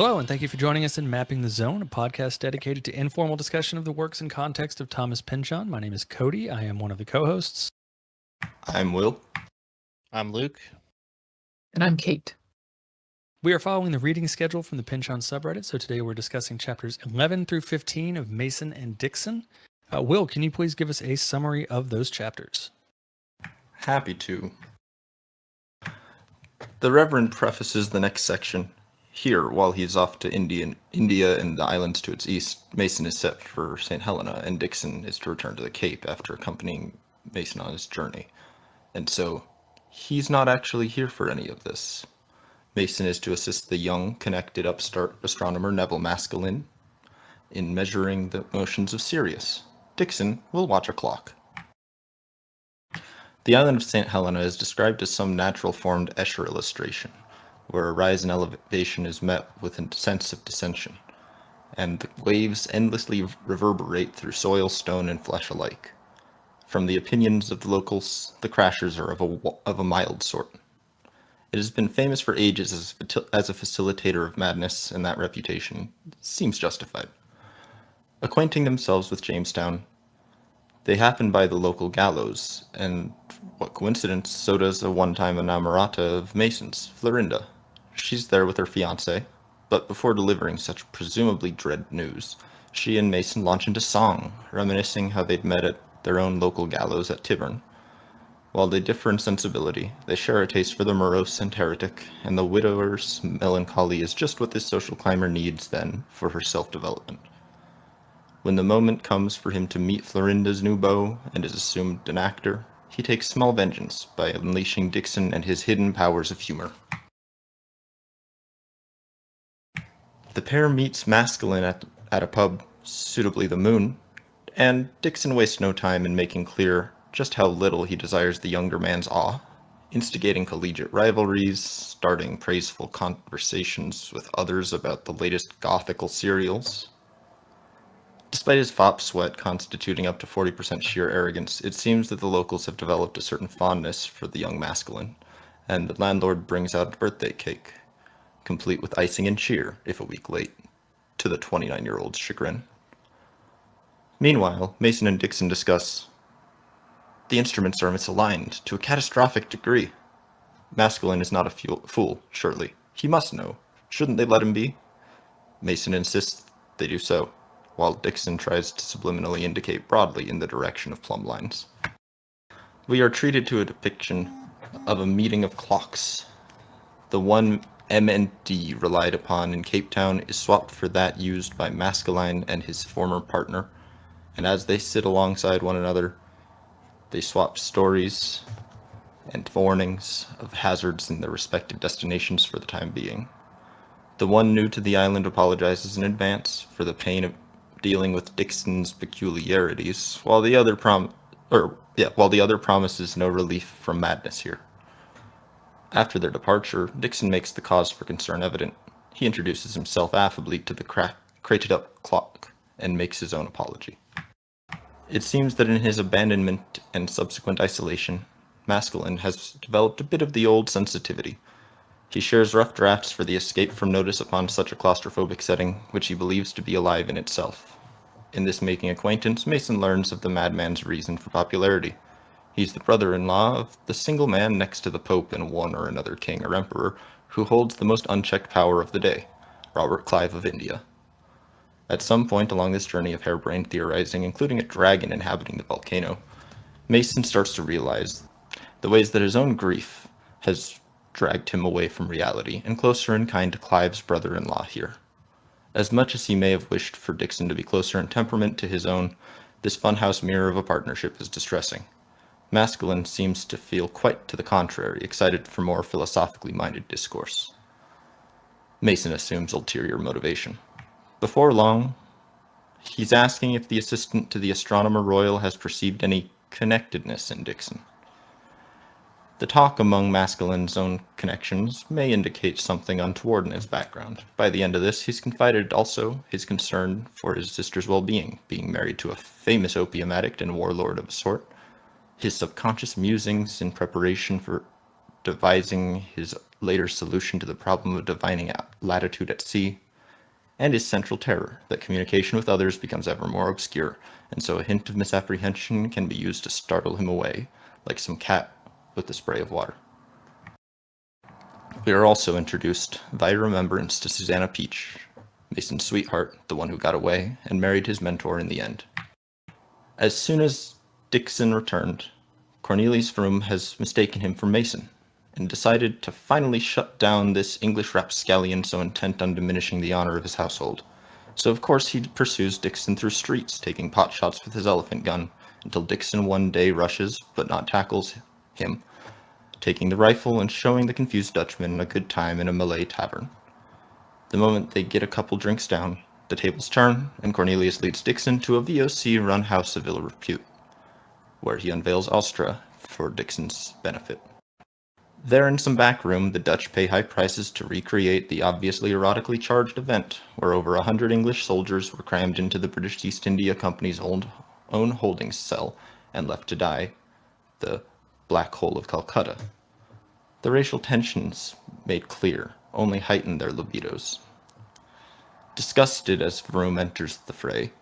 Hello, and thank you for joining us in Mapping the Zone, a podcast dedicated to informal discussion of the works and context of Thomas Pynchon. My name is Cody. I am one of the co-hosts. I'm Will. I'm Luke. And I'm Kate. We are following the reading schedule from the Pynchon subreddit, so today we're discussing chapters 11 through 15 of Mason and Dixon. Will, can you please give us a summary of those chapters? Happy to. The Reverend prefaces the next section. Here, while he's off to India and the islands to its east, Mason is set for St. Helena, and Dixon is to return to the Cape after accompanying Mason on his journey. And so, he's not actually here for any of this. Mason is to assist the young, connected upstart astronomer Neville Maskelyne in measuring the motions of Sirius. Dixon will watch a clock. The island of St. Helena is described as some natural-formed Escher illustration, where a rise in elevation is met with a sense of descension, and the waves endlessly reverberate through soil, stone, and flesh alike. From the opinions of the locals, the crashers are of a mild sort. It has been famous for ages as a facilitator of madness, and that reputation seems justified. Acquainting themselves with Jamestown, they happen by the local gallows, and what coincidence, so does a one-time inamorata of Mason's, Florinda. She's there with her fiancé, but before delivering such presumably dread news, she and Mason launch into song, reminiscing how they'd met at their own local gallows at Tavern. While they differ in sensibility, they share a taste for the morose and heretic, and the widower's melancholy is just what this social climber needs then for her self-development. When the moment comes for him to meet Florinda's new beau and is assumed an actor, he takes small vengeance by unleashing Dixon and his hidden powers of humor. The pair meets Maskelyne at a pub, suitably the Moon, and Dixon wastes no time in making clear just how little he desires the younger man's awe, instigating collegiate rivalries, starting praiseful conversations with others about the latest Gothical serials. Despite his fop sweat constituting up to 40% sheer arrogance, it seems that the locals have developed a certain fondness for the young Maskelyne, and the landlord brings out a birthday cake, complete with icing and cheer, if a week late, to the 29-year-old's chagrin. Meanwhile, Mason and Dixon discuss, the instruments are misaligned to a catastrophic degree. Maskelyne is not a fool, surely. He must know. Shouldn't they let him be? Mason insists they do so, while Dixon tries to subliminally indicate broadly in the direction of plumb lines. We are treated to a depiction of a meeting of clocks. The one M and D relied upon in Cape Town is swapped for that used by Maskelyne and his former partner, and as they sit alongside one another, they swap stories and warnings of hazards in their respective destinations for the time being. The one new to the island apologizes in advance for the pain of dealing with Dixon's peculiarities, while the other promises no relief from madness here. After their departure, Dixon makes the cause for concern evident. He introduces himself affably to the crated-up clock and makes his own apology. It seems that in his abandonment and subsequent isolation, Maskelyne has developed a bit of the old sensitivity. He shares rough drafts for the escape from notice upon such a claustrophobic setting, which he believes to be alive in itself. In this making acquaintance, Mason learns of the madman's reason for popularity. He's the brother-in-law of the single man next to the Pope and one or another king or emperor who holds the most unchecked power of the day, Robert Clive of India. At some point along this journey of harebrained theorizing, including a dragon inhabiting the volcano, Mason starts to realize the ways that his own grief has dragged him away from reality and closer in kind to Clive's brother-in-law here. As much as he may have wished for Dixon to be closer in temperament to his own, this funhouse mirror of a partnership is distressing. Maskelyne seems to feel quite to the contrary, excited for more philosophically minded discourse. Mason assumes ulterior motivation. Before long, he's asking if the assistant to the Astronomer Royal has perceived any connectedness in Dixon. The talk among Maskelyne's own connections may indicate something untoward in his background. By the end of this, he's confided also his concern for his sister's well-being, being married to a famous opium addict and warlord of a sort, his subconscious musings in preparation for devising his later solution to the problem of divining latitude at sea, and his central terror that communication with others becomes ever more obscure, and so a hint of misapprehension can be used to startle him away, like some cat with a spray of water. We are also introduced via remembrance to Susanna Peach, Mason's sweetheart, the one who got away, and married his mentor in the end. As soon as Dixon returned, Cornelius Vroom has mistaken him for Mason, and decided to finally shut down this English rapscallion so intent on diminishing the honor of his household. So of course he pursues Dixon through streets, taking pot shots with his elephant gun, until Dixon one day rushes, but not tackles, him, taking the rifle and showing the confused Dutchman a good time in a Malay tavern. The moment they get a couple drinks down, the tables turn, and Cornelius leads Dixon to a VOC-run house of ill repute, where he unveils Astra for Dixon's benefit. There in some back room, the Dutch pay high prices to recreate the obviously erotically charged event, where over 100 English soldiers were crammed into the British East India Company's own holding cell and left to die, the Black Hole of Calcutta. The racial tensions made clear only heighten their libidos. Disgusted as Vroom enters the fray,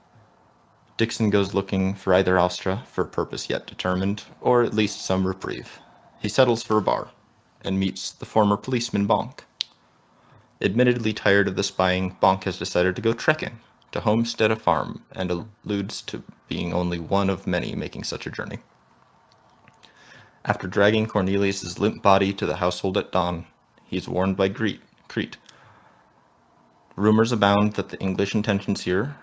Dixon goes looking for either Astra, for a purpose yet determined, or at least some reprieve. He settles for a bar, and meets the former policeman Bonk. Admittedly tired of the spying, Bonk has decided to go trekking, to homestead a farm, and alludes to being only one of many making such a journey. After dragging Cornelius's limp body to the household at dawn, he is warned by Crete. Rumors abound that the English intentions here,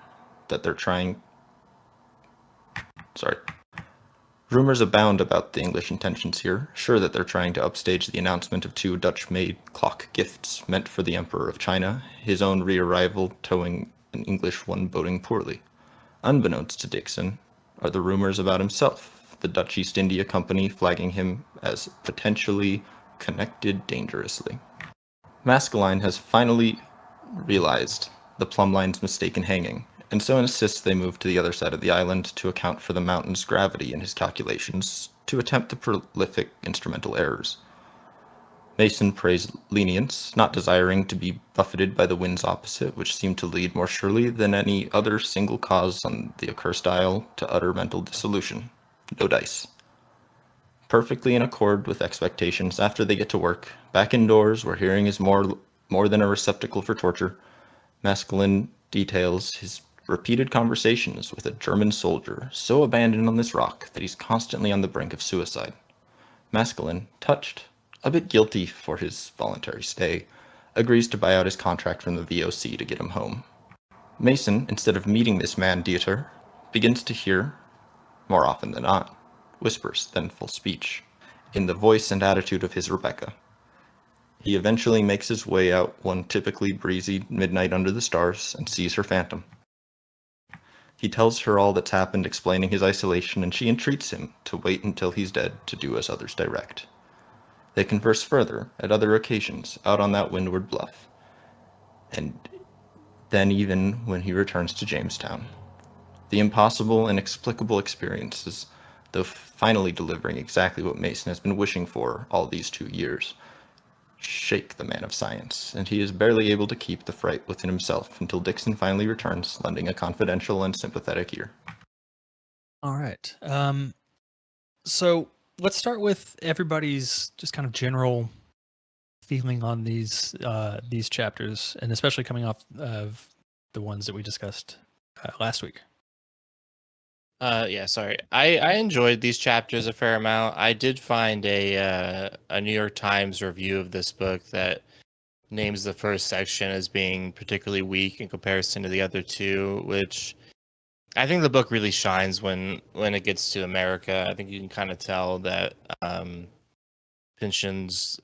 Rumors abound about the English intentions here, sure that they're trying to upstage the announcement of 2 Dutch-made clock gifts meant for the Emperor of China, his own re-arrival towing an English one boding poorly. Unbeknownst to Dixon are the rumors about himself, the Dutch East India Company flagging him as potentially connected dangerously. Maskelyne has finally realized the Plumline's mistaken hanging, and so insists they move to the other side of the island to account for the mountain's gravity in his calculations, to attempt the prolific instrumental errors. Mason prays lenience, not desiring to be buffeted by the winds opposite, which seem to lead more surely than any other single cause on the accursed isle to utter mental dissolution. No dice. Perfectly in accord with expectations, after they get to work, back indoors where hearing is more than a receptacle for torture, Maskelyne details his repeated conversations with a German soldier so abandoned on this rock that he's constantly on the brink of suicide. Maskelyne, touched, a bit guilty for his voluntary stay, agrees to buy out his contract from the VOC to get him home. Mason, instead of meeting this man Dieter, begins to hear, more often than not, whispers than full speech, in the voice and attitude of his Rebecca. He eventually makes his way out one typically breezy midnight under the stars and sees her phantom. He tells her all that's happened, explaining his isolation, and she entreats him to wait until he's dead to do as others direct. They converse further, at other occasions, out on that windward bluff, and then even when he returns to Jamestown. The impossible, inexplicable experiences, though finally delivering exactly what Mason has been wishing for all these 2 years, shake the man of science, and he is barely able to keep the fright within himself until Dixon finally returns, lending a confidential and sympathetic ear. All right. So let's start with everybody's just kind of general feeling on these chapters, and especially coming off of the ones that we discussed last week. Sorry. I enjoyed these chapters a fair amount. I did find a New York Times review of this book that names the first section as being particularly weak in comparison to the other 2, which I think the book really shines when it gets to America. I think you can kind of tell that Pynchon's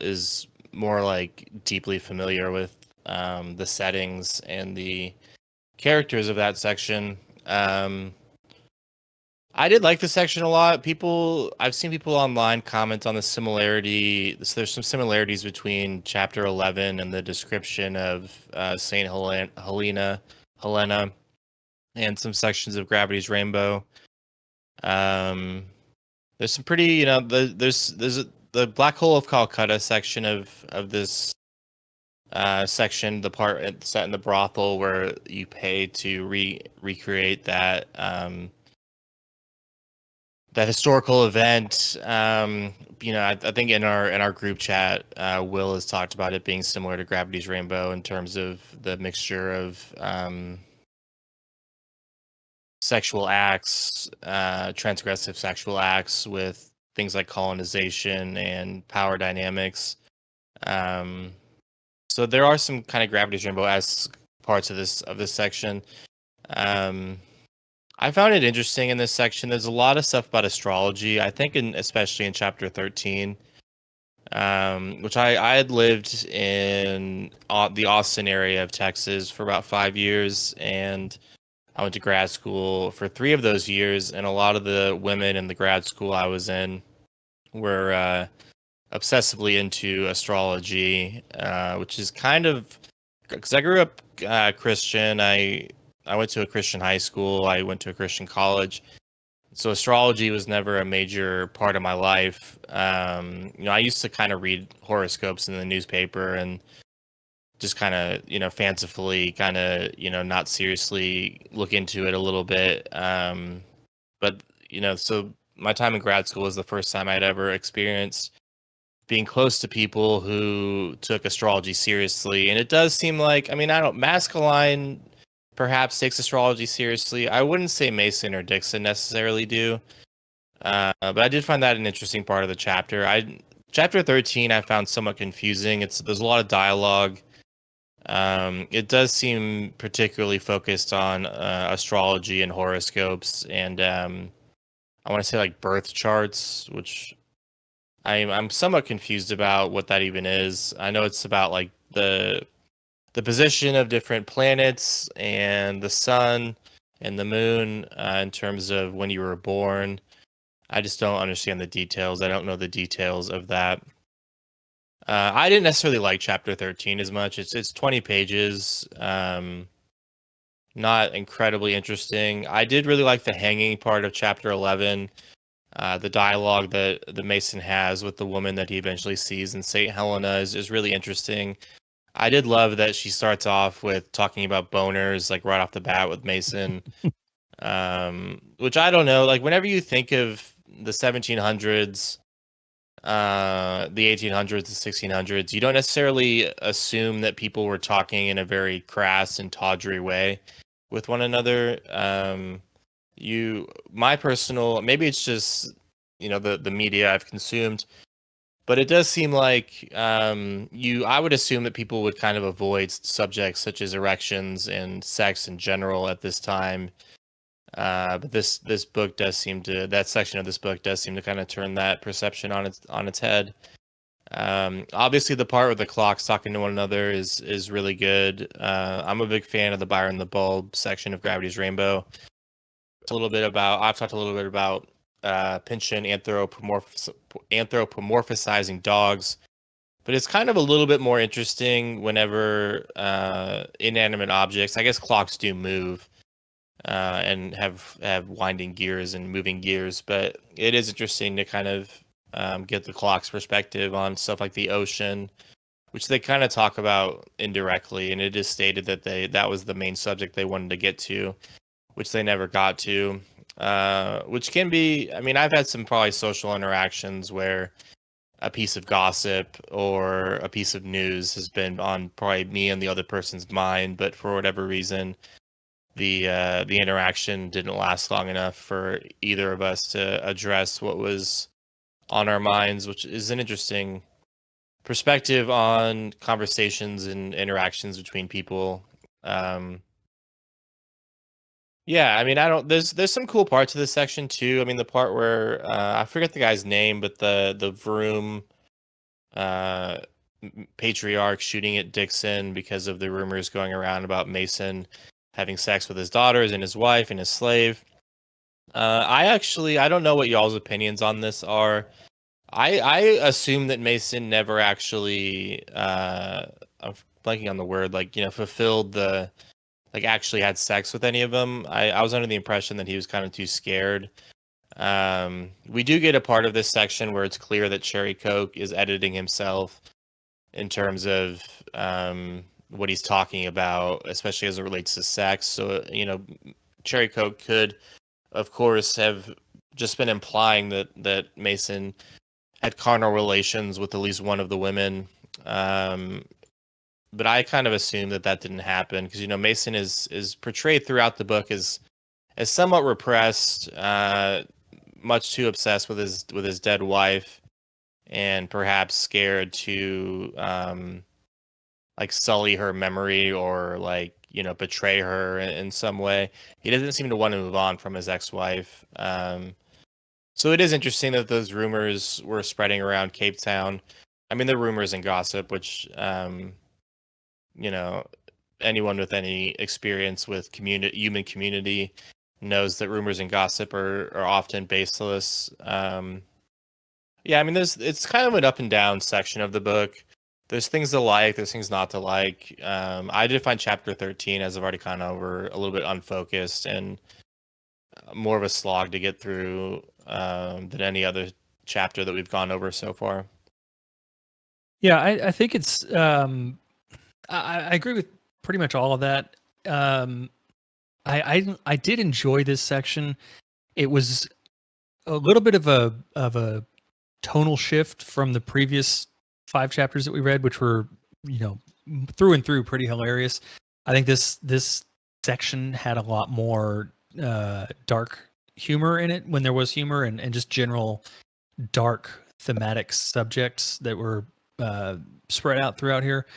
is more like deeply familiar with the settings and the characters of that section. I did like this section a lot. I've seen people online comment on the similarity. So there's some similarities between chapter 11 and the description of Saint Helena, and some sections of Gravity's Rainbow. There's some pretty, there's the Black Hole of Calcutta section of this section, the part set in the brothel where you pay to recreate that that historical event. I think in our group chat, Will has talked about it being similar to Gravity's Rainbow in terms of the mixture of sexual acts, transgressive sexual acts with things like colonization and power dynamics. So there are some kind of Gravity's Rainbow-esque parts of this section. I found it interesting in this section. There's a lot of stuff about astrology. I think, especially in chapter 13, which I had lived in the Austin area of Texas for about 5 years, and I went to grad school for 3 of those years. And a lot of the women in the grad school I was in were obsessively into astrology, which is kind of because I grew up Christian. I went to a Christian high school. I went to a Christian college. So astrology was never a major part of my life. I used to kind of read horoscopes in the newspaper and just kind of, fancifully kind of, not seriously look into it a little bit. But, so my time in grad school was the first time I'd ever experienced being close to people who took astrology seriously. And it does seem like, Masculine perhaps takes astrology seriously. I wouldn't say Mason or Dixon necessarily do. But I did find that an interesting part of the chapter. Chapter 13 I found somewhat confusing. There's a lot of dialogue. It does seem particularly focused on astrology and horoscopes, and I want to say like birth charts, which I'm somewhat confused about what that even is. I know it's about like the position of different planets and the sun and the moon in terms of when you were born. I just don't understand the details. I don't know the details of that. I didn't necessarily like chapter 13 as much. It's 20 pages. Not incredibly interesting. I did really like the hanging part of chapter 11. The dialogue that the Mason has with the woman that he eventually sees in St. Helena is really interesting. I did love that she starts off with talking about boners, like right off the bat with Mason. Which I don't know, like whenever you think of the 1700s, the 1800s, the 1600s, you don't necessarily assume that people were talking in a very crass and tawdry way with one another. My personal, maybe it's just, the media I've consumed, but it does seem like I would assume that people would kind of avoid subjects such as erections and sex in general at this time. But this book does seem to that section of this book does seem to kind of turn that perception on its head. Obviously, the part where the clocks talking to one another is really good. I'm a big fan of the Byron the Bulb section of Gravity's Rainbow. I've talked a little bit about Pynchon anthropomorphizing dogs, but it's kind of a little bit more interesting whenever inanimate objects, I guess clocks do move and have winding gears and moving gears, but it is interesting to kind of get the clock's perspective on stuff like the ocean, which they kind of talk about indirectly, and it is stated that that was the main subject they wanted to get to, which they never got to. Which can be, I've had some probably social interactions where a piece of gossip or a piece of news has been on probably me and the other person's mind, but for whatever reason, the interaction didn't last long enough for either of us to address what was on our minds, which is an interesting perspective on conversations and interactions between people. Yeah, I don't. There's some cool parts of this section too. The part where I forget the guy's name, but the Vroom uh, patriarch shooting at Dixon because of the rumors going around about Mason having sex with his daughters and his wife and his slave. I don't know what y'all's opinions on this are. I assume that Mason never actually I'm blanking on the word, fulfilled the actually had sex with any of them. I was under the impression that he was kind of too scared. We do get a part of this section where it's clear that Cherry Coke is editing himself in terms of what he's talking about, especially as it relates to sex. So, Cherry Coke could, of course, have just been implying that Mason had carnal relations with at least one of the women. But I kind of assume that didn't happen because Mason is portrayed throughout the book as somewhat repressed, much too obsessed with his dead wife, and perhaps scared to like sully her memory or like betray her in some way. He doesn't seem to want to move on from his ex-wife. So it is interesting that those rumors were spreading around Cape Town. I mean, they're rumors and gossip, which you know anyone with any experience with human community knows that rumors and gossip are often baseless. Yeah, I mean, it's kind of an up and down section of the book. There's things to like, there's things not to like. I did find chapter 13, as I've already gone over, a little bit unfocused and more of a slog to get through than any other chapter that we've gone over so far. Yeah, I think it's I agree with pretty much all of that. I did enjoy this section. It was a little bit of a tonal shift from the previous 5 chapters that we read, which were through and through pretty hilarious. I think this section had a lot more dark humor in it when there was humor, and just general dark thematic subjects that were spread out throughout here.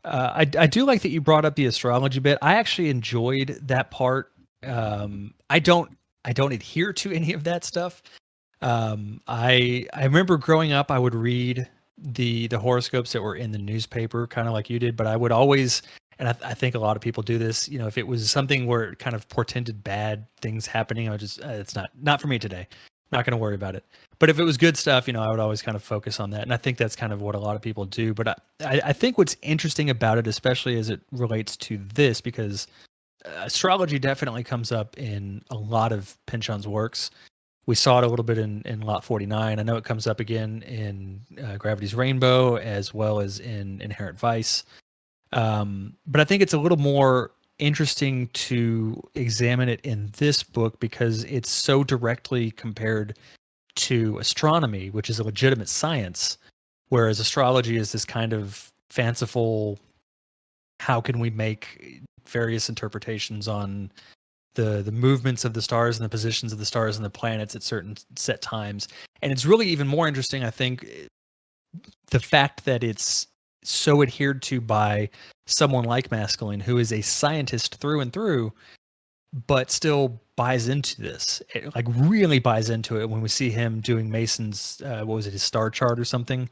I do like that you brought up the astrology bit. I actually enjoyed that part. I don't adhere to any of that stuff. I remember growing up, I would read the horoscopes that were in the newspaper, kind of like you did. But I would always, and I think a lot of people do this. If it was something where it kind of portended bad things happening, I would just it's not for me today. Not going to worry about it. But if it was good stuff, I would always kind of focus on that. And I think that's kind of what a lot of people do. But I think what's interesting about it, especially as it relates to this, because astrology definitely comes up in a lot of Pynchon's works. We saw it a little bit in Lot 49. I know it comes up again in Gravity's Rainbow, as well as in Inherent Vice. But I think it's a little more interesting to examine it in this book because it's so directly compared to astronomy, which is a legitimate science, whereas astrology is this kind of fanciful, how can we make various interpretations on the movements of the stars and the positions of the stars and the planets at certain set times. And it's really even more interesting, I think, the fact that it's so adhered to by someone like Maskelyne, who is a scientist through and through, but still buys into this. Like really buys into it when we see him doing Mason's what was it, his star chart or something.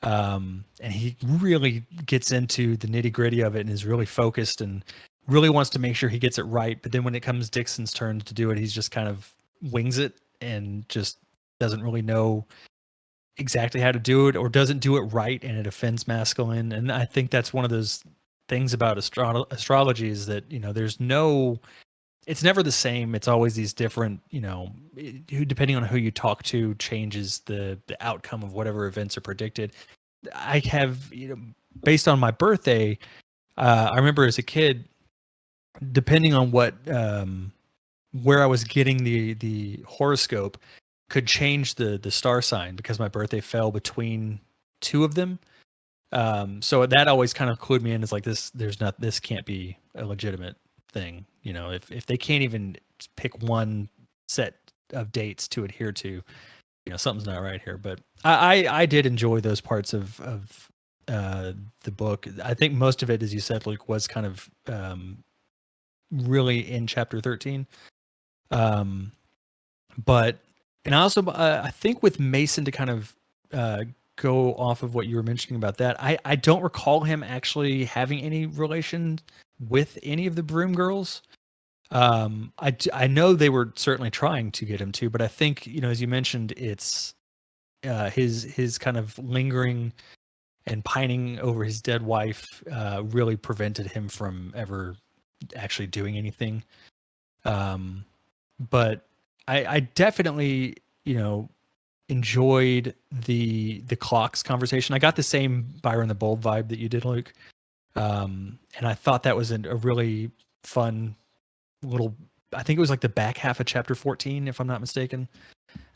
And he really gets into the nitty-gritty of it and is really focused and really wants to make sure he gets it right. But then when it comes Dixon's turn to do it, he's just kind of wings it and just doesn't really know exactly how to do it, or doesn't do it right, and it offends Maskelyne. And I think that's one of those things about astrology is that there's no, it's never the same. It's always these different, depending on who you talk to, changes the outcome of whatever events are predicted. I have, based on my birthday, I remember as a kid, depending on what, where I was getting the horoscope, could change the star sign because my birthday fell between 2 of them. So that always kind of clued me in as like this can't be a legitimate thing. If they can't even pick one set of dates to adhere to, something's not right here. But I did enjoy those parts of the book. I think most of it, as you said, Luke, was kind of really in chapter 13. But and I also I think with Mason, to kind of go off of what you were mentioning about that, I don't recall him actually having any relation with any of the Broom Girls. I know they were certainly trying to get him to, but I think as you mentioned, it's his kind of lingering and pining over his dead wife really prevented him from ever actually doing anything. But I definitely enjoyed the clocks conversation. I got the same Byron the Bold vibe that you did, Luke. And I thought that was a really fun little, I think it was like the back half of chapter 14, if I'm not mistaken.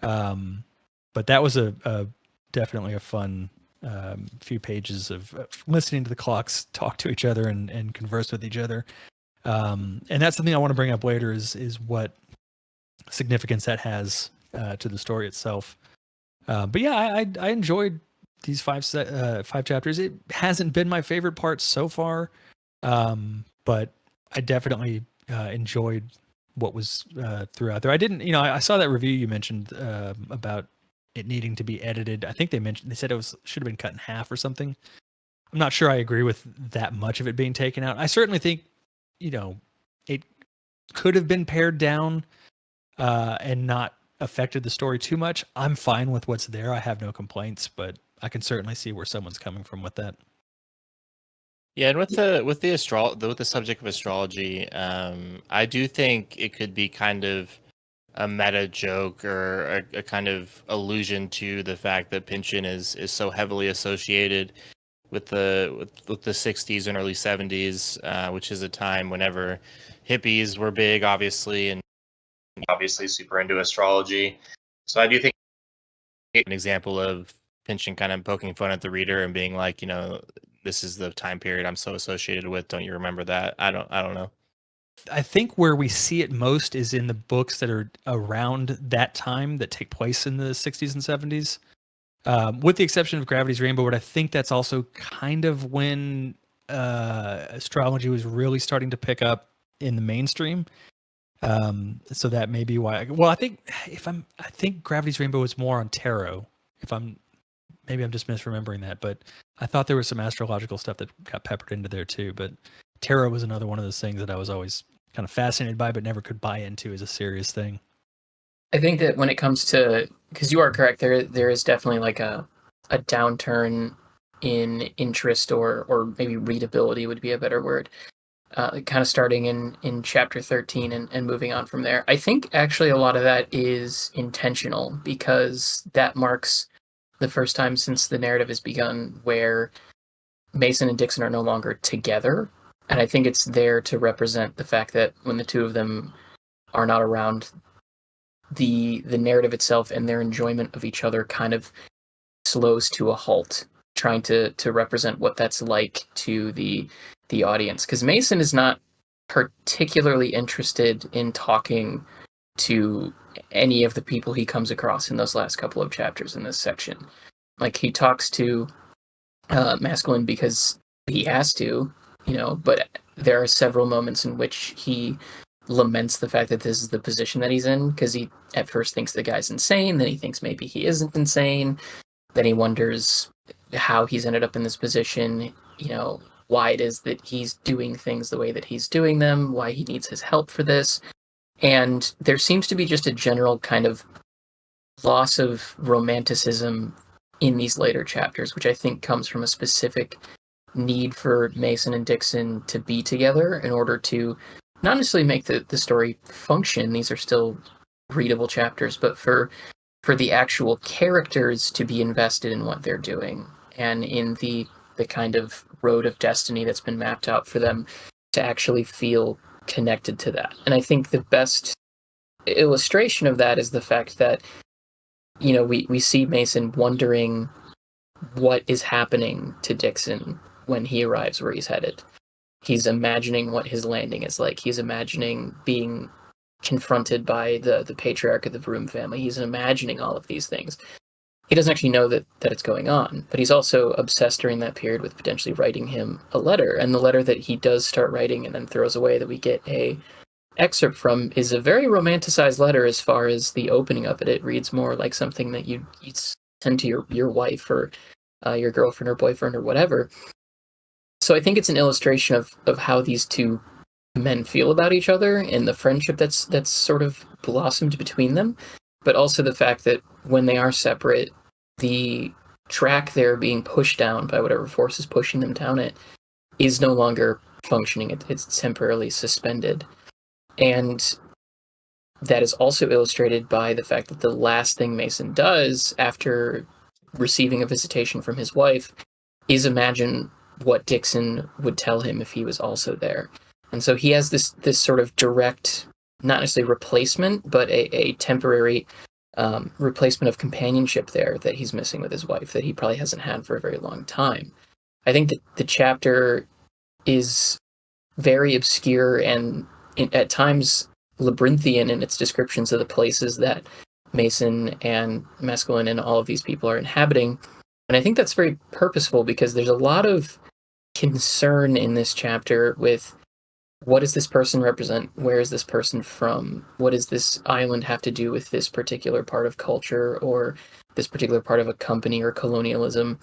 But that was a definitely a fun few pages of listening to the clocks talk to each other and converse with each other. And that's something I want to bring up later is what significance that has to the story itself. But yeah, I enjoyed these five chapters. It hasn't been my favorite part so far, but I definitely enjoyed what was throughout there. I didn't, I saw that review you mentioned about it needing to be edited. I think they said it should have been cut in half or something. I'm not sure I agree with that much of it being taken out. I certainly think, it could have been pared down and not affected the story too much. I'm fine with what's there. I have no complaints, but I can certainly see where someone's coming from with that. Yeah, and with the subject of astrology, I do think it could be kind of a meta joke or a kind of allusion to the fact that Pynchon is so heavily associated with the 60s and early 70s, which is a time whenever hippies were big, obviously, and obviously super into astrology. So I do think an example of Pynchon kind of poking fun at the reader and being like, this is the time period I'm so associated with. Don't you remember that? I don't know. I think where we see it most is in the books that are around that time that take place in the 60s and 70s, with the exception of Gravity's Rainbow. But I think that's also kind of when astrology was really starting to pick up in the mainstream. So that may be why. Well, I think Gravity's Rainbow is more on tarot. Maybe I'm just misremembering that, but I thought there was some astrological stuff that got peppered into there too. But tarot was another one of those things that I was always kind of fascinated by, but never could buy into as a serious thing. I think that when it comes to, because you are correct, there is definitely like a downturn in interest or maybe readability would be a better word. Kind of starting in chapter 13 and moving on from there. I think actually a lot of that is intentional because that marks the first time since the narrative has begun where Mason and Dixon are no longer together. And I think it's there to represent the fact that when the two of them are not around, the narrative itself and their enjoyment of each other kind of slows to a halt, trying to represent what that's like to the audience. Because Mason is not particularly interested in talking to any of the people he comes across in those last couple of chapters in this section. Like, he talks to Masculine because he has to, but there are several moments in which he laments the fact that this is the position that he's in, because he at first thinks the guy's insane, then he thinks maybe he isn't insane, then he wonders how he's ended up in this position, why it is that he's doing things the way that he's doing them, why he needs his help for this. And there seems to be just a general kind of loss of romanticism in these later chapters, which I think comes from a specific need for Mason and Dixon to be together in order to not necessarily make the story function. These are still readable chapters, but for the actual characters to be invested in what they're doing and in the kind of road of destiny that's been mapped out for them to actually feel connected to that. And I think the best illustration of that is the fact that, we see Mason wondering what is happening to Dixon when he arrives where he's headed. He's imagining what his landing is like. He's imagining being confronted by the patriarch of the Vroom family. He's imagining all of these things. He doesn't actually know that it's going on, but he's also obsessed during that period with potentially writing him a letter. And the letter that he does start writing and then throws away that we get a excerpt from is a very romanticized letter as far as the opening of it. It reads more like something that you'd send to your wife or your girlfriend or boyfriend or whatever. So I think it's an illustration of how these two men feel about each other and the friendship that's sort of blossomed between them, but also the fact that when they are separate, the track they're being pushed down by whatever force is pushing them down it is no longer functioning. It's temporarily suspended. And that is also illustrated by the fact that the last thing Mason does after receiving a visitation from his wife is imagine what Dixon would tell him if he was also there. And so he has this sort of direct, not necessarily replacement, but a temporary replacement of companionship there that he's missing with his wife that he probably hasn't had for a very long time. I think that the chapter is very obscure and at times labyrinthian in its descriptions of the places that Mason and Mescaline and all of these people are inhabiting. And I think that's very purposeful because there's a lot of concern in this chapter with what does this person represent? Where is this person from? What does this island have to do with this particular part of culture or this particular part of a company or colonialism?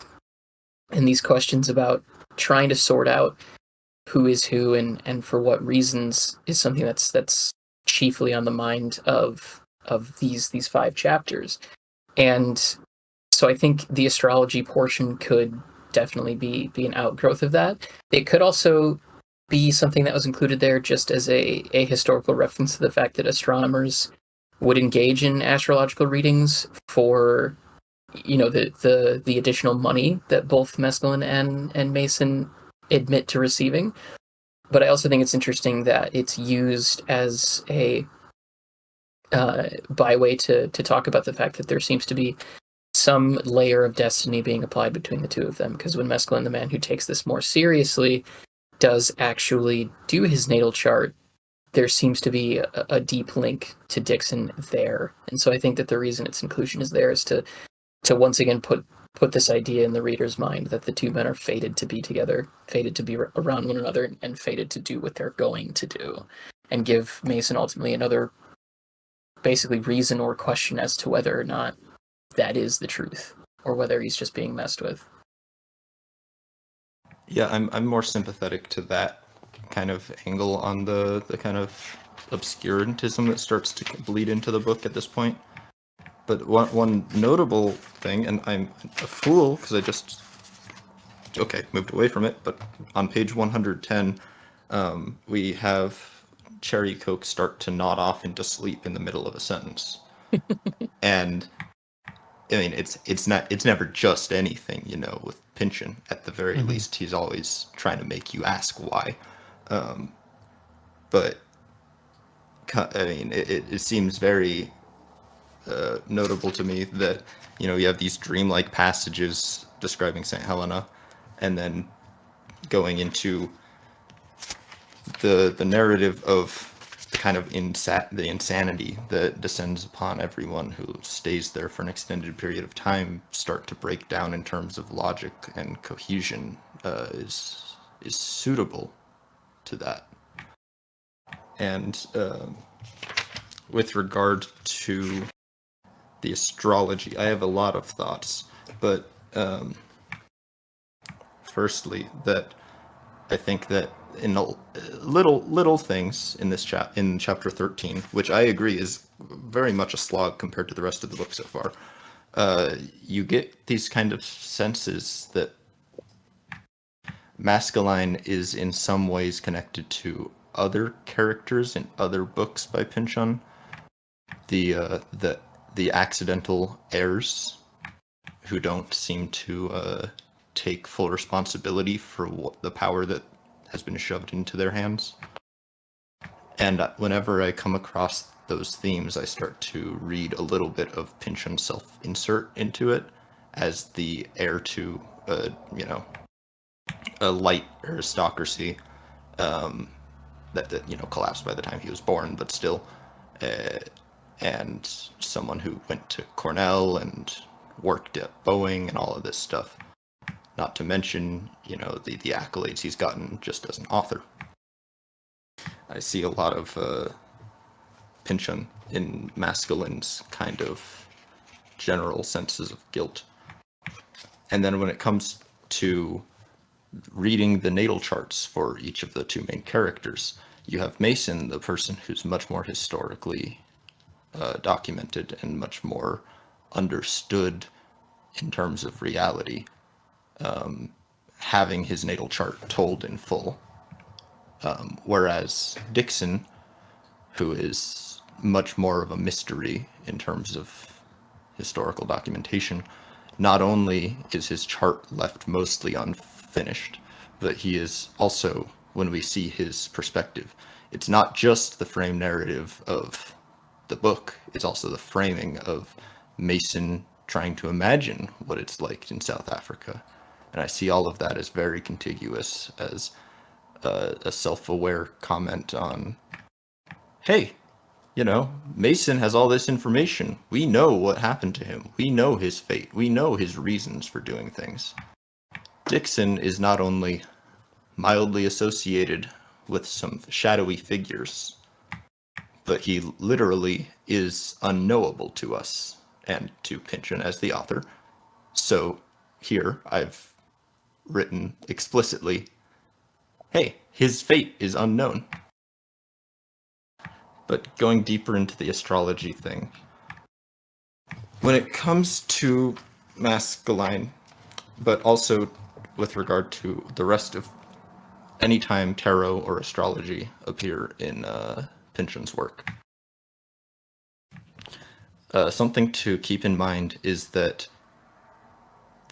And these questions about trying to sort out who is who and for what reasons is something that's chiefly on the mind of these 5 chapters. And so I think the astrology portion could definitely be an outgrowth of that. It could also be something that was included there just as a historical reference to the fact that astronomers would engage in astrological readings for the additional money that both Mescaline and Mason admit to receiving. But I also think it's interesting that it's used as a byway to talk about the fact that there seems to be some layer of destiny being applied between the two of them. Because when Mescaline, the man who takes this more seriously, does actually do his natal chart, there seems to be a deep link to Dixon there. And so I think that the reason its inclusion is there is to once again put this idea in the reader's mind that the two men are fated to be together, fated to be around one another, and fated to do what they're going to do, and give Mason ultimately another basically reason or question as to whether or not that is the truth or whether he's just being messed with. Yeah, I'm more sympathetic to that kind of angle on the kind of obscurantism that starts to bleed into the book at this point. But one notable thing, and I'm a fool because I just moved away from it. But on page 110, we have Cherry Coke start to nod off into sleep in the middle of a sentence, and I mean it's never just anything, with Pynchon. At the very least, he's always trying to make you ask why. But I mean, it seems very notable to me that you have these dreamlike passages describing St. Helena, and then going into the narrative of the kind of the insanity that descends upon everyone who stays there for an extended period of time start to break down in terms of logic and cohesion is suitable to that. And with regard to the astrology, I have a lot of thoughts, but firstly, that I think that in little things in this in chapter 13, which I agree is very much a slog compared to the rest of the book so far, you get these kind of senses that Masculine is in some ways connected to other characters in other books by Pynchon. The accidental heirs who don't seem to take full responsibility for the power that has been shoved into their hands. And whenever I come across those themes, I start to read a little bit of Pynchon's self-insert into it as the heir to, a light aristocracy that collapsed by the time he was born, but still, and someone who went to Cornell and worked at Boeing and all of this stuff. Not to mention, the accolades he's gotten just as an author. I see a lot of Pynchon in Masculine's kind of general senses of guilt. And then when it comes to reading the natal charts for each of the two main characters, you have Mason, the person who's much more historically documented and much more understood in terms of reality, having his natal chart told in full. Whereas Dixon, who is much more of a mystery in terms of historical documentation. Not only is his chart left mostly unfinished, but he is also, when we see his perspective, it's not just the frame narrative of the book, it's also the framing of Mason trying to imagine what it's like in South Africa. And I see all of that as very contiguous, as a self-aware comment on, hey, you know, Mason has all this information. We know what happened to him. We know his fate. We know his reasons for doing things. Dixon is not only mildly associated with some shadowy figures, but he literally is unknowable to us and to Pynchon as the author. So here I've written explicitly, hey, his fate is unknown. But going deeper into the astrology thing, when it comes to masculine, but also with regard to the rest of anytime tarot or astrology appear in Pynchon's work, something to keep in mind is that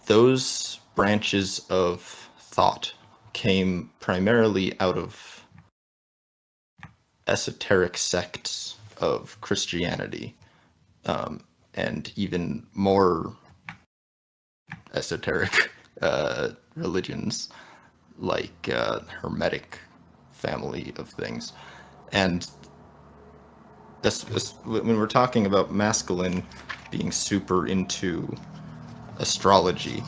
those branches of thought came primarily out of esoteric sects of Christianity, and even more esoteric religions like Hermetic family of things. And when we're talking about masculine being super into astrology,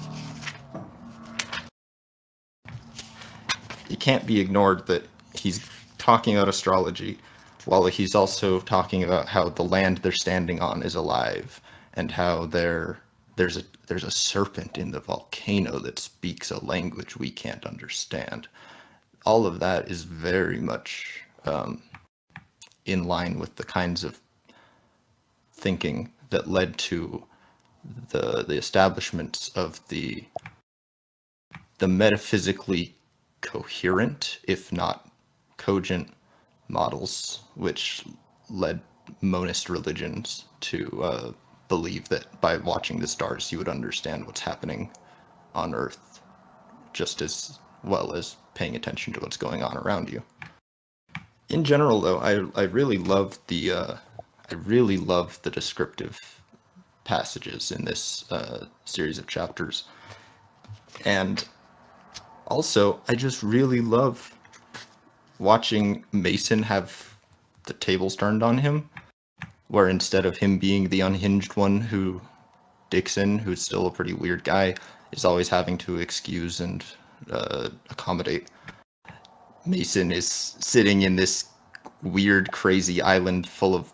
it can't be ignored that he's talking about astrology while he's also talking about how the land they're standing on is alive, and how there's a serpent in the volcano that speaks a language we can't understand. All of that is very much in line with the kinds of thinking that led to the establishments of the metaphysically coherent, if not cogent, models, which led monist religions to believe that by watching the stars you would understand what's happening on Earth just as well as paying attention to what's going on around you. In general, though, I really love the descriptive passages in this series of chapters, and also I just really love watching Mason have the tables turned on him, where instead of him being the unhinged one who Dixon, who's still a pretty weird guy, is always having to excuse and accommodate, Mason is sitting in this weird, crazy island full of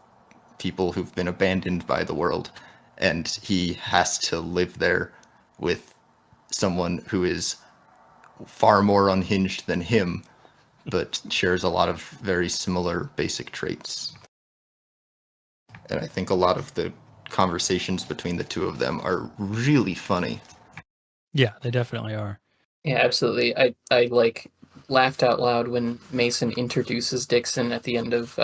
people who've been abandoned by the world, and he has to live there with someone who is far more unhinged than him, but shares a lot of very similar basic traits. And I think a lot of the conversations between the two of them are really funny. Yeah, they definitely are. Yeah, absolutely. I like laughed out loud when Mason introduces Dixon at the end of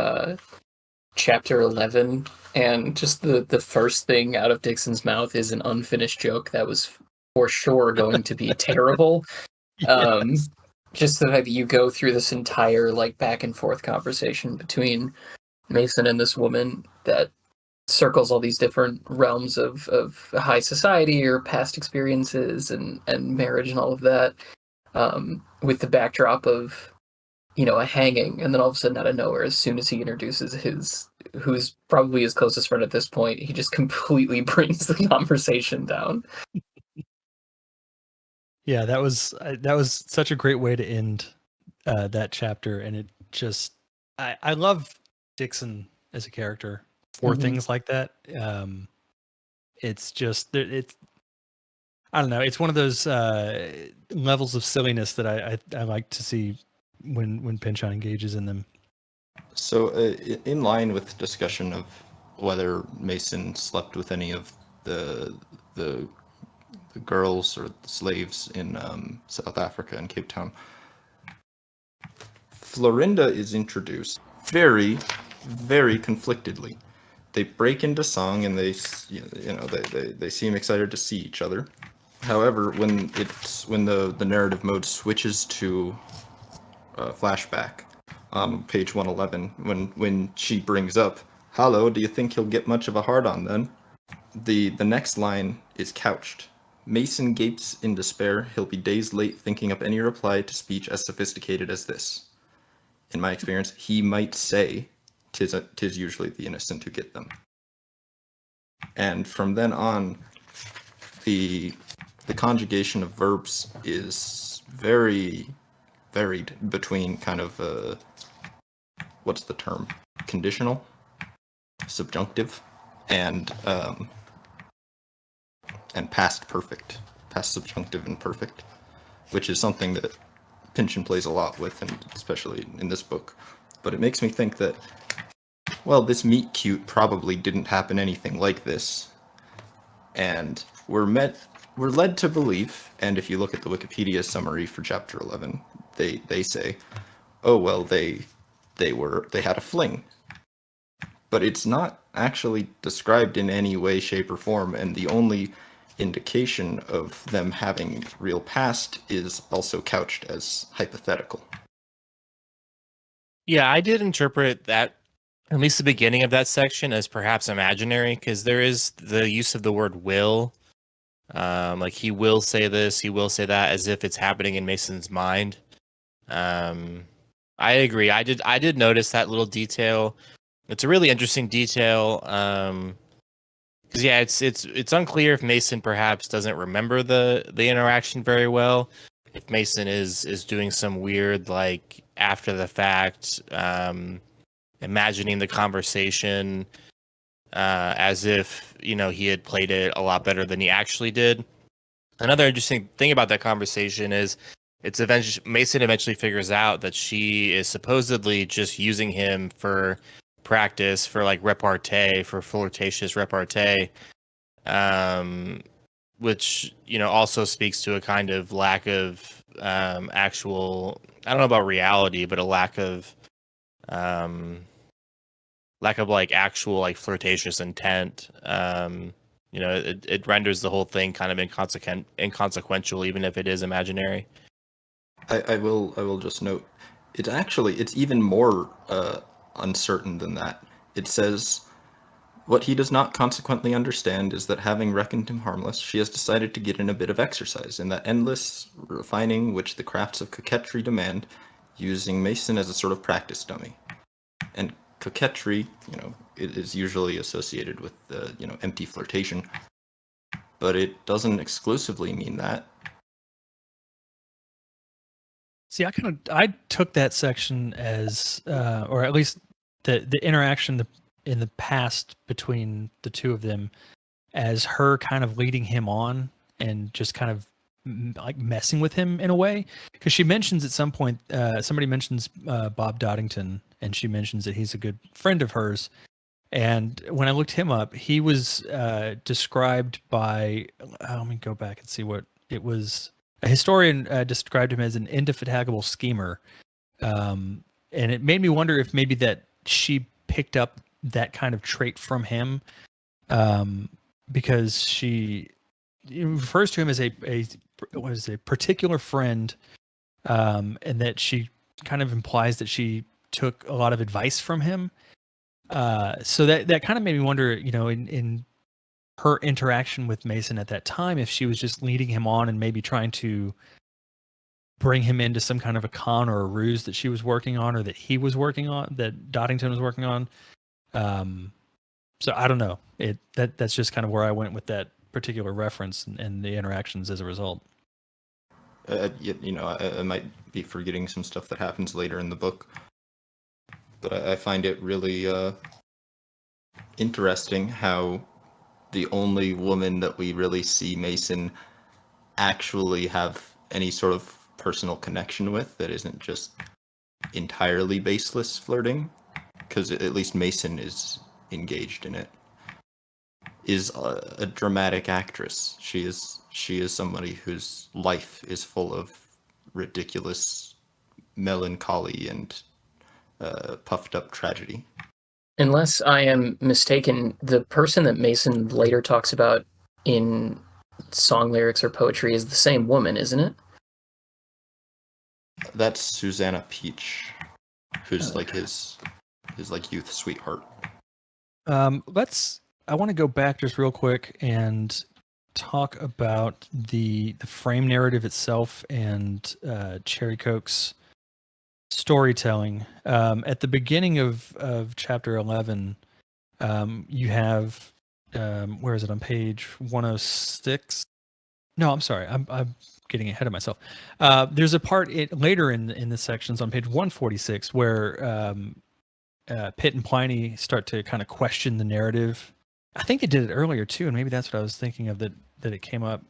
chapter 11, and just the first thing out of Dixon's mouth is an unfinished joke that was for sure going to be terrible. Yes. Just the fact that you go through this entire like back and forth conversation between Mason and this woman that circles all these different realms of high society or past experiences and marriage and all of that, with the backdrop of, you know, a hanging, and then all of a sudden out of nowhere, as soon as he introduces who's probably his closest friend at this point, he just completely brings the conversation down. Yeah, that was such a great way to end that chapter, and it just I love Dixon as a character for Mhm. things like that. It's just it's I don't know. It's one of those levels of silliness that I like to see when Pynchon engages in them. So, in line with discussion of whether Mason slept with any of the the, the girls or the slaves in South Africa and Cape Town, Florinda is introduced very very conflictedly. They break into song and they seem excited to see each other. However, when the narrative mode switches to flashback on page 111, when she brings up, "Hallo, do you think he'll get much of a hard-on then?" The next line is couched. Mason gapes in despair. He'll be days late thinking up any reply to speech as sophisticated as this. In my experience, he might say, "'Tis usually the innocent who get them." And from then on, the conjugation of verbs is very varied between kind of what's the term? Conditional, subjunctive, and past perfect, past subjunctive and perfect, which is something that Pynchon plays a lot with, and especially in this book. But it makes me think that, well, this meet cute probably didn't happen anything like this, and we're led to believe, and if you look at the Wikipedia summary for chapter 11, they say, oh well, they had a fling, but it's not actually described in any way, shape, or form, and the only indication of them having real past is also couched as hypothetical. Yeah, I did interpret that, at least the beginning of that section, as perhaps imaginary, because there is the use of the word will. Like he will say this, he will say that, as if it's happening in Mason's mind. I agree. I did notice that little detail. It's a really interesting detail. Because yeah, it's unclear if Mason perhaps doesn't remember the interaction very well. If Mason is doing some weird, like, after the fact, imagining the conversation as if he had played it a lot better than he actually did. Another interesting thing about that conversation is Mason eventually figures out that she is supposedly just using him for practice, for like repartee, for flirtatious repartee, which also speaks to a kind of lack of actual, I don't know about reality, but a lack of like actual like flirtatious intent. It renders the whole thing kind of inconsequential, even if it is imaginary. I will just note, it's even more uncertain than that. It says, what he does not consequently understand is that having reckoned him harmless, she has decided to get in a bit of exercise in that endless refining which the crafts of coquetry demand, using Mason as a sort of practice dummy. And coquetry, it is usually associated with empty flirtation, but it doesn't exclusively mean that. See, I took that section as, or at least the interaction in the past between the two of them, as her kind of leading him on and just kind of like messing with him in a way. Because she mentions at some point, somebody mentions Bob Doddington, and she mentions that he's a good friend of hers. And when I looked him up, he was described by, let me go back and see what it was. A historian described him as an indefatigable schemer. And it made me wonder if maybe that she picked up that kind of trait from him, because she refers to him as a particular friend, and that she kind of implies that she took a lot of advice from him. So that kind of made me wonder, in her interaction with Mason at that time, if she was just leading him on and maybe trying to bring him into some kind of a con or a ruse that she was working on, or that he was working on, that Doddington was working on. So I don't know. That's just kind of where I went with that particular reference and the interactions as a result. I might be forgetting some stuff that happens later in the book, but I find it really interesting how the only woman that we really see Mason actually have any sort of personal connection with, that isn't just entirely baseless flirting, because at least Mason is engaged in it, is a dramatic actress. She is somebody whose life is full of ridiculous melancholy and puffed up tragedy. unless I am mistaken, the person that Mason later talks about in song lyrics or poetry is the same woman, isn't it? That's Susanna Peach, who's like his like youth sweetheart. I want to go back just real quick and talk about the frame narrative itself and Cherry Coke's storytelling. At the beginning of chapter 11, you have where is it, on page 106? No, I'm sorry, I'm getting ahead of myself. There's a part later in the sections on page 146 where Pitt and Pliny start to kind of question the narrative. I think they did it earlier too, and maybe that's what I was thinking of, that it came up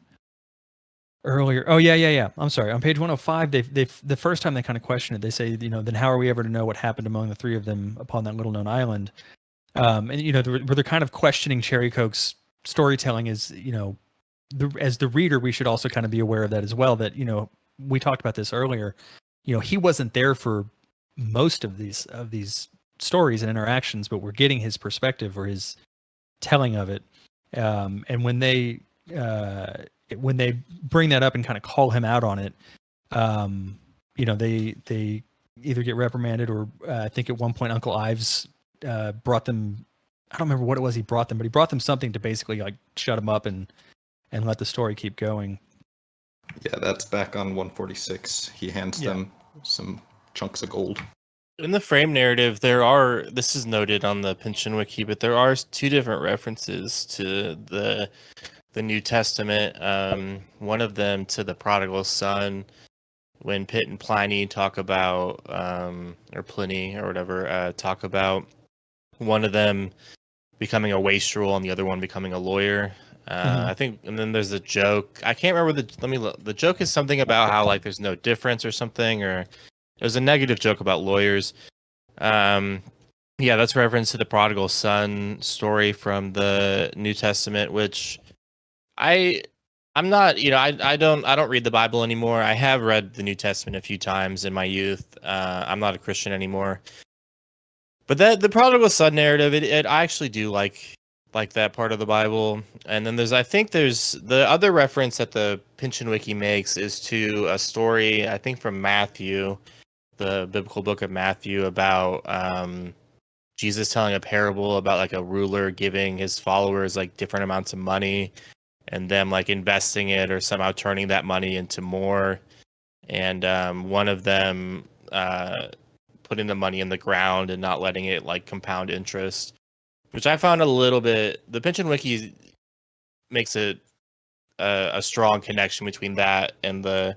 earlier. Oh yeah. I'm sorry. On page 105, they the first time they kind of question it, they say, then how are we ever to know what happened among the three of them upon that little known island? And where they're kind of questioning Cherry Coke's storytelling is, as the reader, we should also kind of be aware of that as well. That we talked about this earlier. He wasn't there for most of these stories and interactions, but we're getting his perspective or his telling of it. And when they bring that up and kind of call him out on it, they either get reprimanded or I think at one point Uncle Ives brought them. I don't remember what it was he brought them, but he brought them something to basically like shut them up and let the story keep going. Yeah, that's back on 146. He hands them some chunks of gold. In the frame narrative, this is noted on the Pynchon Wiki, but there are two different references to the New Testament. One of them to the prodigal son, when Pitt and Pliny talk about, or Pliny or whatever, talk about one of them becoming a wastrel and the other one becoming a lawyer. I think, and then there's a joke. I can't remember let me look. The joke is something about how like there's no difference or something, or there's a negative joke about lawyers. Yeah, that's reference to the prodigal son story from the New Testament, which I'm not, I don't read the Bible anymore. I have read the New Testament a few times in my youth. I'm not a Christian anymore. But the prodigal son narrative, I actually do like that part of the Bible. And then I think there's the other reference that the Pynchon Wiki makes is to a story, I think from Matthew, the biblical book of Matthew, about Jesus telling a parable about like a ruler giving his followers like different amounts of money and them like investing it or somehow turning that money into more. And one of them putting the money in the ground and not letting it like compound interest, which I found a little bit. The Pynchon Wiki makes it a strong connection between that and the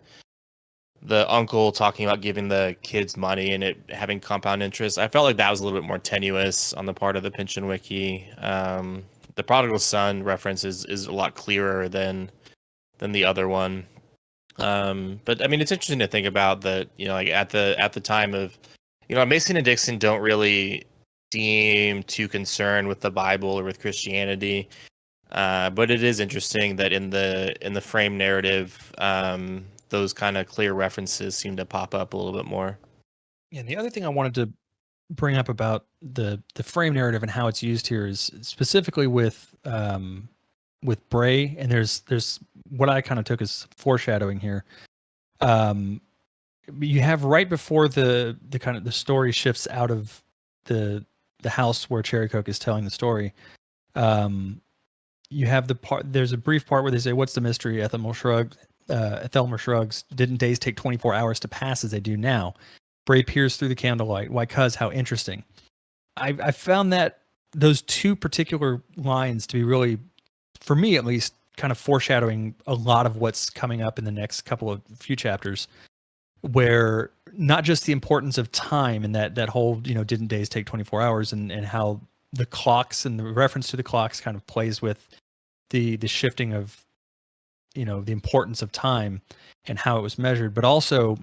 uncle talking about giving the kids money and it having compound interest. I felt like that was a little bit more tenuous on the part of the Pynchon Wiki. The prodigal son reference is a lot clearer than the other one. But I mean, it's interesting to think about that. Like at the time of, Mason and Dixon don't really seem too concerned with the Bible or with Christianity. But it is interesting that in the frame narrative, those kind of clear references seem to pop up a little bit more. Yeah, and the other thing I wanted to bring up about the frame narrative and how it's used here is specifically with Bray, and there's what I kind of took as foreshadowing here. You have right before the kind of the story shifts out of the house where Cherry Coke is telling the story. You have the part. There's a brief part where they say, "What's the mystery?" Ethelmer shrugs. Didn't days take 24 hours to pass as they do now? Bray peers through the candlelight. Why, cuz, how interesting. I found that those two particular lines to be really, for me at least, kind of foreshadowing a lot of what's coming up in the next few chapters, where not just the importance of time and that whole, didn't days take 24 hours and how the clocks and the reference to the clocks kind of plays with the shifting of, the importance of time and how it was measured, but also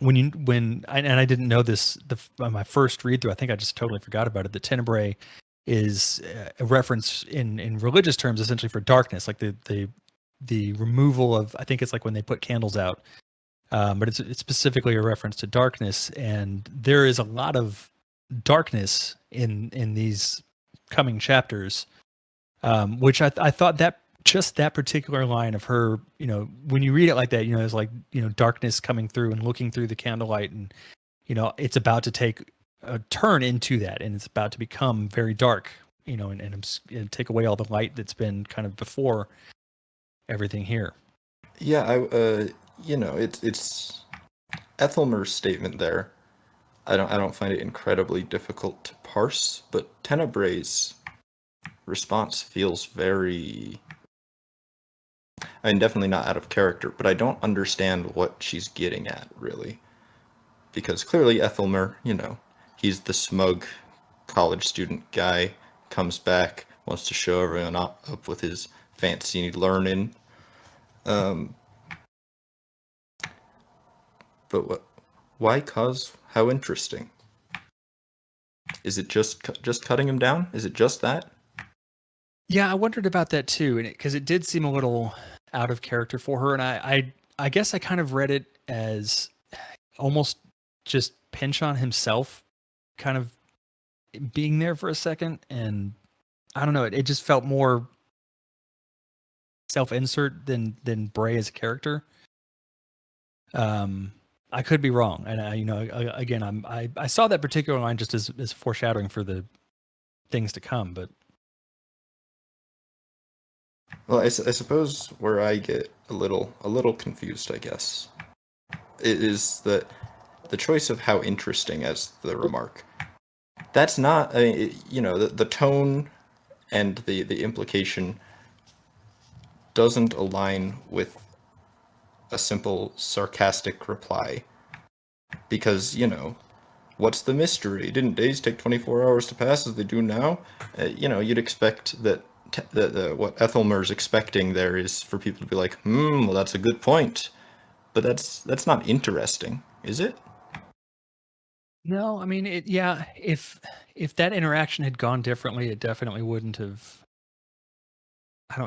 I didn't know this my first read through. I think I just totally forgot about it. The tenebrae is a reference in religious terms, essentially for darkness, like the removal of. I think it's like when they put candles out, but it's specifically a reference to darkness. And there is a lot of darkness in these coming chapters, which I thought that just that particular line of her, when you read it like that, it's like, darkness coming through and looking through the candlelight, and it's about to take a turn into that, and it's about to become very dark, and take away all the light that's been kind of before everything here. Yeah, it's Ethelmer's statement there. I don't find it incredibly difficult to parse, but Tenebrae's response feels very, I mean, definitely not out of character, but I don't understand what she's getting at, really. Because clearly Ethelmer, he's the smug college student guy, comes back, wants to show everyone up with his fancy learning. But why cause? How interesting. Is it just cutting him down? Is it just that? Yeah, I wondered about that too, and because it did seem a little out of character for her, and I guess I kind of read it as almost just Pinchon himself kind of being there for a second, and I don't know, it just felt more self-insert than Bray as a character. I could be wrong, and again, I saw that particular line just as foreshadowing for the things to come, but Well, I suppose where I get a little confused, I guess, it is that the choice of how interesting as the remark. That's not, the tone and the implication doesn't align with a simple sarcastic reply. Because, what's the mystery? Didn't days take 24 hours to pass as they do now? You'd expect that what Ethelmer's expecting there is for people to be like, well, that's a good point. But that's not interesting, is it? no, I mean, if that interaction had gone differently, it definitely wouldn't have.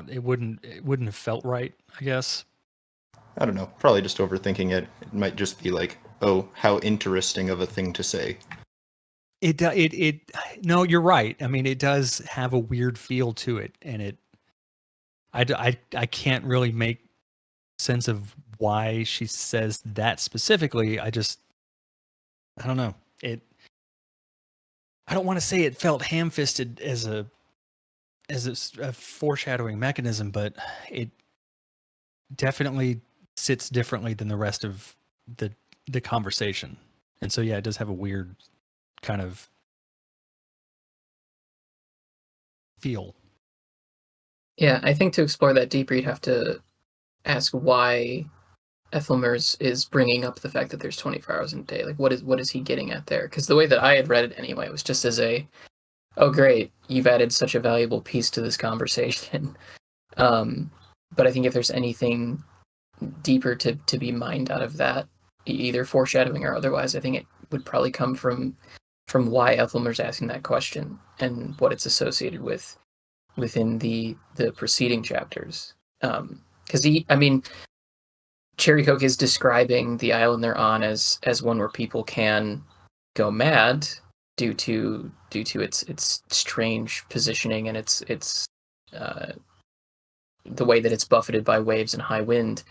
It wouldn't have felt right, I guess. I don't know. Probably just overthinking it. It might just be like, oh, how interesting of a thing to say. No, you're right. I mean, it does have a weird feel to it, and I can't really make sense of why she says that specifically. I don't know. I don't want to say it felt ham-fisted as a foreshadowing mechanism, but it definitely sits differently than the rest of the conversation. And so yeah, it does have a weird kind of feel. Yeah, I think to explore that deeper, you'd have to ask why Ethelmer is bringing up the fact that there's 24 hours in a day. Like, what is he getting at there? Because the way that I had read it anyway was just as oh great, you've added such a valuable piece to this conversation. But I think if there's anything deeper to be mined out of that, either foreshadowing or otherwise, I think it would probably come from why Ethelmer's asking that question and what it's associated with within the preceding chapters. Because Cherrycoke is describing the island they're on as one where people can go mad due to its strange positioning and its the way that it's buffeted by waves and high wind.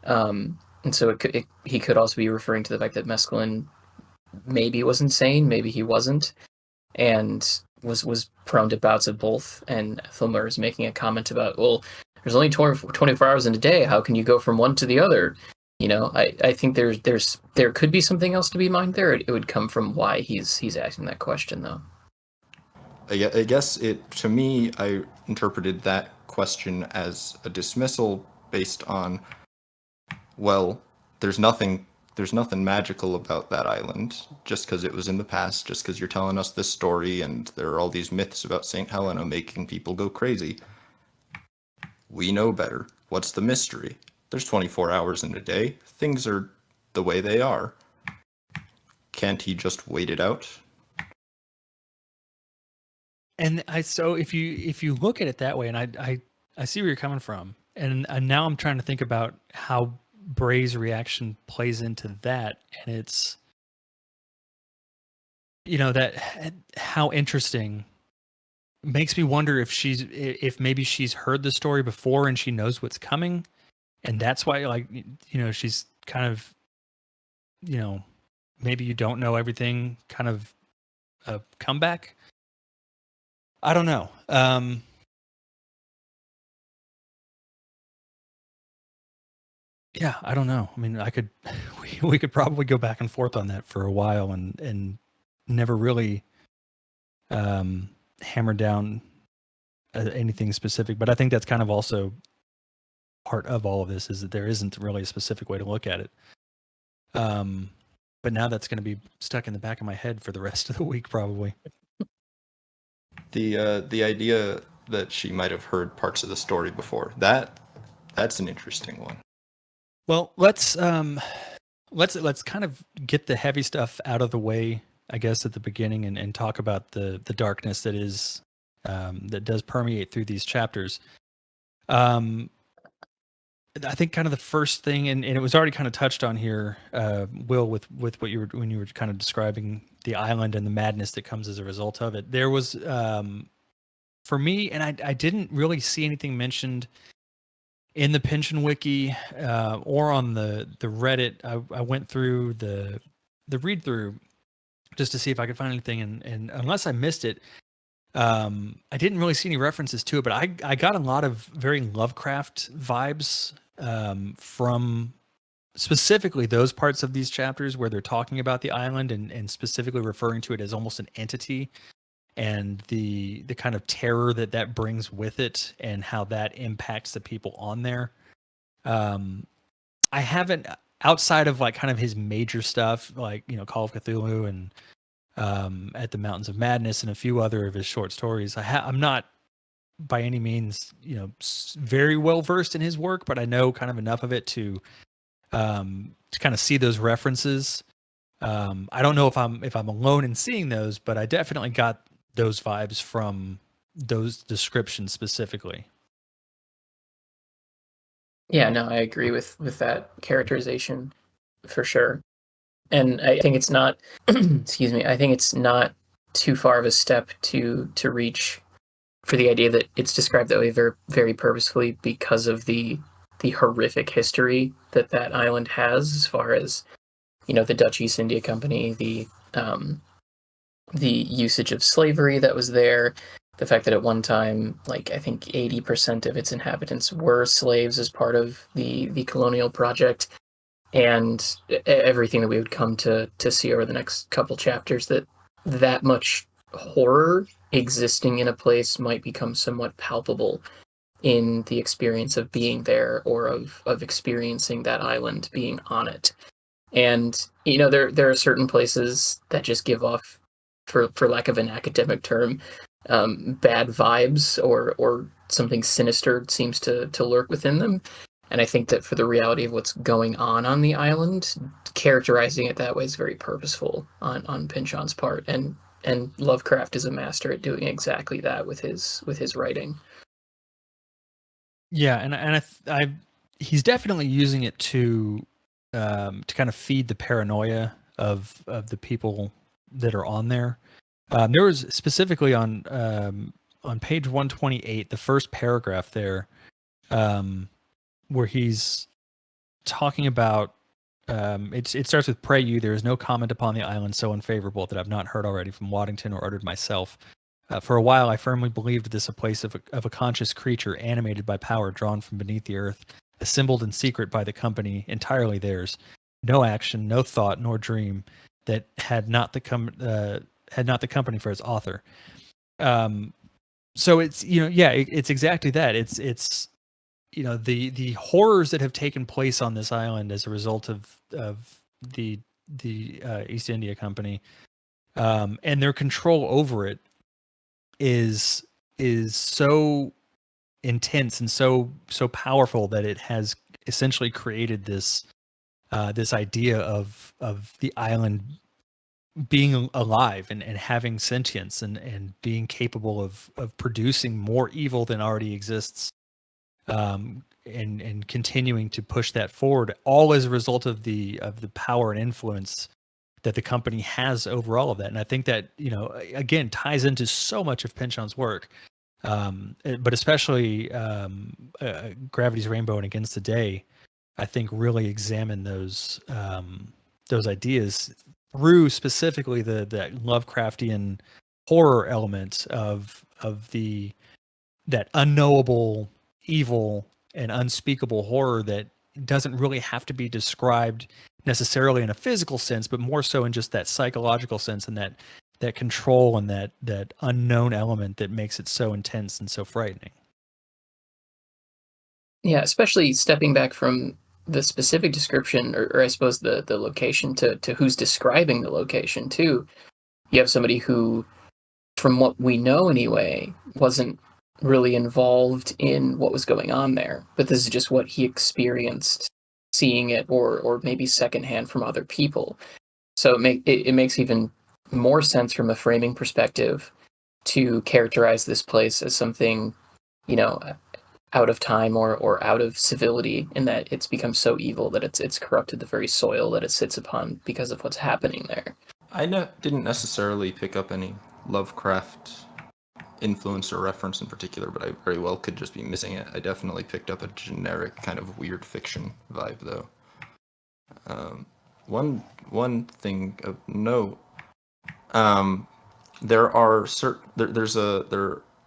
And so he could also be referring to the fact that Mescaline maybe was insane, maybe he wasn't, and was prone to bouts of both. And Ethelmer is making a comment about, well, there's only 24 hours in a day. How can you go from one to the other? I think there could be something else to be mined there. It would come from why he's asking that question, though. I guess to me, I interpreted that question as a dismissal based on, well, there's nothing magical about that island just because it was in the past, just because you're telling us this story and there are all these myths about St. Helena making people go crazy. We know better. What's the mystery? There's 24 hours in a day. Things are the way they are. Can't he just wait it out? And so if you look at it that way, and I see where you're coming from, and now I'm trying to think about how Bray's reaction plays into that, and that how interesting. Makes me wonder if maybe she's heard the story before and she knows what's coming, and that's why, like, she's kind of, maybe you don't know everything, kind of a comeback. I don't know. Yeah, I don't know. I mean, we could probably go back and forth on that for a while and never really hammer down anything specific. But I think that's kind of also part of all of this, is that there isn't really a specific way to look at it. But now that's going to be stuck in the back of my head for the rest of the week, probably. The idea that she might have heard parts of the story before, that's an interesting one. Well, let's kind of get the heavy stuff out of the way, I guess, at the beginning, and talk about the darkness that is that does permeate through these chapters. I think kind of the first thing, and it was already kind of touched on here, Will, with what you were, when you were kind of describing the island and the madness that comes as a result of it. There was, for me, and I didn't really see anything mentioned in the Pension Wiki or on the Reddit. I went through the read through just to see if I could find anything, and unless I missed it, I didn't really see any references to it. But I got a lot of very Lovecraft vibes from specifically those parts of these chapters where they're talking about the island and specifically referring to it as almost an entity, and the kind of terror that brings with it, and how that impacts the people on there. I haven't, outside of like kind of his major stuff, like, Call of Cthulhu and At the Mountains of Madness and a few other of his short stories. I'm not by any means, very well versed in his work, but I know kind of enough of it to kind of see those references. I don't know if I'm alone in seeing those, but I definitely got those vibes from those descriptions specifically. Yeah, no, I agree with that characterization for sure. And I think it's not excuse me, I think it's not too far of a step to reach for the idea that it's described that way very, very purposefully because of the horrific history that island has, as far as, the Dutch East India Company, the usage of slavery that was there, the fact that at one time, like, I think 80% of its inhabitants were slaves as part of the colonial project, and everything that we would come to see over the next couple chapters, that much horror existing in a place might become somewhat palpable in the experience of being there, or of experiencing that island, being on it. And there are certain places that just give off, for lack of an academic term, bad vibes, or something sinister seems to lurk within them. And I think that for the reality of what's going on the island, characterizing it that way is very purposeful on Pynchon's part, and Lovecraft is a master at doing exactly that with his writing. Yeah, and he's definitely using it to kind of feed the paranoia of the people that are on there. There was specifically on page 128, the first paragraph there, where he's talking about, it starts with, "Pray you, there is no comment upon the island so unfavorable that I've not heard already from Waddington or uttered myself. For a while I firmly believed this a place of a conscious creature, animated by power drawn from beneath the earth, assembled in secret by the company, entirely theirs. No action, no thought, nor dream that had not the company for its author." So it's, it's exactly that. It's the horrors that have taken place on this island as a result of the East India Company, and their control over it is so intense and so powerful that it has essentially created this idea of the island being alive and having sentience and being capable of producing more evil than already exists, and continuing to push that forward, all as a result of the power and influence that the company has over all of that. And I think that, again, ties into so much of Pynchon's work, but especially Gravity's Rainbow and Against the Day, I think really examine those ideas through specifically that Lovecraftian horror element of that unknowable evil and unspeakable horror that doesn't really have to be described necessarily in a physical sense, but more so in just that psychological sense, and that control and that unknown element that makes it so intense and so frightening. Yeah, especially stepping back from the specific description, or I suppose the location, to who's describing the location too. You have somebody who, from what we know anyway, wasn't really involved in what was going on there, but this is just what he experienced seeing it, or maybe secondhand from other people. So it makes even more sense from a framing perspective to characterize this place as something, out of time or out of civility, in that it's become so evil that it's corrupted the very soil that it sits upon because of what's happening there. I didn't necessarily pick up any Lovecraft influence or reference in particular, but I very well could just be missing it. I definitely picked up a generic kind of weird fiction vibe, though. One thing of note,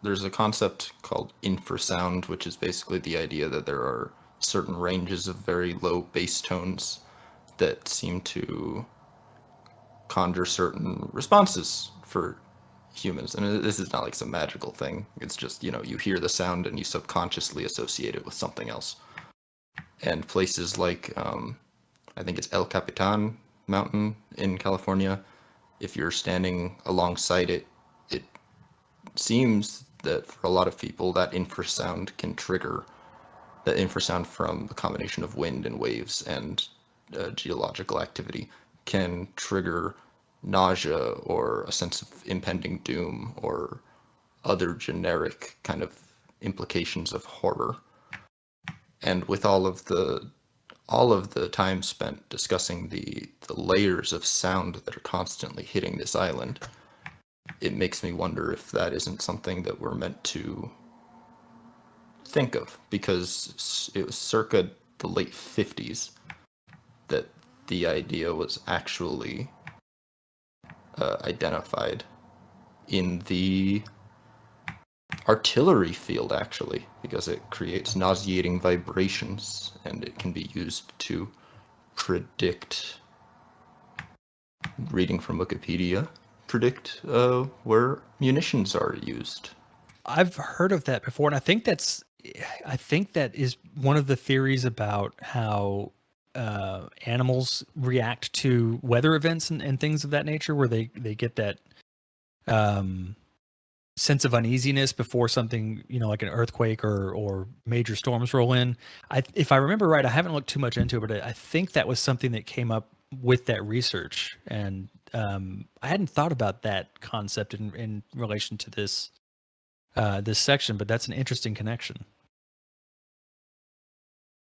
there's a concept called infrasound, which is basically the idea that there are certain ranges of very low bass tones that seem to conjure certain responses for humans. And this is not like some magical thing. It's just, you hear the sound and you subconsciously associate it with something else. And places like, I think it's El Capitan Mountain in California, if you're standing alongside it, it seems that for a lot of people, that infrasound can trigger, the infrasound from the combination of wind and waves and geological activity can trigger nausea or a sense of impending doom or other generic kind of implications of horror. And with all of the time spent discussing the layers of sound that are constantly hitting this island, it makes me wonder if that isn't something that we're meant to think of, because it was circa the late 50s that the idea was actually identified in the artillery field, actually, because it creates nauseating vibrations and it can be used to predict, reading from Wikipedia, predict where munitions are used. I've heard of that before, and I think that is one of the theories about how animals react to weather events and things of that nature, where they get that sense of uneasiness before something, like an earthquake or major storms roll in. If I remember right, I haven't looked too much into it, but I think that was something that came up with that research, and I hadn't thought about that concept in relation to this section, but that's an interesting connection.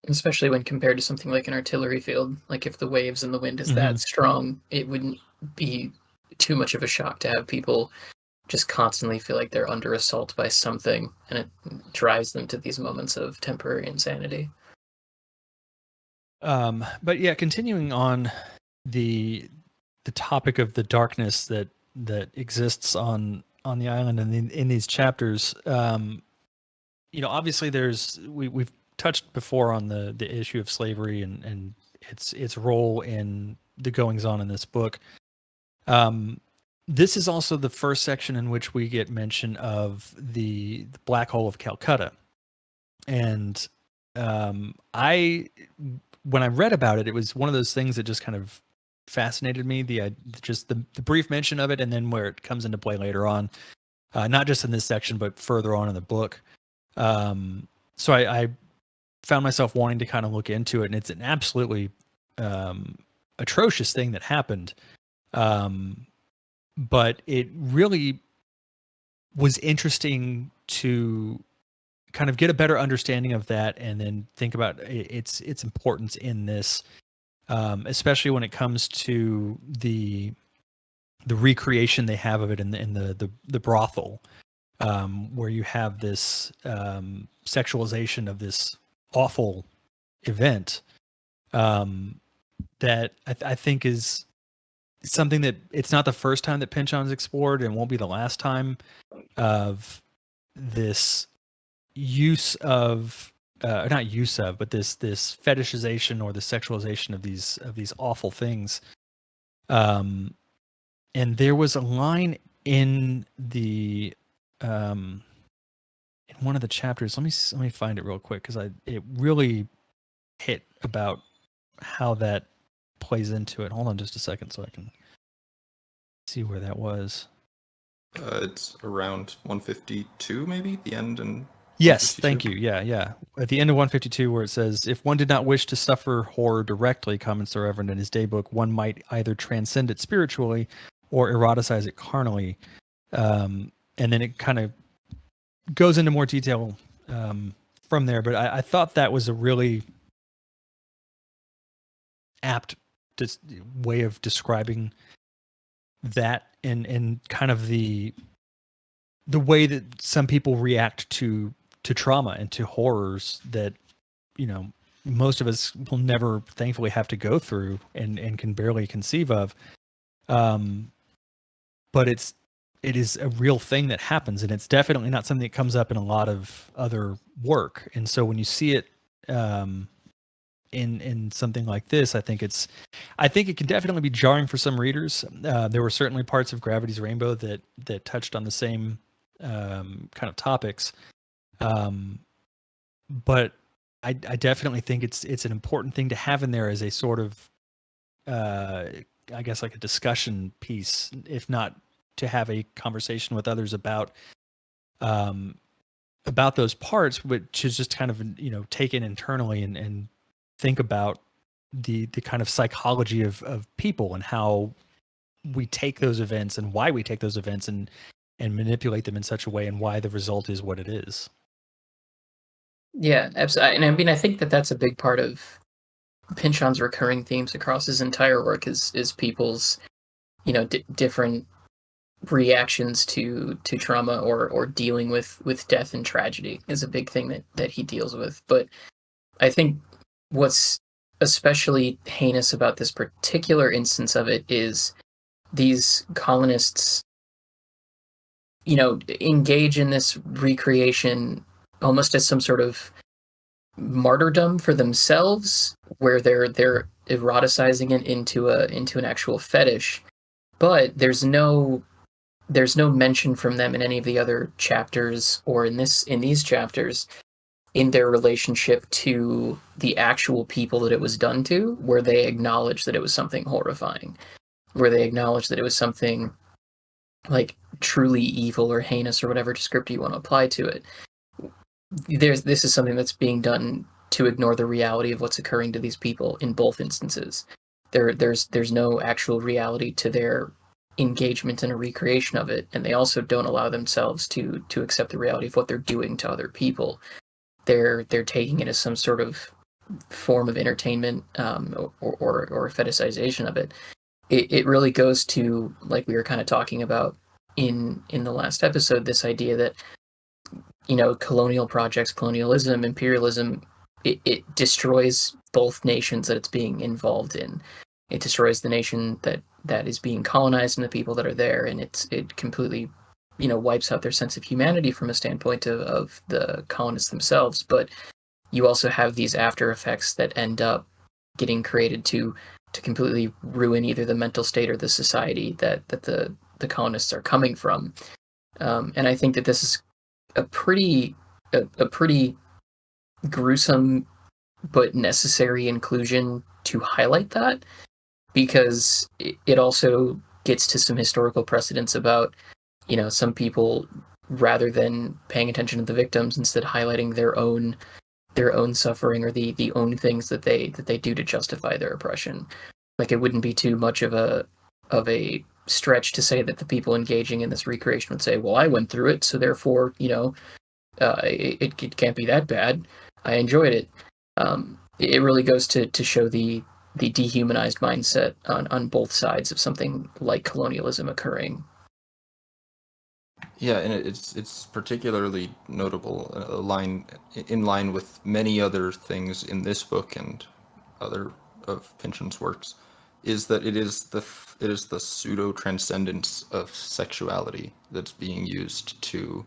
Especially when compared to something like an artillery field. Like, if the waves and the wind is Mhm. that strong, it wouldn't be too much of a shock to have people just constantly feel like they're under assault by something, and it drives them to these moments of temporary insanity. But yeah, continuing on the topic of the darkness that exists on the island and in these chapters, obviously we've touched before on the issue of slavery and its role in the goings on in this book. This is also the first section in which we get mention of the black hole of Calcutta, and when I read about it, it was one of those things that just kind of fascinated me. Just the brief mention of it, and then where it comes into play later on, not just in this section but further on in the book. So I found myself wanting to kind of look into it, and it's an absolutely atrocious thing that happened. But it really was interesting to kind of get a better understanding of that, and then think about its importance in this especially when it comes to the recreation they have of it in the brothel, where you have this sexualization of this awful event, that I think is something that it's not the first time that Pynchon's explored, and won't be the last time, of this use of not use of, but this fetishization or the sexualization of these awful things. And there was a line in the in one of the chapters. Let me find it real quick, because it really hit about how that plays into it. Hold on just a second so I can see where that was. It's around 152, maybe the end, and Yes, thank you. Yeah. At the end of 152, where it says, "If one did not wish to suffer horror directly," comments the Reverend in his daybook, "one might either transcend it spiritually or eroticize it carnally." And then it kind of goes into more detail from there. But I thought that was a really apt way of describing that, and kind of the way that some people react to trauma and to horrors that, most of us will never thankfully have to go through, and can barely conceive of. But it is a real thing that happens, and it's definitely not something that comes up in a lot of other work. And so when you see it in something like this, I think it can definitely be jarring for some readers. There were certainly parts of Gravity's Rainbow that touched on the same kind of topics. But I definitely think it's an important thing to have in there as a sort of, I guess, like a discussion piece, if not to have a conversation with others about those parts, which is just kind of, take it internally and think about the kind of psychology of people, and how we take those events and why we take those events and manipulate them in such a way, and why the result is what it is. Yeah, absolutely. And I mean, I think that's a big part of Pynchon's recurring themes across his entire work is people's, different reactions to trauma or dealing with death and tragedy is a big thing that he deals with. But I think what's especially heinous about this particular instance of it is these colonists, engage in this recreation almost as some sort of martyrdom for themselves, where they're eroticizing it into an actual fetish. But there's no mention from them in any of the other chapters, or in these chapters, in their relationship to the actual people that it was done to, where they acknowledge that it was something horrifying, where they acknowledge that it was something like truly evil or heinous, or whatever descriptor you want to apply to it. This is something that's being done to ignore the reality of what's occurring to these people in both instances. There's no actual reality to their engagement in a recreation of it, and they also don't allow themselves to accept the reality of what they're doing to other people. They're taking it as some sort of form of entertainment, or fetishization of it. It really goes to, like we were kind of talking about in the last episode, this idea that colonial projects, colonialism, imperialism, it destroys both nations that it's being involved in. It destroys the nation that is being colonized and the people that are there, and it completely wipes out their sense of humanity from a standpoint of the colonists themselves. But you also have these after effects that end up getting created to completely ruin either the mental state or the society that the colonists are coming from. And I think that this is a pretty gruesome but necessary inclusion to highlight that, because it also gets to some historical precedents about some people, rather than paying attention to the victims, instead highlighting their own suffering, or the own things that they do to justify their oppression. Like, it wouldn't be too much of a stretch to say that the people engaging in this recreation would say, well, I went through it, so therefore, it can't be that bad. I enjoyed it. It really goes to show the dehumanized mindset on both sides of something like colonialism occurring. Yeah, and it's particularly notable, in line with many other things in this book and other of Pynchon's works, is that it is the pseudo transcendence of sexuality that's being used to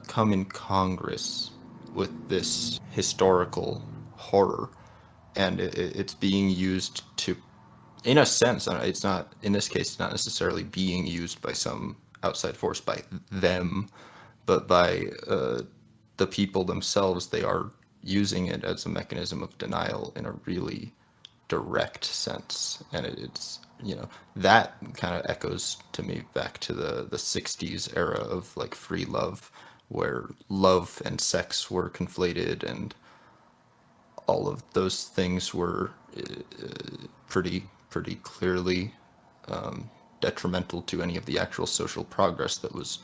come in congress with this historical horror, and it's being used to, in a sense, it's not, in this case, it's not necessarily being used by some outside force, by them, but by the people themselves. They are using it as a mechanism of denial in a really direct sense, and it's, that kind of echoes to me back to the 60s era of like free love, where love and sex were conflated, and all of those things were pretty clearly detrimental to any of the actual social progress that was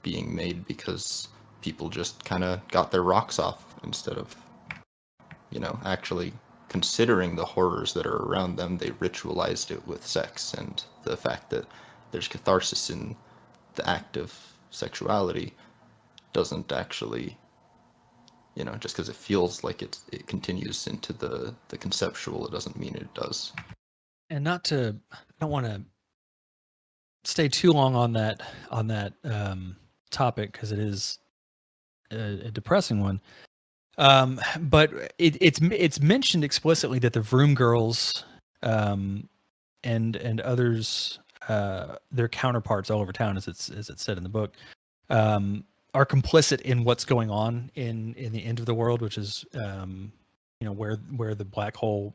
being made, because people just kind of got their rocks off instead of, actually considering the horrors that are around them. They ritualized it with sex, and the fact that there's catharsis in the act of sexuality doesn't actually, just because it feels like it continues into the conceptual, it doesn't mean it does. And I don't want to stay too long on that topic, because it is a depressing one. But it's mentioned explicitly that the Vroom girls and others, their counterparts all over town, as it's said in the book, are complicit in what's going on in the end of the world, which is where the black hole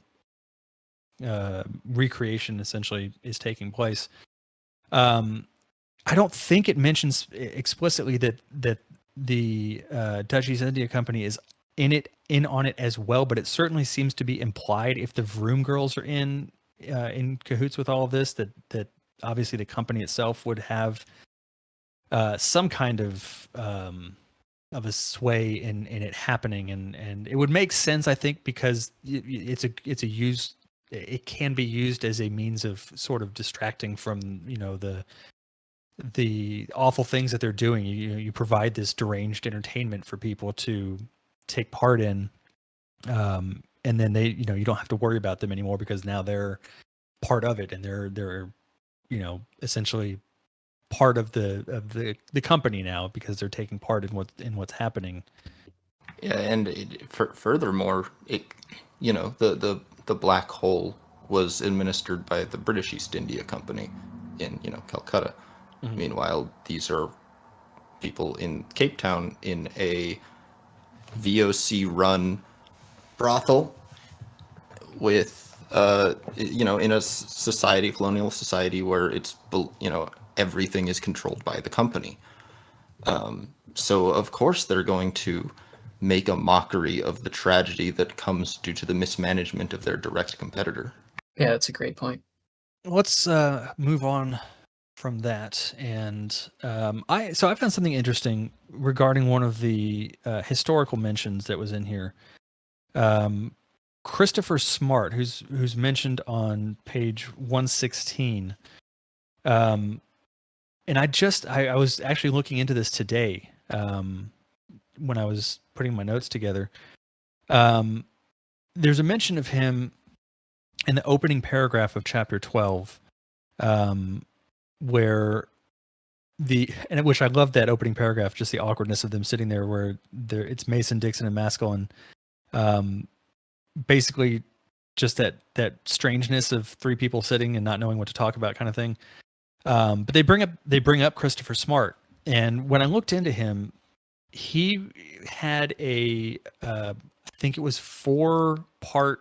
recreation essentially is taking place. I don't think it mentions explicitly that the Dutch East India Company is in on it as well, but it certainly seems to be implied if the Vroom girls are in cahoots with all of this, that obviously the company itself would have some kind of a sway in it happening, and it would make sense, I think, because it can be used as a means of sort of distracting from the awful things that they're doing. You provide this deranged entertainment for people to take part in, and then they, you don't have to worry about them anymore, because now they're part of it, and they're essentially part of the company now, because they're taking part in what's happening. Yeah, and furthermore, the black hole was administered by the British East India Company in Calcutta. Mm-hmm. Meanwhile, these are people in Cape Town in a VOC run brothel with in a society, colonial society, where it's everything is controlled by the company. So of course they're going to make a mockery of the tragedy that comes due to the mismanagement of their direct competitor. Yeah, that's a great point. Let's move on from that, and I found something interesting regarding one of the historical mentions that was in here. Christopher Smart, who's mentioned on page 116. And I was actually looking into this today when I was putting my notes together. There's a mention of him in the opening paragraph of chapter 12, where which I love that opening paragraph, just the awkwardness of them sitting there, where it's Mason, Dixon, and Maskell, and basically just that strangeness of three people sitting and not knowing what to talk about, kind of thing. But they bring up Christopher Smart, and when I looked into him, he had I think it was 4-part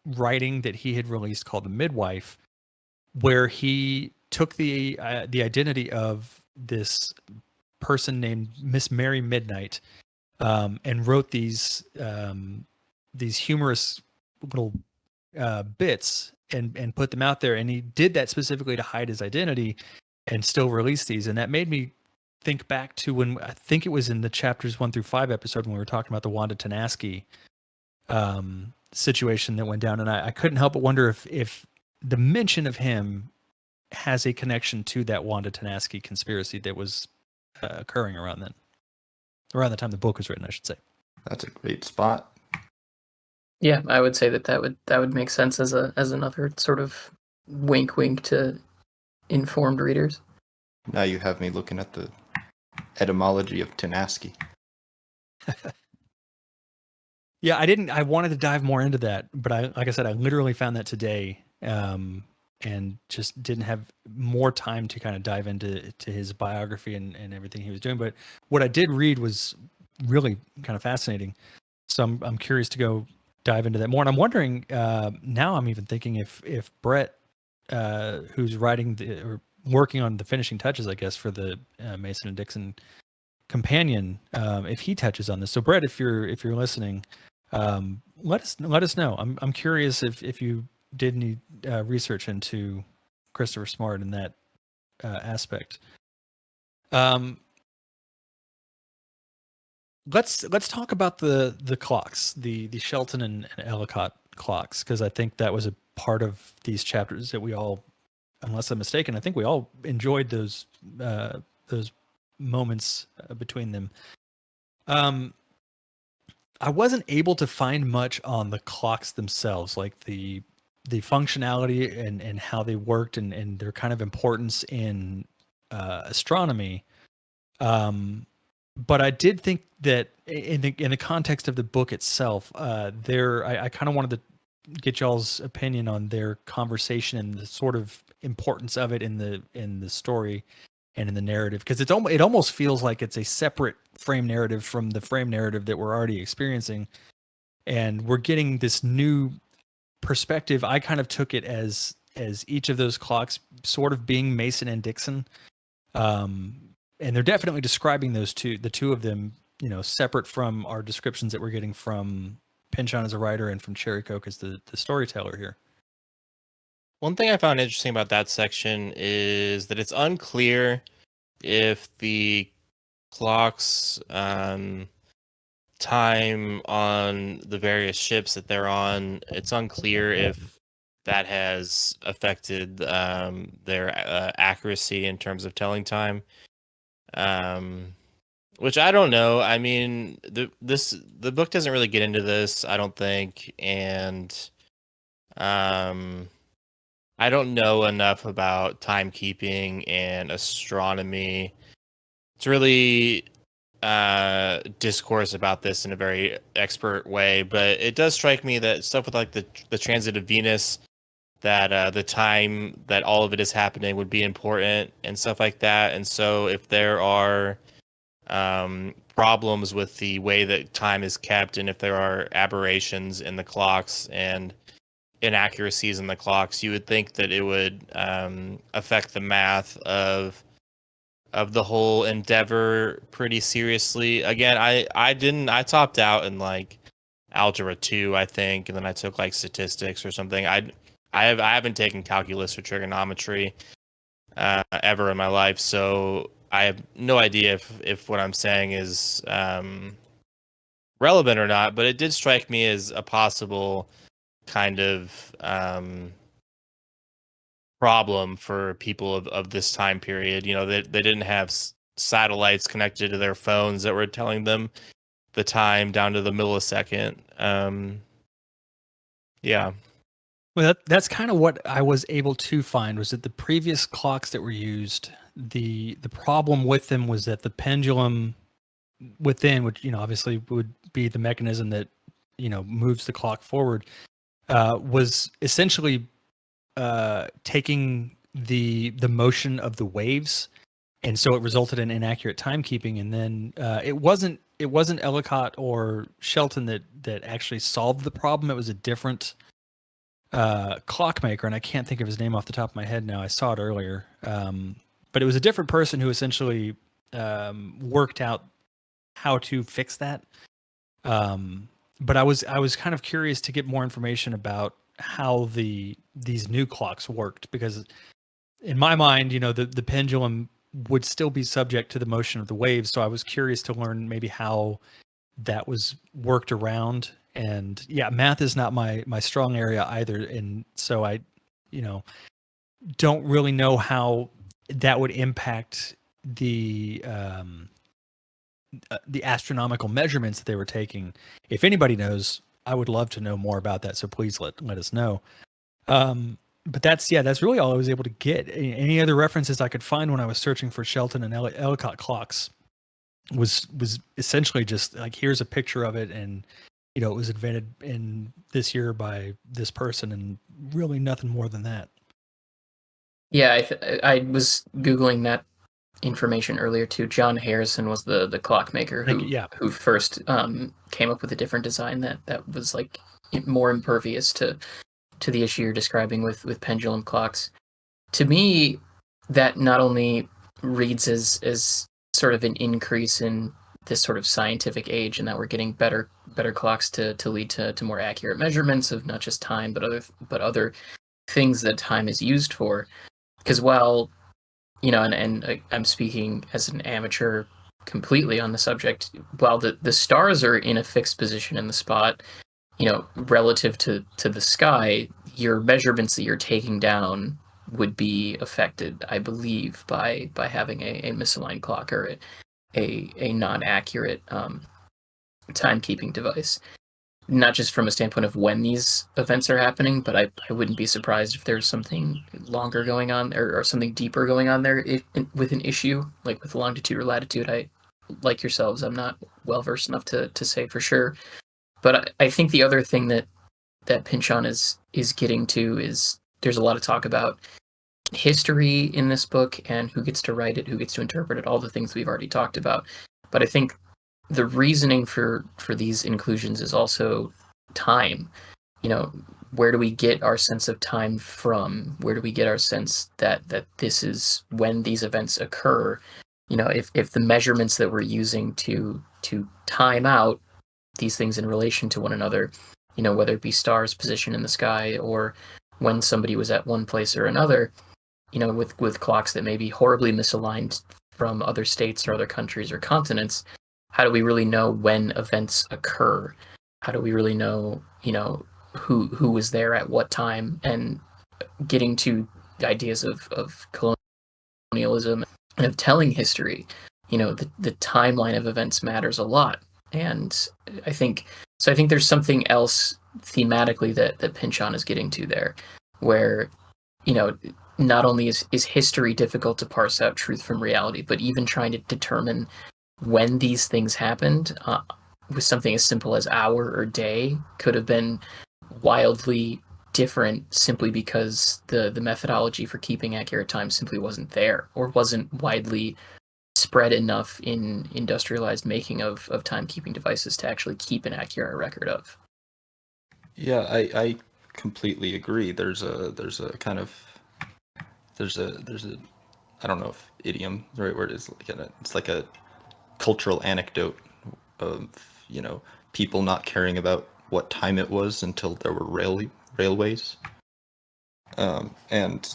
writing that he had released called The Midwife, where he took the identity of this person named Miss Mary Midnight, and wrote these humorous little bits and put them out there. And he did that specifically to hide his identity and still release these. And that made me think back to when, I think it was in the chapters 1 through 5 episode, when we were talking about the Wanda Tanaski situation that went down, and I couldn't help but wonder if the mention of him has a connection to that Wanda Tanaski conspiracy that was occurring around the time the book was written, I should say. That's a great spot. Yeah, I would say that would make sense as another sort of wink to informed readers. Now you have me looking at the etymology of Tanaski. Yeah, I wanted to dive more into that, but like I said, I literally found that today, and just didn't have more time to kind of dive into his biography and everything he was doing. But what I did read was really kind of fascinating. So I'm curious to go dive into that more. And I'm wondering, now I'm even thinking if Brett, who's writing or working on the finishing touches, I guess, for the Mason and Dixon companion, if he touches on this. So Brett, if you're listening, let us know. I'm curious if you did any research into Christopher Smart in that aspect. Let's talk about the clocks, the Shelton and Ellicott clocks, because I think that was a part of these chapters that we all, unless I'm mistaken, I think we all enjoyed those moments between them. I wasn't able to find much on the clocks themselves, like the functionality and how they worked and their kind of importance in astronomy. But I did think that in the context of the book itself, I kind of wanted to get y'all's opinion on their conversation and the sort of importance of it in the story and in the narrative, because it almost feels like it's a separate frame narrative from the frame narrative that we're already experiencing, and we're getting this new perspective. I kind of took it as each of those clocks sort of being Mason and Dixon, and they're definitely describing the two of them, separate from our descriptions that we're getting from Pynchon as a writer and from Cherry Coke as the storyteller here. One thing I found interesting about that section is that it's unclear if the clock's time on the various ships that they're on, it's unclear if that has affected their accuracy in terms of telling time. Which I don't know. I mean, the book doesn't really get into this, I don't think, and I don't know enough about timekeeping and astronomy to really discourse about this in a very expert way. But it does strike me that stuff with like the transit of Venus, that the time that all of it is happening would be important and stuff like that. And so if there are problems with the way that time is kept, and if there are aberrations in the clocks and inaccuracies in the clocks, you would think that it would affect the math of the whole endeavor pretty seriously. Again, I topped out in like algebra 2, I think, and then I took like statistics or something. I haven't taken calculus or trigonometry ever in my life, so I have no idea if what I'm saying is relevant or not. But it did strike me as a possible kind of problem for people of this time period. They didn't have satellites connected to their phones that were telling them the time down to the millisecond. Yeah. Well, that's kind of what I was able to find, was that the previous clocks that were used, the problem with them was that the pendulum within, which obviously would be the mechanism that moves the clock forward, was essentially taking the motion of the waves, and so it resulted in inaccurate timekeeping. And then it wasn't Ellicott or Shelton that actually solved the problem. It was a different clockmaker, and I can't think of his name off the top of my head now. I saw it earlier, but it was a different person who essentially worked out how to fix that. But I was kind of curious to get more information about how these new clocks worked, because in my mind, the pendulum would still be subject to the motion of the waves. So I was curious to learn maybe how that was worked around, And yeah, math is not my strong area either, and so I, don't really know how that would impact the astronomical measurements that they were taking. If anybody knows, I would love to know more about that. So please let us know. But that's really all I was able to get. Any other references I could find when I was searching for Shelton and Ellicott clocks was essentially just like, here's a picture of it, and it was invented in this year by this person, and really nothing more than that. Yeah, I was Googling that information earlier too. John Harrison was the clockmaker who first came up with a different design that was like more impervious to the issue you're describing with pendulum clocks. To me, that not only reads as sort of an increase in this sort of scientific age, and that we're getting better clocks to lead to more accurate measurements of not just time but other things that time is used for. Because while and I'm speaking as an amateur completely on the subject, while the stars are in a fixed position in the spot, relative to the sky, your measurements that you're taking down would be affected, I believe, by having a misaligned clock or a non-accurate timekeeping device. Not just from a standpoint of when these events are happening, but I wouldn't be surprised if there's something longer going on or something deeper going on there with an issue, like with longitude or latitude. I, like yourselves, I'm not well versed enough to say for sure. But I think the other thing that Pynchon is getting to is there's a lot of talk about history in this book and who gets to write it, who gets to interpret it, all the things we've already talked about. But I think the reasoning for these inclusions is also time. Where do we get our sense of time from? Where do we get our sense that this is when these events occur? If the measurements that we're using to time out these things in relation to one another, whether it be stars' position in the sky or when somebody was at one place or another, with clocks that may be horribly misaligned from other states or other countries or continents, how do we really know when events occur? How do we really know, who was there at what time? And getting to the ideas of colonialism and of telling history, the timeline of events matters a lot. And I think there's something else thematically that Pynchon is getting to there, where, not only is history difficult to parse out truth from reality, but even trying to determine when these things happened with something as simple as hour or day could have been wildly different simply because the methodology for keeping accurate time simply wasn't there or wasn't widely spread enough in industrialized making of timekeeping devices to actually keep an accurate record of. Yeah, I completely agree. There's a I don't know if idiom the right word is, it's like a cultural anecdote of people not caring about what time it was until there were railways. And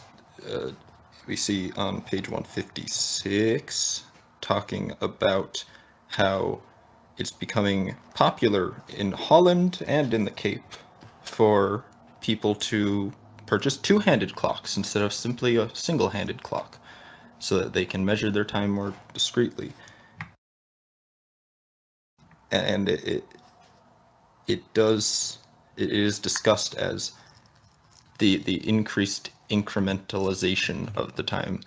we see on page 156 talking about how it's becoming popular in Holland and in the Cape for people to purchase two-handed clocks instead of simply a single-handed clock, so that they can measure their time more discreetly. And it is discussed as the increased incrementalization of the time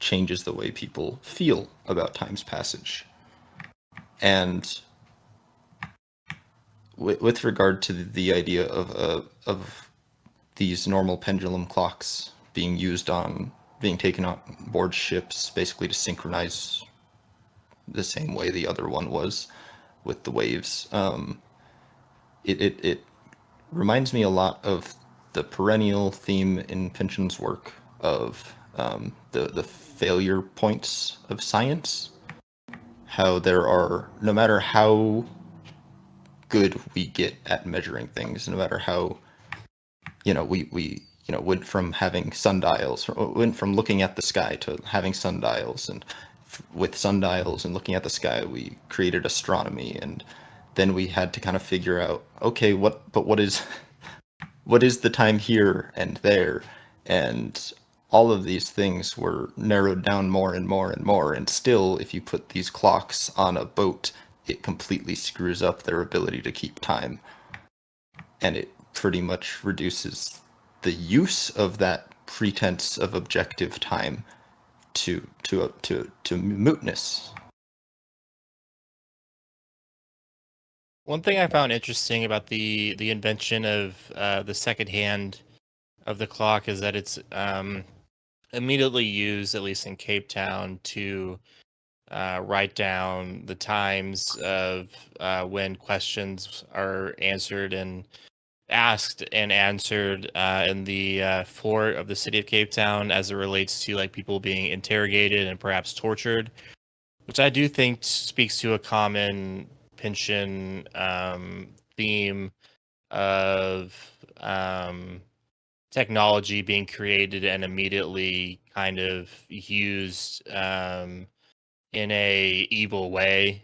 changes the way people feel about time's passage. And with regard to the idea of these normal pendulum clocks being taken on board ships, basically to synchronize the same way the other one was with the waves, it reminds me a lot of the perennial theme in Pynchon's work of the failure points of science. How there are, no matter how good we get at measuring things, no matter how we went from having sundials, went from looking at the sky to having sundials, and with sundials and looking at the sky we created astronomy, and then we had to kind of figure out, okay, what is what is the time here and there? And all of these things were narrowed down more and more and more. And still, if you put these clocks on a boat, it completely screws up their ability to keep time. And it pretty much reduces the use of that pretense of objective time to mootness. One thing I found interesting about the invention of the second hand of the clock is that it's immediately used, at least in Cape Town, to write down the times of when questions are answered and asked and answered in the fort of the city of Cape Town, as it relates to like people being interrogated and perhaps tortured, which I do think speaks to a common pension theme of technology being created and immediately kind of used in a evil way.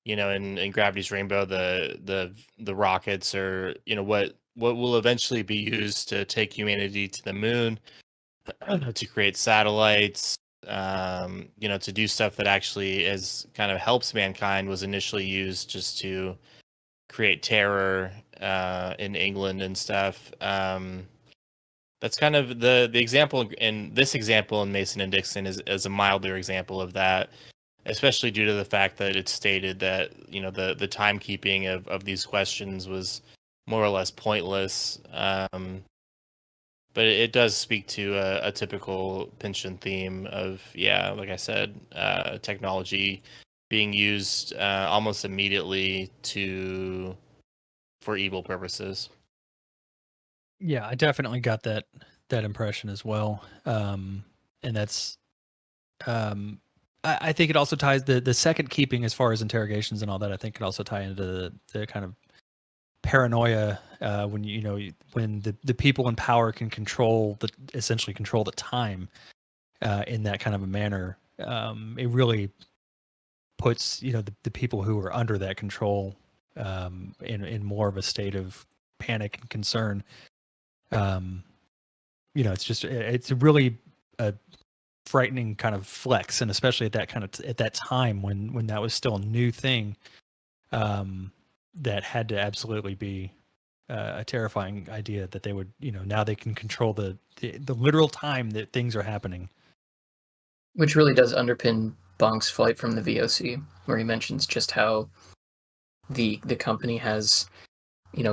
In Gravity's Rainbow, the rockets are, what will eventually be used to take humanity to the moon, to create satellites, to do stuff that actually is kind of helps mankind, was initially used just to create terror in England and stuff. That's kind of the example, and this example in Mason and Dixon is a milder example of that, especially due to the fact that it's stated that the timekeeping of these questions was more or less pointless. But it does speak to a typical pension theme of, like I said, technology being used almost immediately for evil purposes. Yeah, I definitely got that impression as well. And that's I think it also ties the second keeping as far as interrogations and all that. I think it also tie into the kind of paranoia when when the people in power can essentially control the time in that kind of a manner. It really puts the people who are under that control in more of a state of panic and concern. It's really a frightening kind of flex, and especially at that time when that was still a new thing, that had to absolutely be a terrifying idea that they would, now they can control the literal time that things are happening. Which really does underpin Bonk's flight from the VOC, where he mentions just how the company has,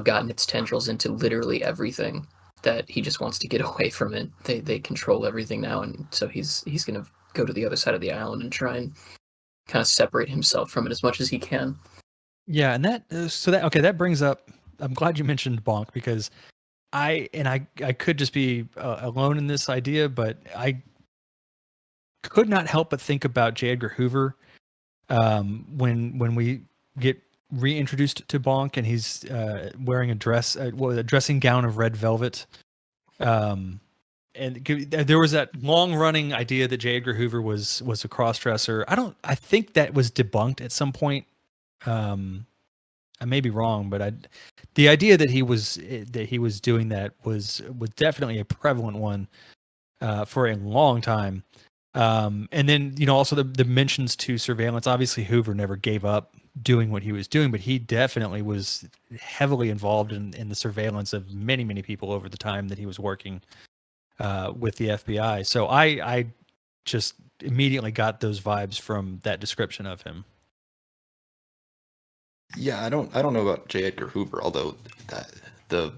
gotten its tendrils into literally everything, that he just wants to get away from it. They control everything now, and so he's going to go to the other side of the island and try and kind of separate himself from it as much as he can. Yeah, and that brings up. I'm glad you mentioned Bonk, because I could just be alone in this idea, but I could not help but think about J. Edgar Hoover when we get reintroduced to Bonk, and he's wearing a dressing gown of red velvet. And there was that long-running idea that J. Edgar Hoover was a cross-dresser. I think that was debunked at some point. I may be wrong, but the idea that he was doing that was definitely a prevalent one for a long time. And then also the mentions to surveillance. Obviously, Hoover never gave up doing what he was doing, but he definitely was heavily involved in the surveillance of many people over the time that he was working with the FBI. So I just immediately got those vibes from that description of him. Yeah, I don't know about J. Edgar Hoover, although the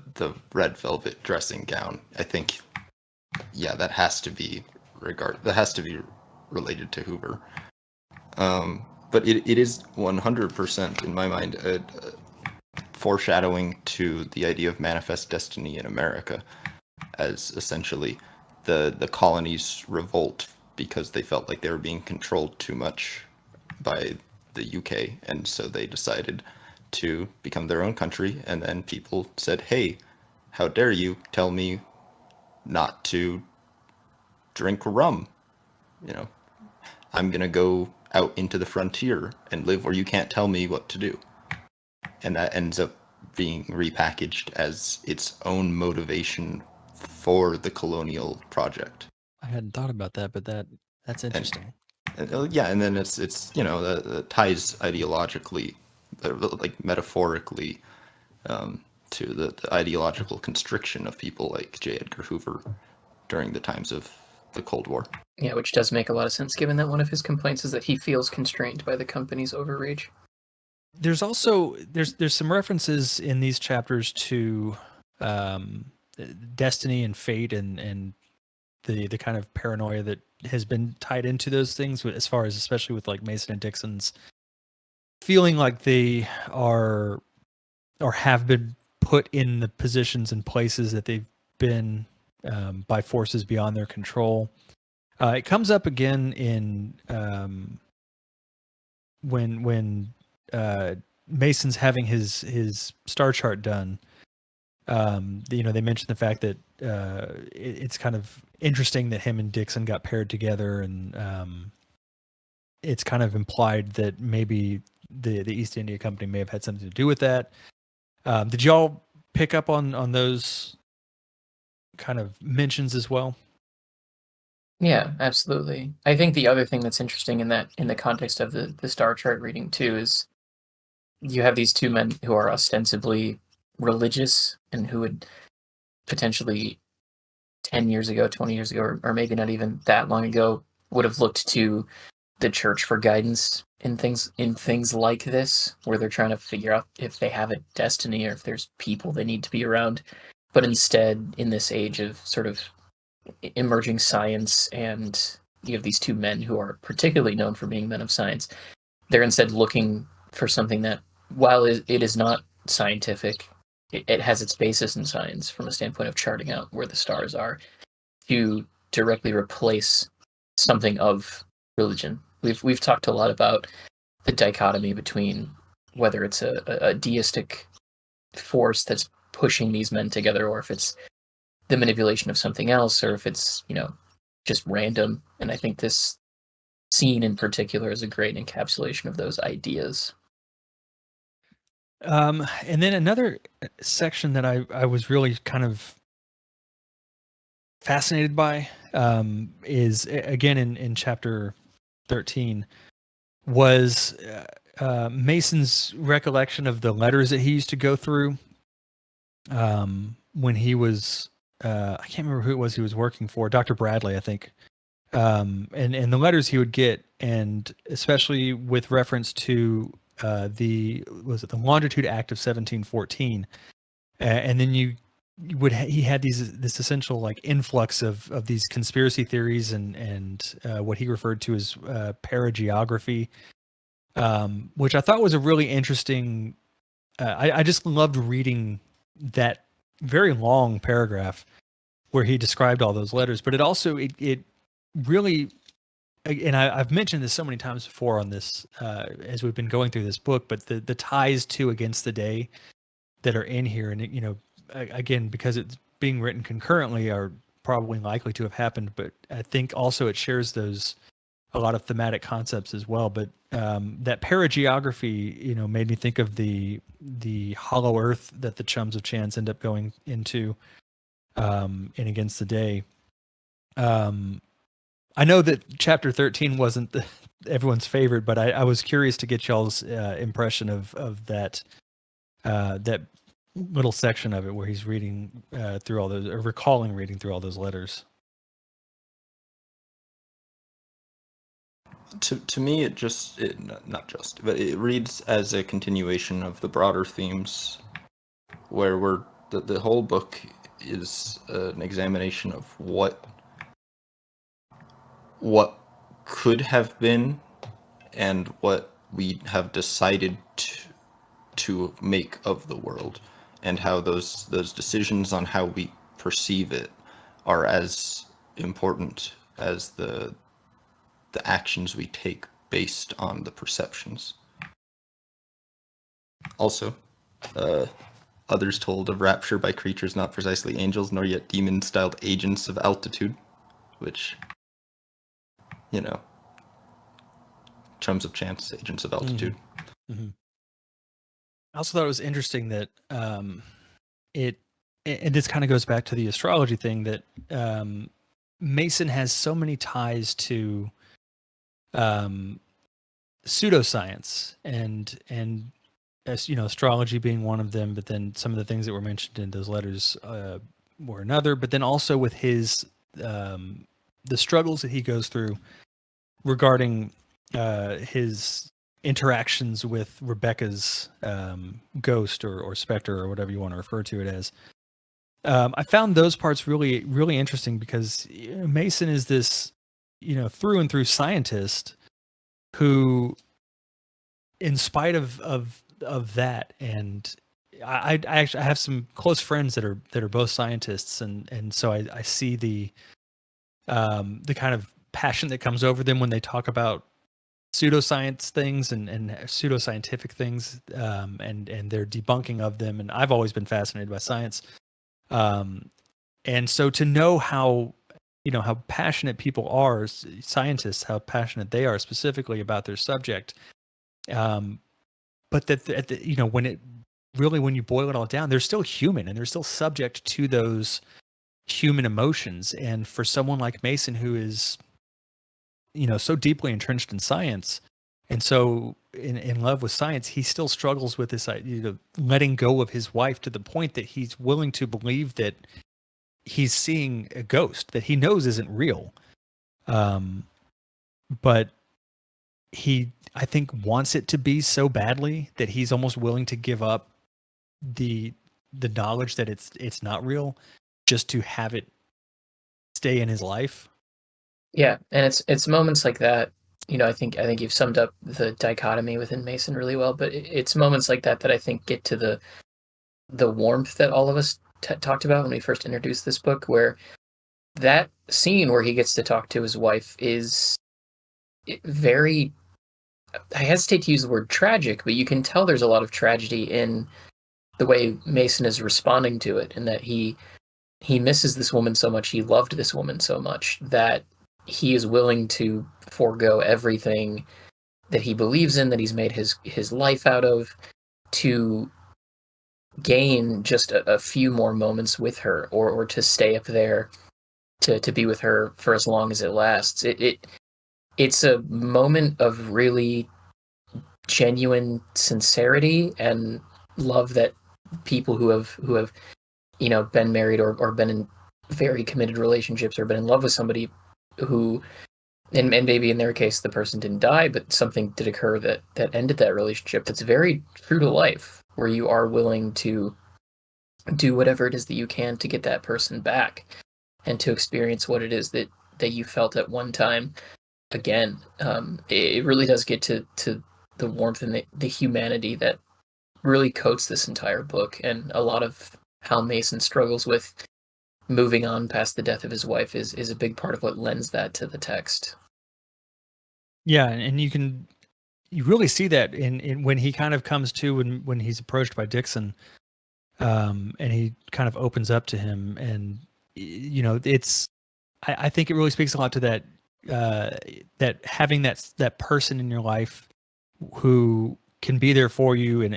red velvet dressing gown, I think, that has to be related to Hoover. But it is 100% in my mind a foreshadowing to the idea of manifest destiny in America, as essentially the colonies revolt because they felt like they were being controlled too much by the UK, and so they decided to become their own country, and then people said, hey, how dare you tell me not to drink rum, I'm going to go out into the frontier and live where you can't tell me what to do. And that ends up being repackaged as its own motivation for the colonial project. I hadn't thought about that, but that's interesting. Yeah, and then it's the ties ideologically, like metaphorically, to the ideological constriction of people like J. Edgar Hoover during the times of the Cold War. Yeah, which does make a lot of sense, given that one of his complaints is that he feels constrained by the company's overreach. There's also there's some references in these chapters to destiny and fate and the kind of paranoia that has been tied into those things, as far as especially with like Mason and Dixon's feeling like they are or have been put in the positions and places that they've been by forces beyond their control. It comes up again in when Mason's having his star chart done. They mentioned the fact that it's kind of interesting that him and Dixon got paired together, and it's kind of implied that maybe the East India Company may have had something to do with that. Did y'all pick up on those kind of mentions as well? Yeah, absolutely. I think the other thing that's interesting in the context of the star chart reading too is you have these two men who are ostensibly religious and who would potentially 10 years ago, 20 years ago, or maybe not even that long ago, would have looked to the church for guidance in things like this, where they're trying to figure out if they have a destiny or if there's people they need to be around. But instead, in this age of sort of emerging science, and you have these two men who are particularly known for being men of science, they're instead looking for something that, while it is not scientific, it has its basis in science from a standpoint of charting out where the stars are, to directly replace something of religion. We've talked a lot about the dichotomy between whether it's a deistic force that's pushing these men together, or if it's the manipulation of something else, or if it's just random. And I think this scene in particular is a great encapsulation of those ideas. And then another section that I was really kind of fascinated by is again in chapter 13 was Mason's recollection of the letters that he used to go through when he was I can't remember who it was he was working for, Dr. Bradley, I think. And the letters he would get, and especially with reference to the Longitude Act of 1714, and then he had this essential like influx of these conspiracy theories and what he referred to as parageography, which I thought was a really interesting. I just loved reading that very long paragraph where he described all those letters, but it really, and I've mentioned this so many times before on this as we've been going through this book, but the ties to Against the Day that are in here, and again, because it's being written concurrently, are probably likely to have happened, but I think also it shares a lot of thematic concepts as well. But that parageography, made me think of the hollow earth that the Chums of Chance end up going into in Against the Day. I know that chapter 13 wasn't everyone's favorite, but I was curious to get y'all's impression of that that little section of it where he's reading through all those, or recalling reading through all those letters. To me, but it reads as a continuation of the broader themes, where the whole book is an examination of what could have been and what we have decided to make of the world, and how those decisions on how we perceive it are as important as the actions we take based on the perceptions. Also, others told of rapture by creatures not precisely angels, nor yet demon-styled agents of altitude, which, chums of chance, agents of altitude. Mm-hmm. I also thought it was interesting that and this kind of goes back to the astrology thing, that Mason has so many ties to pseudoscience and as you know, astrology being one of them, but then some of the things that were mentioned in those letters were another. But then also with his the struggles that he goes through regarding his interactions with Rebecca's ghost or specter or whatever you want to refer to it as. I found those parts really, really interesting because Mason is this, through and through scientist who, in spite of that, and I actually have some close friends that are both scientists, and so I see the kind of passion that comes over them when they talk about pseudoscience things and pseudoscientific things, and their debunking of them. And I've always been fascinated by science. And so to know how passionate people are, scientists, how passionate they are specifically about their subject. But that when you boil it all down, they're still human and they're still subject to those human emotions. And for someone like Mason, who is, so deeply entrenched in science and so in love with science, he still struggles with this, letting go of his wife to the point that he's willing to believe that he's seeing a ghost that he knows isn't real. But he, I think, wants it to be so badly that he's almost willing to give up the knowledge that it's not real just to have it stay in his life. Yeah, and it's moments like that. I think you've summed up the dichotomy within Mason really well. But it's moments like that that I think get to the warmth that all of us talked about when we first introduced this book, where that scene where he gets to talk to his wife is very, I hesitate to use the word tragic, but you can tell there's a lot of tragedy in the way Mason is responding to it, and that he misses this woman so much, he loved this woman so much, that he is willing to forego everything that he believes in, that he's made his life out of, to gain just a few more moments with her, or to stay up there to be with her for as long as it lasts. It's a moment of really genuine sincerity and love that people who have been married or been in very committed relationships or been in love with somebody who, and maybe in their case the person didn't die, but something did occur that ended that relationship, that's very true to life, where you are willing to do whatever it is that you can to get that person back and to experience what it is that you felt at one time again. It really does get to the warmth and the humanity that really coats this entire book, and a lot of how Mason struggles with moving on past the death of his wife is a big part of what lends that to the text. Yeah, and you really see that in when he kind of comes to when he's approached by Dixon, and he kind of opens up to him, and it's I think it really speaks a lot to that that having that person in your life who can be there for you in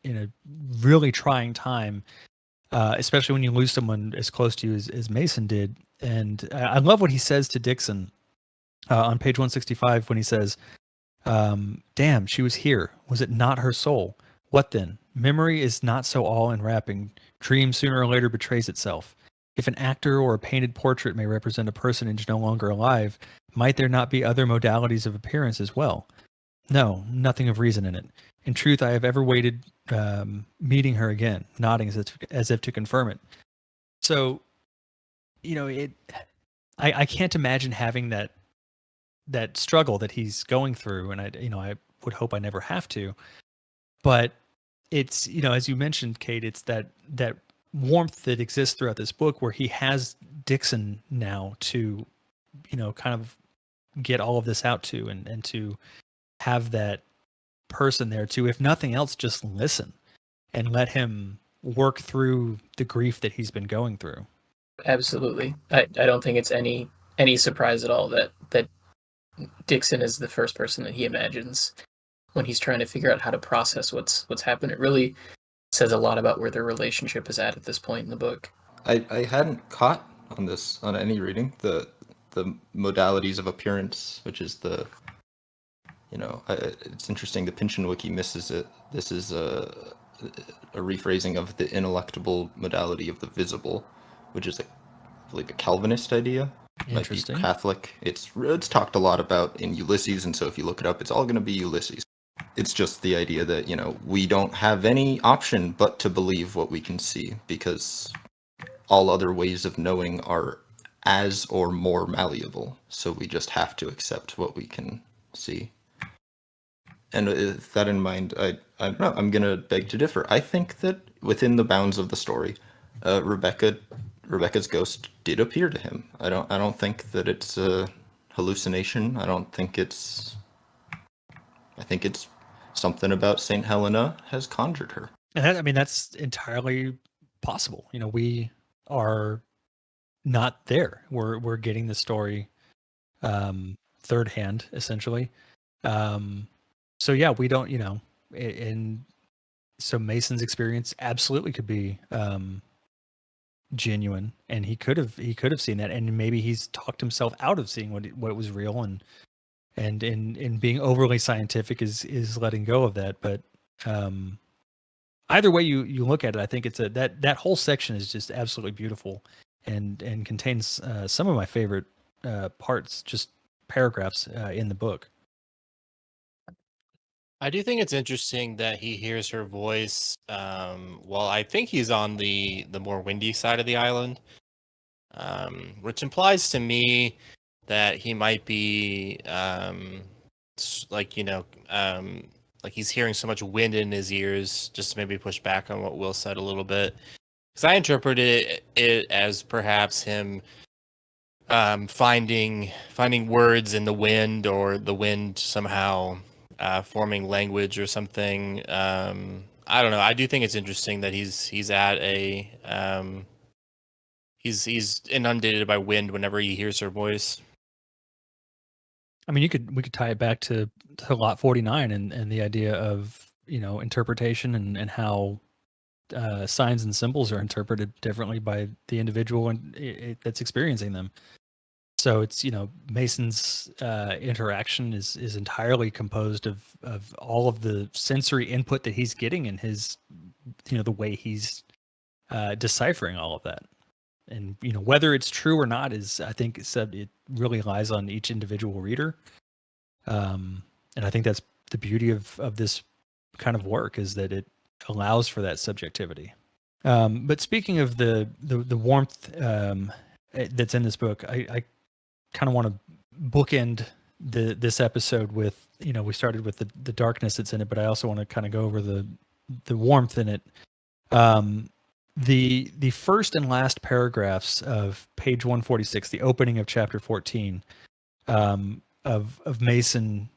a really trying time, especially when you lose someone as close to you as Mason did. And I love what he says to Dixon on page 165 when he says, damn, she was here. Was it not her soul? What then? Memory is not so all-enwrapping. Dream sooner or later betrays itself. If an actor or a painted portrait may represent a personage no longer alive, might there not be other modalities of appearance as well? No, nothing of reason in it. In truth, I have ever waited meeting her again, nodding as if to confirm it. So, I can't imagine having that struggle that he's going through, and I would hope I never have to. But it's, as you mentioned, Kate, it's that warmth that exists throughout this book where he has Dixon now to, kind of get all of this out to, and to have that person there to, if nothing else, just listen and let him work through the grief that he's been going through. Absolutely. I don't think it's any surprise at all that Dixon is the first person that he imagines when he's trying to figure out how to process what's happened. It really says a lot about where their relationship is at this point in the book. I hadn't caught on any reading the modalities of appearance, which is it's interesting. The Pynchon Wiki misses it. This is a rephrasing of the ineluctable modality of the visible, which is, I believe, a Calvinist idea. Might be Interesting. Catholic. It's talked a lot about in Ulysses, and so if you look it up, it's all going to be Ulysses. It's just the idea that, we don't have any option but to believe what we can see, because all other ways of knowing are as or more malleable. So we just have to accept what we can see. And with that in mind, I don't know, I'm going to beg to differ. I think that within the bounds of the story, Rebecca's ghost did appear to him. I don't think that it's a hallucination. I think it's something about St. Helena has conjured her. And that's entirely possible. We are not there. We're getting the story third hand, essentially. So yeah, we don't, and so Mason's experience absolutely could be genuine, and he could have seen that, and maybe he's talked himself out of seeing what was real, and in being overly scientific is letting go of that. But either way you look at it, I think it's that whole section is just absolutely beautiful, and contains some of my favorite parts, just paragraphs in the book. I do think it's interesting that he hears her voice. Well, I think he's on the more windy side of the island, which implies to me that he might be like like he's hearing so much wind in his ears. Just to maybe push back on what Will said a little bit, because I interpreted it as perhaps him finding words in the wind, or the wind somehow forming language or something. I don't know. I do think it's interesting that he's at a he's inundated by wind whenever he hears her voice. I mean, we could tie it back to Lot 49 and the idea of interpretation and how signs and symbols are interpreted differently by the individual that's experiencing them. So it's Mason's interaction is entirely composed of all of the sensory input that he's getting, and his the way he's deciphering all of that. And whether it's true or not is, I think, it really lies on each individual reader. And I think that's the beauty of this kind of work, is that it allows for that subjectivity. But speaking of the warmth that's in this book, I kind of want to bookend this episode with, we started with the darkness that's in it, but I also want to kind of go over the warmth in it. The first and last paragraphs of page 146, the opening of chapter 14, of Mason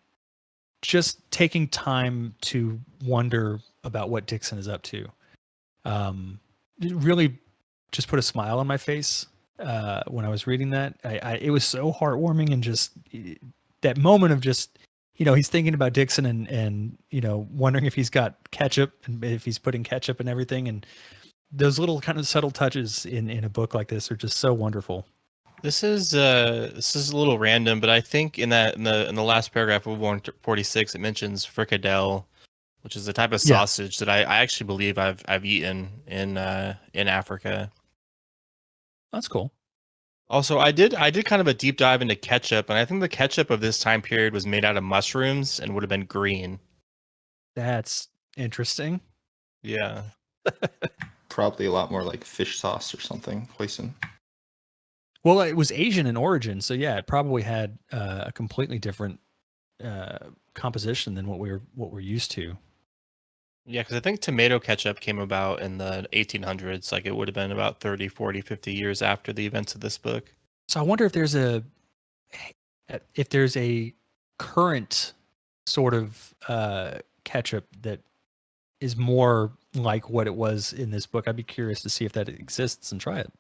just taking time to wonder about what Dixon is up to, it really just put a smile on my face when I was reading that. It was so heartwarming, and just that moment of just, he's thinking about Dixon and wondering if he's got ketchup, and if he's putting ketchup and everything, and those little kind of subtle touches in a book like this are just so wonderful. This is a little random, but I think in the last paragraph of 146, it mentions fricadelle, which is a type of sausage that I actually believe I've eaten in Africa. That's cool. Also, I did kind of a deep dive into ketchup, and I think the ketchup of this time period was made out of mushrooms and would have been green. That's interesting. Yeah. Probably a lot more like fish sauce or something, hoisin. Well, it was Asian in origin, so yeah, it probably had a completely different composition than what we're used to. Yeah, because I think tomato ketchup came about in the 1800s. Like, it would have been about 30, 40, 50 years after the events of this book. So I wonder if there's a current sort of ketchup that is more like what it was in this book. I'd be curious to see if that exists and try it.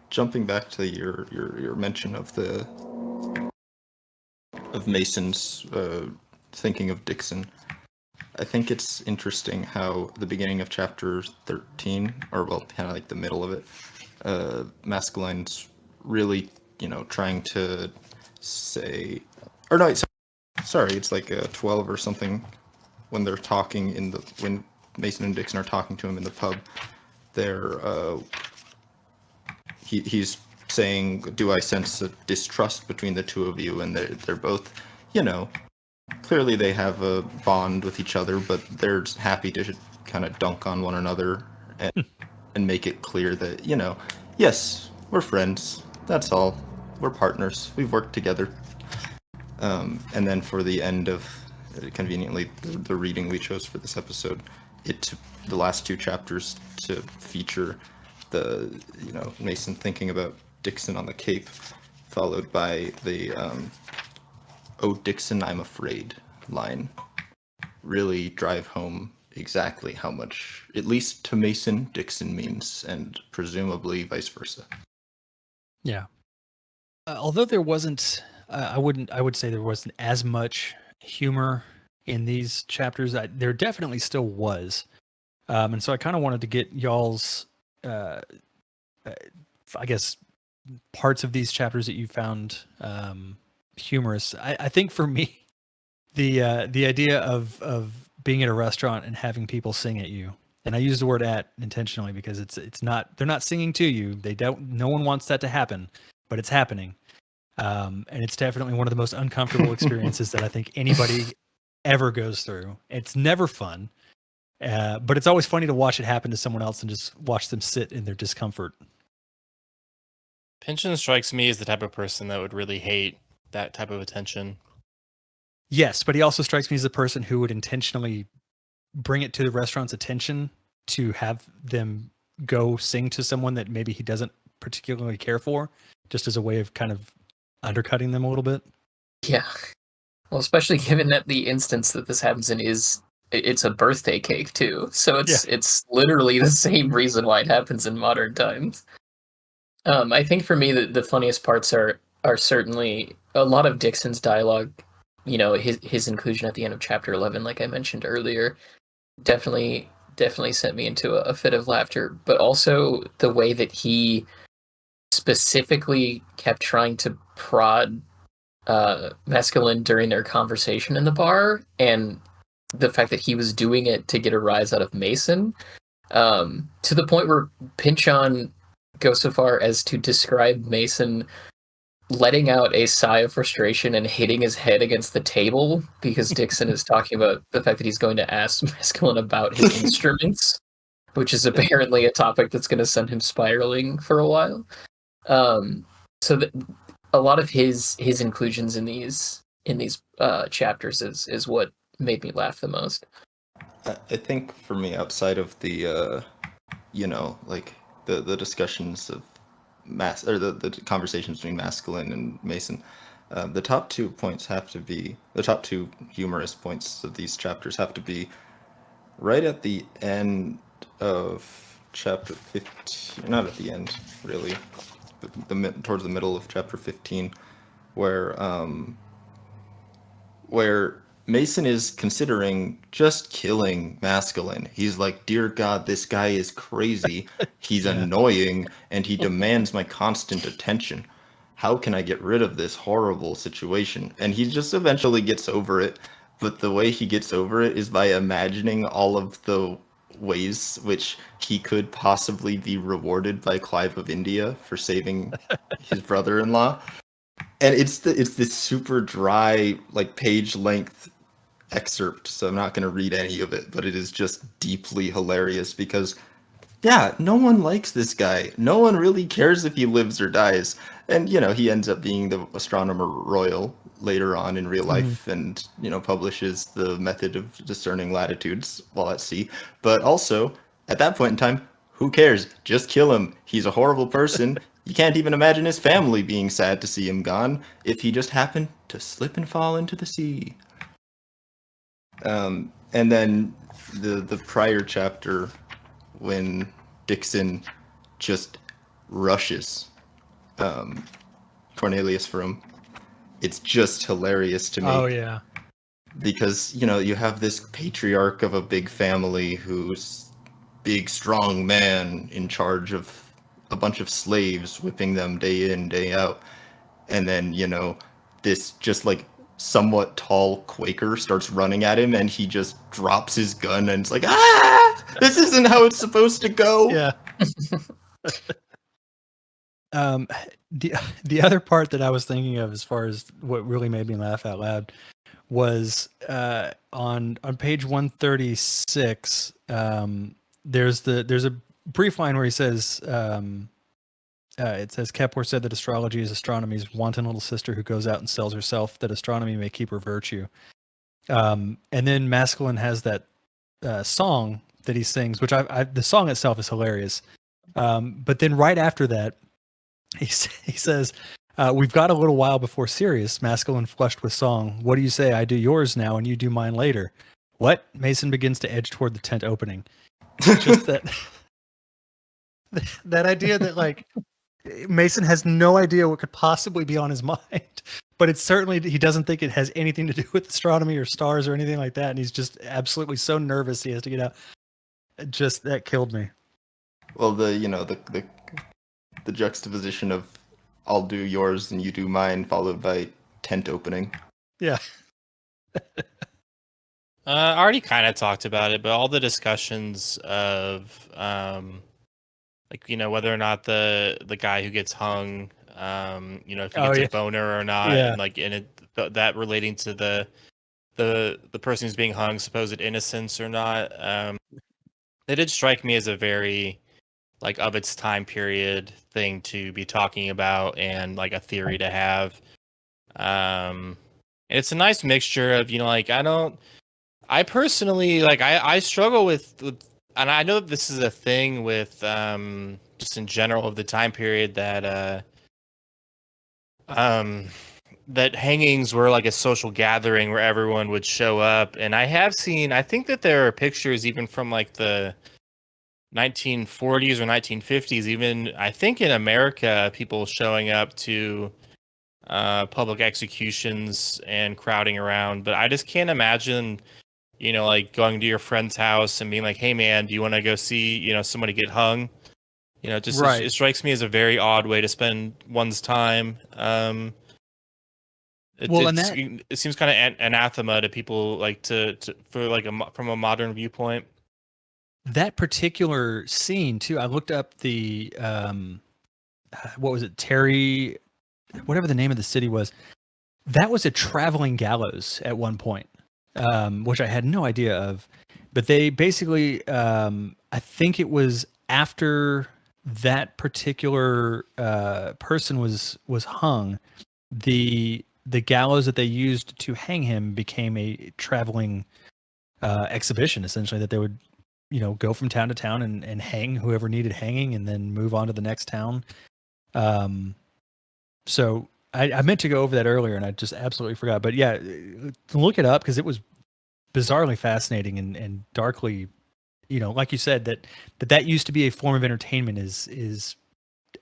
Jumping back to your mention of the of Mason's thinking of Dixon. I think it's interesting how the beginning of chapter 13, or well, kind of like the middle of it, Masculine's really, trying to say, or no, sorry, it's like 12 or something when they're talking when Mason and Dixon are talking to him in the pub. They're he's saying, "Do I sense a distrust between the two of you?" And they're both, clearly they have a bond with each other, but they're happy to kind of dunk on one another and make it clear that, yes, we're friends. That's all. We're partners. We've worked together. And then for the end of, conveniently, the reading we chose for this episode, it took the last two chapters to feature the, Mason thinking about Dixon on the Cape, followed by the, "Oh, Dixon, I'm afraid" line. Really drive home exactly how much, at least to Mason, Dixon means, and presumably vice versa. Yeah. Although there wasn't, I would say there wasn't as much humor in these chapters. There definitely still was. And so I kind of wanted to get y'all's, I guess, parts of these chapters that you found humorous. I think for me, the idea of being at a restaurant and having people sing at you, and I use the word "at" intentionally because it's not, they're not singing to you. They don't. No one wants that to happen, but it's happening, and it's definitely one of the most uncomfortable experiences that I think anybody ever goes through. It's never fun, but it's always funny to watch it happen to someone else and just watch them sit in their discomfort. Pynchon strikes me as the type of person that would really hate that type of attention. Yes, but he also strikes me as a person who would intentionally bring it to the restaurant's attention to have them go sing to someone that maybe he doesn't particularly care for, just as a way of kind of undercutting them a little bit. Yeah. Well, especially given that the instance that this happens in it's a birthday cake too. So it's literally the same reason why it happens in modern times. I think for me the funniest parts are certainly a lot of Dixon's dialogue. His inclusion at the end of chapter 11, like I mentioned earlier, definitely sent me into a fit of laughter. But also the way that he specifically kept trying to prod Mescaline during their conversation in the bar, and the fact that he was doing it to get a rise out of Mason, to the point where Pynchon goes so far as to describe Mason letting out a sigh of frustration and hitting his head against the table because Dixon is talking about the fact that he's going to ask Mescaline about his instruments, which is apparently a topic that's going to send him spiraling for a while. So that a lot of his inclusions in these chapters is what made me laugh the most. I think for me, outside of the, like the discussions of the conversations between Masculine and Mason, the top 2 points have to be, the top 2 humorous points of these chapters have to be right at the end of chapter 15, not at the end, really, but towards the middle of chapter 15, where Mason is considering just killing Masculine. He's like, "Dear God, this guy is crazy. He's annoying, and he demands my constant attention. How can I get rid of this horrible situation?" And he just eventually gets over it. But the way he gets over it is by imagining all of the ways which he could possibly be rewarded by Clive of India for saving his brother-in-law. And it's this super dry, like, page length excerpt, so I'm not going to read any of it, but it is just deeply hilarious because, no one likes this guy. No one really cares if he lives or dies. And, he ends up being the astronomer royal later on in real life and, publishes the method of discerning latitudes while at sea. But also, at that point in time, who cares? Just kill him. He's a horrible person. You can't even imagine his family being sad to see him gone if he just happened to slip and fall into the sea. And then the prior chapter, when Dixon just rushes Cornelius Froome it's just hilarious to me. Oh yeah. Because, you have this patriarch of a big family who's big, strong man in charge of a bunch of slaves, whipping them day in, day out. And then, this just like somewhat tall Quaker starts running at him and he just drops his gun and it's like, this isn't how it's supposed to go. Yeah. The other part that I was thinking of, as far as what really made me laugh out loud, was on page 136. There's a brief line where he says, it says, Kepler said that astrology is astronomy's wanton little sister who goes out and sells herself, that astronomy may keep her virtue. And then Masculine has that song that he sings, which the song itself is hilarious. But then right after that, he says, we've got a little while before Sirius, Masculine flushed with song. What do you say? I do yours now and you do mine later. What? Mason begins to edge toward the tent opening. Just that that idea that like Mason has no idea what could possibly be on his mind, but it's certainly, he doesn't think it has anything to do with astronomy or stars or anything like that. And he's just absolutely so nervous he has to get out. Just that killed me. Well, the juxtaposition of I'll do yours and you do mine, followed by tent opening. Yeah. I already kind of talked about it, but all the discussions of whether or not the guy who gets hung, if he gets a boner or not, and that relating to the person who's being hung, supposed innocence or not, it did strike me as a very of its time period thing to be talking about and like a theory to have. And it's a nice mixture of I personally I struggle with, and I know this is a thing with just in general of the time period that that hangings were like a social gathering where everyone would show up. And I think that there are pictures even from like the 1940s or 1950s, even I think in America, people showing up to public executions and crowding around. But I just can't imagine, going to your friend's house and being like, "Hey, man, do you want to go see, somebody get hung?" Right. It strikes me as a very odd way to spend one's time. It seems kind of anathema to people, from a modern viewpoint. That particular scene too, I looked up the what was it, Terry, whatever the name of the city was. That was a traveling gallows at one point, which I had no idea of. But they basically, I think it was after that particular person was hung, the gallows that they used to hang him became a traveling exhibition, essentially, that they would go from town to town and hang whoever needed hanging and then move on to the next town. So I meant to go over that earlier and I just absolutely forgot. But yeah, look it up because it was bizarrely fascinating and darkly, like you said, that used to be a form of entertainment is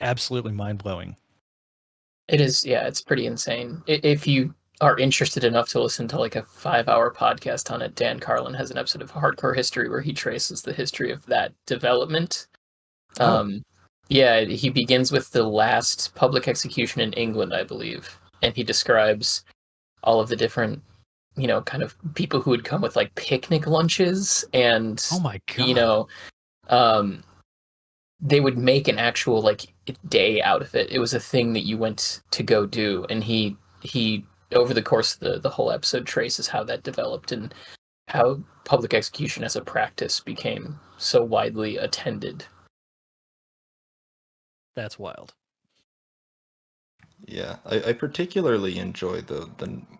absolutely mind-blowing. It is, yeah, it's pretty insane. If you are interested enough to listen to like a 5-hour podcast on it, Dan Carlin has an episode of Hardcore History where he traces the history of that development. Yeah, he begins with the last public execution in England, I believe, and he describes all of the different, kind of people who would come with like picnic lunches and, oh my God. They would make an actual like day out of it. It was a thing that you went to go do, and he over the course of the whole episode traces how that developed and how public execution as a practice became so widely attended. That's wild. Yeah, I particularly enjoy the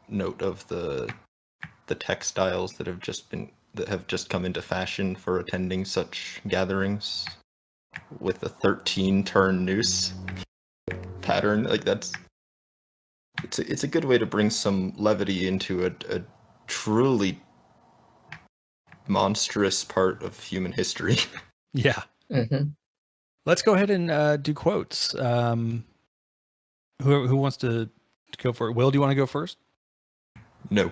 note of the textiles that have just come into fashion for attending such gatherings, with a 13-turn noose pattern. Like it's a good way to bring some levity into a truly monstrous part of human history. Yeah. Mm-hmm. Let's go ahead and do quotes. Who wants to go for it. Will, do you want to go first? No.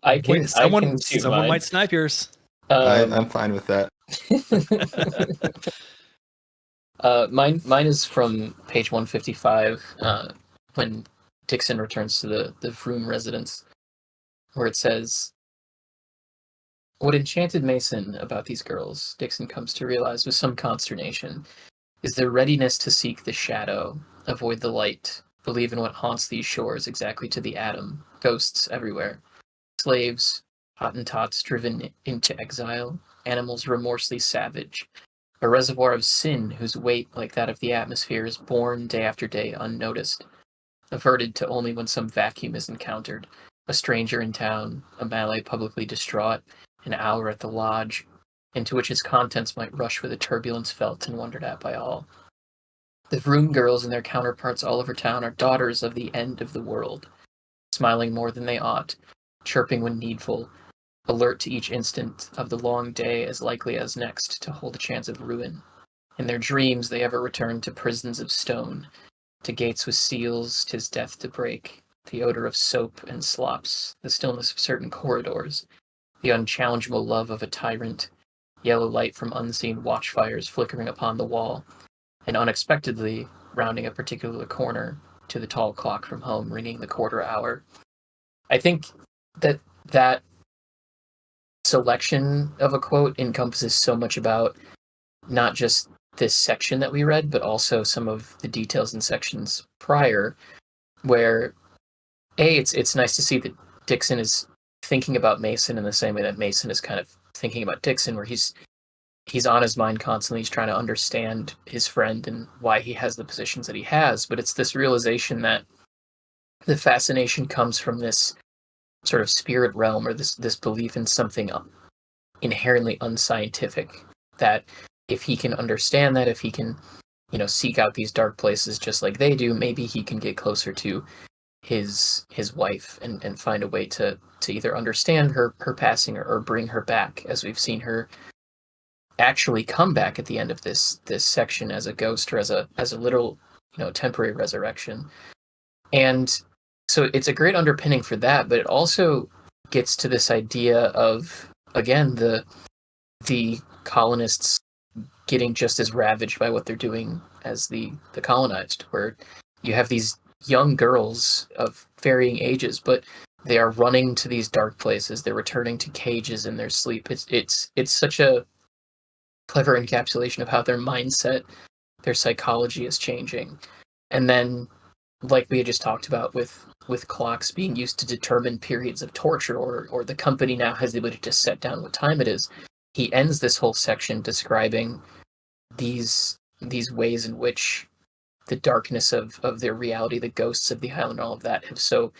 I can Someone shoot mine. might snipe yours. I'm fine with that. Mine is from page 155, when Dixon returns to the Vroom residence, where it says, "What enchanted Mason about these girls," Dixon comes to realize with some consternation, "is their readiness to seek the shadow, avoid the light, believe in what haunts these shores exactly to the atom, ghosts everywhere, slaves, Hottentots driven into exile, animals remorselessly savage, a reservoir of sin whose weight, like that of the atmosphere, is borne day after day unnoticed, averted to only when some vacuum is encountered, a stranger in town, a Malay publicly distraught, an hour at the lodge, into which its contents might rush with a turbulence felt and wondered at by all. The Vroom girls and their counterparts all over town are daughters of the end of the world, smiling more than they ought, chirping when needful, alert to each instant of the long day as likely as next to hold a chance of ruin. In their dreams they ever return to prisons of stone, to gates with seals 'tis death to break, the odor of soap and slops, the stillness of certain corridors, the unchallengeable love of a tyrant, yellow light from unseen watchfires flickering upon the wall, and unexpectedly, rounding a particular corner, to the tall clock from home ringing the quarter hour." I think that selection of a quote encompasses so much about not just this section that we read, but also some of the details in sections prior, where it's nice to see that Dixon is thinking about Mason in the same way that Mason is kind of thinking about Dixon, where he's on his mind constantly. He's trying to understand his friend and why he has the positions that he has, but it's this realization that the fascination comes from this sort of spirit realm, or this belief in something inherently unscientific, that if he can understand that, if he can seek out these dark places just like they do, maybe he can get closer to his wife and find a way to either understand her passing, or bring her back, as we've seen her actually come back at the end of this section as a ghost, or as a literal temporary resurrection. And so it's a great underpinning for that, but it also gets to this idea of, again, the colonists getting just as ravaged by what they're doing as the colonized, where you have these young girls of varying ages, but they are running to these dark places. They're returning to cages in their sleep. It's such a clever encapsulation of how their mindset, their psychology is changing. And then, like we had just talked about with clocks being used to determine periods of torture, or the company now has the ability to set down what time it is, he ends this whole section describing these ways in which the darkness of their reality, the ghosts of the island, all of that, have so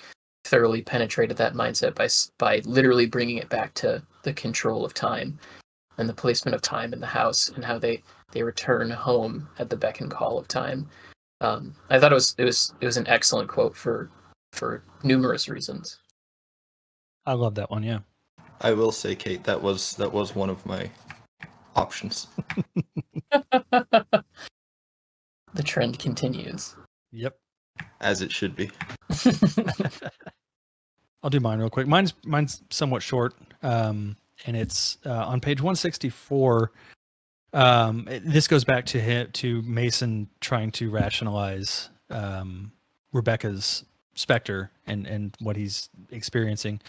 thoroughly penetrated that mindset by literally bringing it back to the control of time and the placement of time in the house, and how they return home at the beck and call of time. I thought it was an excellent quote for numerous reasons. I love that one. Yeah. I will say, Kate, that was one of my options. The trend continues. Yep. As it should be. I'll do mine real quick. Mine's somewhat short, and it's on page 164. This goes back to Mason trying to rationalize Rebecca's specter and what he's experiencing.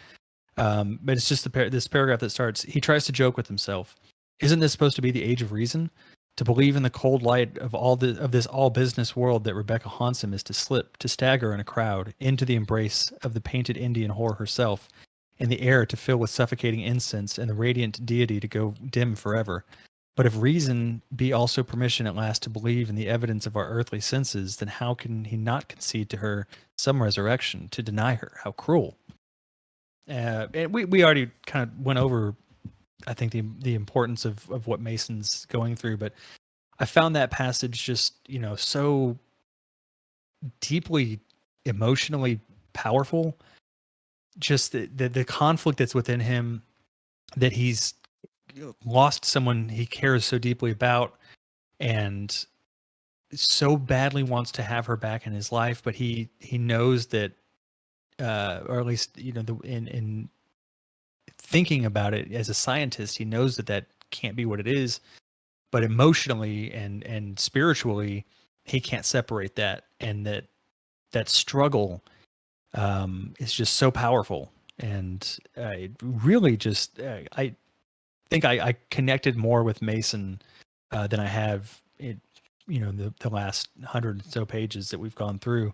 But it's just this paragraph that starts, he tries to joke with himself. Isn't this supposed to be the age of reason? To believe in the cold light of this all business world that Rebecca haunts him is to slip, to stagger in a crowd, into the embrace of the painted Indian whore herself, and the air to fill with suffocating incense, and the radiant deity to go dim forever. But if reason be also permission at last to believe in the evidence of our earthly senses, then how can he not concede to her some resurrection, to deny her? How cruel! And we already kind of went over, I think, the importance of what Mason's going through, but I found that passage just, so deeply emotionally powerful. Just the conflict that's within him, that he's lost someone he cares so deeply about, and so badly wants to have her back in his life, but he knows that, or at least in thinking about it as a scientist, he knows that that can't be what it is. But emotionally and spiritually, he can't separate that, and that struggle is just so powerful. And it really just I think I connected more with Mason than I have in the last 100 or so pages that we've gone through.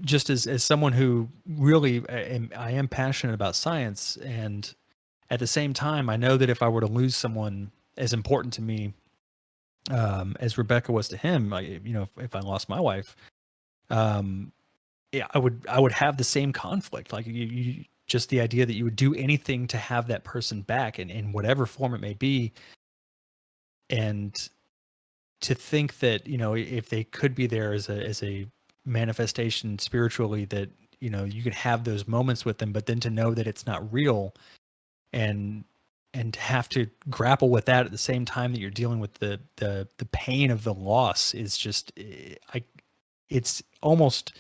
Just as someone who really I am passionate about science, and at the same time, I know that if I were to lose someone as important to me as Rebecca was to him, if I lost my wife, yeah, I would have the same conflict. Like you just the idea that you would do anything to have that person back in whatever form it may be, and to think that if they could be there as a manifestation spiritually, that you could have those moments with them, but then to know that it's not real, and to have to grapple with that at the same time that you're dealing with the pain of the loss is just it's almost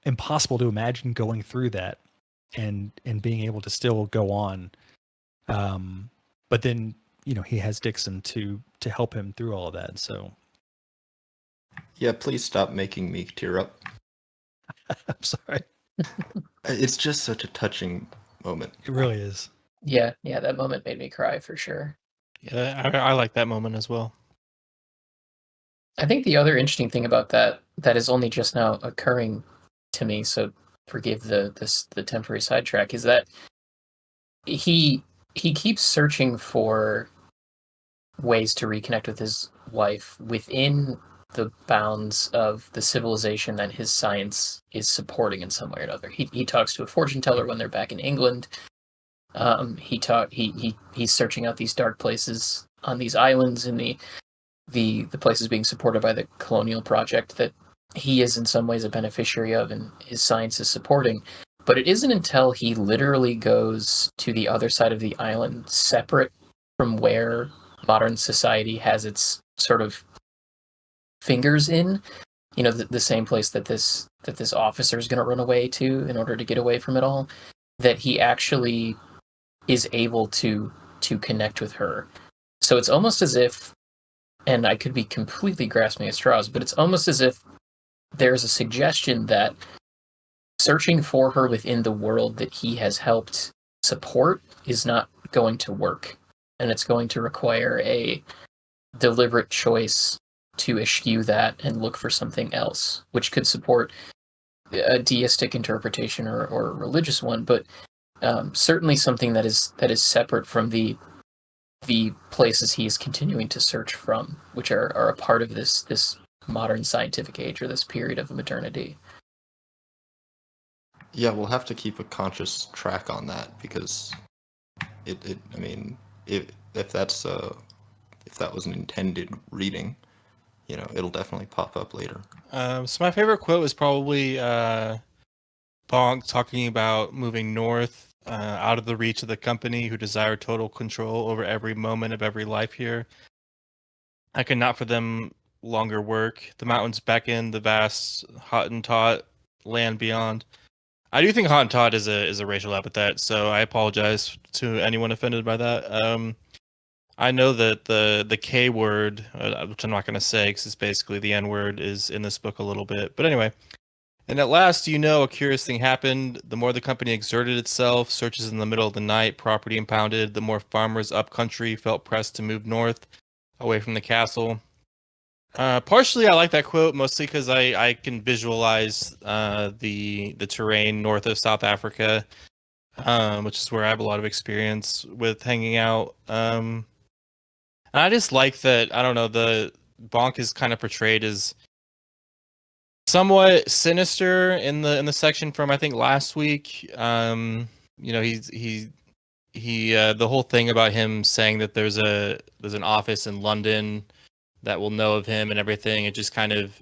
impossible to imagine going through that and being able to still go on. But then he has Dixon to help him through all of that. So Yeah, please stop making me tear up. I'm sorry. It's just such a touching moment. It really is. Yeah, that moment made me cry for sure. Yeah, I like that moment as well. I think the other interesting thing about that is only just now occurring to me, so forgive the temporary sidetrack, is that he keeps searching for ways to reconnect with his wife within the bounds of the civilization that his science is supporting in some way or another. He talks to a fortune teller when they're back in England. He's searching out these dark places on these islands in the places being supported by the colonial project that he is in some ways a beneficiary of and his science is supporting. But it isn't until he literally goes to the other side of the island, separate from where modern society has its sort of fingers in, the same place that this officer is going to run away to in order to get away from it all, that he actually is able to connect with her. So it's almost as if, and I could be completely grasping at straws, but it's almost as if there's a suggestion that searching for her within the world that he has helped support is not going to work. And it's going to require a deliberate choice to eschew that and look for something else, which could support a deistic interpretation or religious one, but certainly something that is separate from the places he is continuing to search from, which are a part of this modern scientific age or this period of modernity. Yeah, we'll have to keep a conscious track on that because if that was an intended reading, it'll definitely pop up later. So my favorite quote is probably Bonk talking about moving north, out of the reach of the company who desire total control over every moment of every life here. I could not for them longer work. The mountains beckon, the vast Hottentot land beyond. I do think Hottentot is a racial epithet, so I apologize to anyone offended by that. I know that the K word, which I'm not going to say because it's basically the N word, is in this book a little bit. But anyway, and at last, a curious thing happened. The more the company exerted itself, searches in the middle of the night, property impounded, the more farmers up country felt pressed to move north, away from the castle. Partially, I like that quote, mostly because I can visualize the terrain north of South Africa, which is where I have a lot of experience with hanging out. And I just like that, I don't know, the Bonk is kind of portrayed as somewhat sinister in the section from I think last week. The whole thing about him saying that there's an office in London that will know of him and everything. It just kind of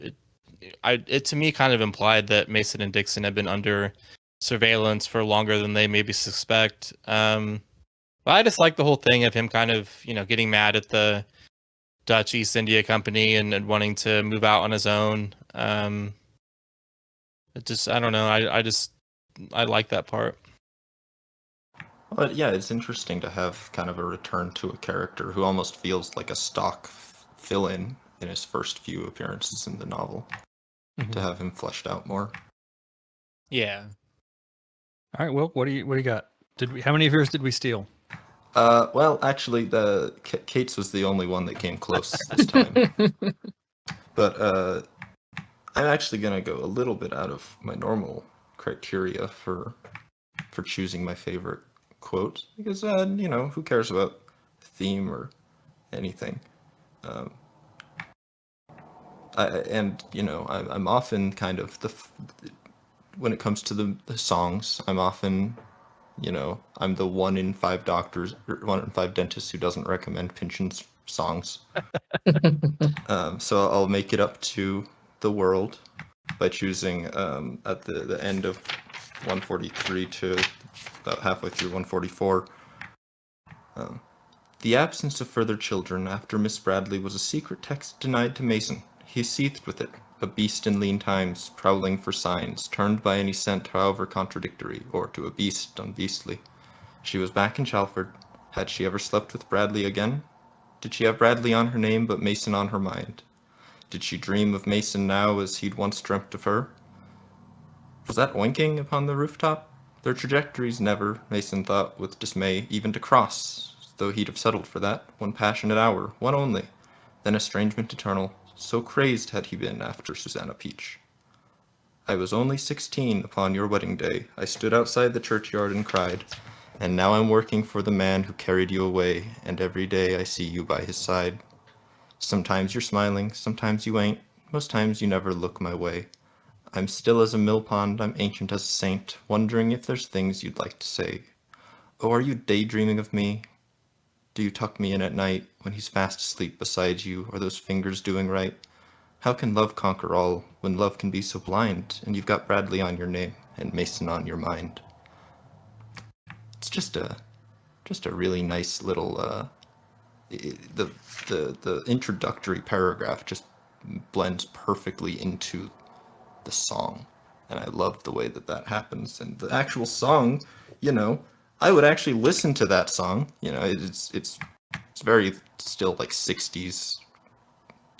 it to me kind of implied that Mason and Dixon have been under surveillance for longer than they maybe suspect. But I just like the whole thing of him kind of getting mad at the Dutch East India Company and wanting to move out on his own. It just, I don't know. I like that part. But yeah, it's interesting to have kind of a return to a character who almost feels like a stock fill-in in his first few appearances in the novel, to have him fleshed out more. Yeah. All right, Will, what do you got? How many of yours did we steal? Well, actually, Kate's was the only one that came close this time. But I'm actually gonna go a little bit out of my normal criteria for choosing my favorite quote, because who cares about theme or anything. I'm often kind of when it comes to the songs, I'm often, I'm the 1 in 5 doctors, or 1 in 5 dentists who doesn't recommend Pynchon's songs. So I'll make it up to the world by choosing at the end of 143 to about halfway through 144. The absence of further children after Miss Bradley was a secret text denied to Mason. He seethed with it, a beast in lean times, prowling for signs, turned by any scent however contradictory, or to a beast unbeastly. She was back in Chalford. Had she ever slept with Bradley again? Did she have Bradley on her name but Mason on her mind? Did she dream of Mason now as he'd once dreamt of her? Was that oinking upon the rooftop? Their trajectories never, Mason thought with dismay, even to cross, though he'd have settled for that, one passionate hour, one only, then estrangement eternal, so crazed had he been after Susanna Peach. I was only 16 upon your wedding day. I stood outside the churchyard and cried, and now I'm working for the man who carried you away, and every day I see you by his side. Sometimes you're smiling, sometimes you ain't, most times you never look my way. I'm still as a mill pond, I'm ancient as a saint, wondering if there's things you'd like to say. Oh, are you daydreaming of me? Do you tuck me in at night, when he's fast asleep beside you, are those fingers doing right? How can love conquer all, when love can be so blind, and you've got Bradley on your name, and Mason on your mind? It's just a really nice little, the introductory paragraph just blends perfectly into the song, and I love the way that happens. And the actual song, I would actually listen to that song. It's very still like 60s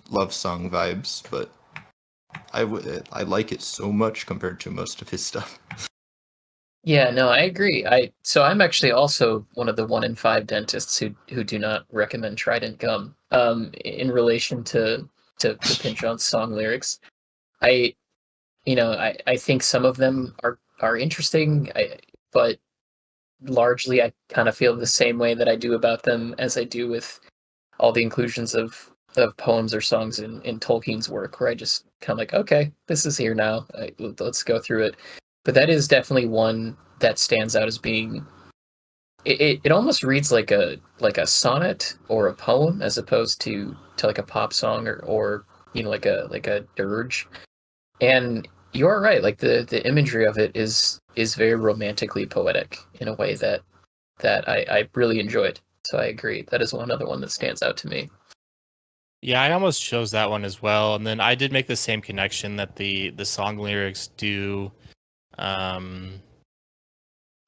love song vibes, but I like it so much compared to most of his stuff. Yeah, no, I agree. I'm actually also one of the 1 in 5 dentists who do not recommend Trident gum. In relation to Pynchon's song lyrics, I I think some of them are interesting, but largely I kind of feel the same way that I do about them as I do with all the inclusions of poems or songs in Tolkien's work, where I just kind of like, okay, this is here now. Let's go through it. But that is definitely one that stands out as being. It almost reads like a sonnet or a poem as opposed to like a pop song or like a dirge. And you are right. Like the imagery of it is very romantically poetic in a way that I really enjoyed. So I agree. That is another one that stands out to me. Yeah, I almost chose that one as well. And then I did make the same connection that the song lyrics do um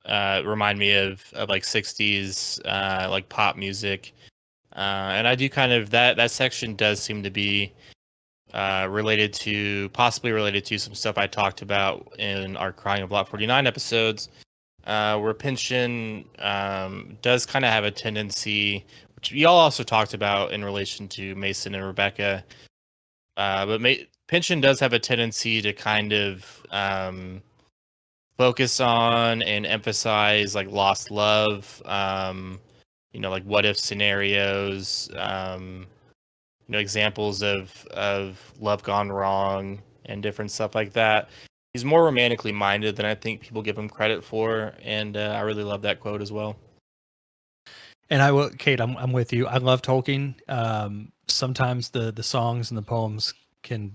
remind me of like 60s like pop music. And I do kind of that section does seem to be possibly related to some stuff I talked about in our Crying of Lot 49 episodes, where Pynchon does kind of have a tendency, which y'all also talked about in relation to Mason and Rebecca, but Pynchon does have a tendency to kind of focus on and emphasize like lost love, like what if scenarios, examples of love gone wrong and different stuff like that. He's more romantically minded than I think people give him credit for, and I really love that quote as well. And I will, Kate. I'm with you. I love Tolkien. Sometimes the songs and the poems can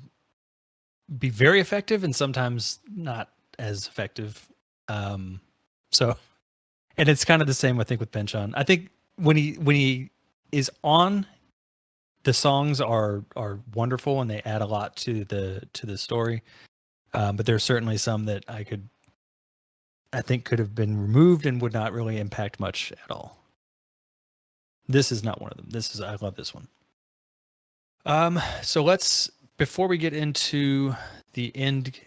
be very effective, and sometimes not as effective. So, and it's kind of the same, I think, with Pynchon. I think when he is on the songs are wonderful and they add a lot to the story. But there's certainly some that I think could have been removed and would not really impact much at all. This is not one of them. I love this one. So before we get into the end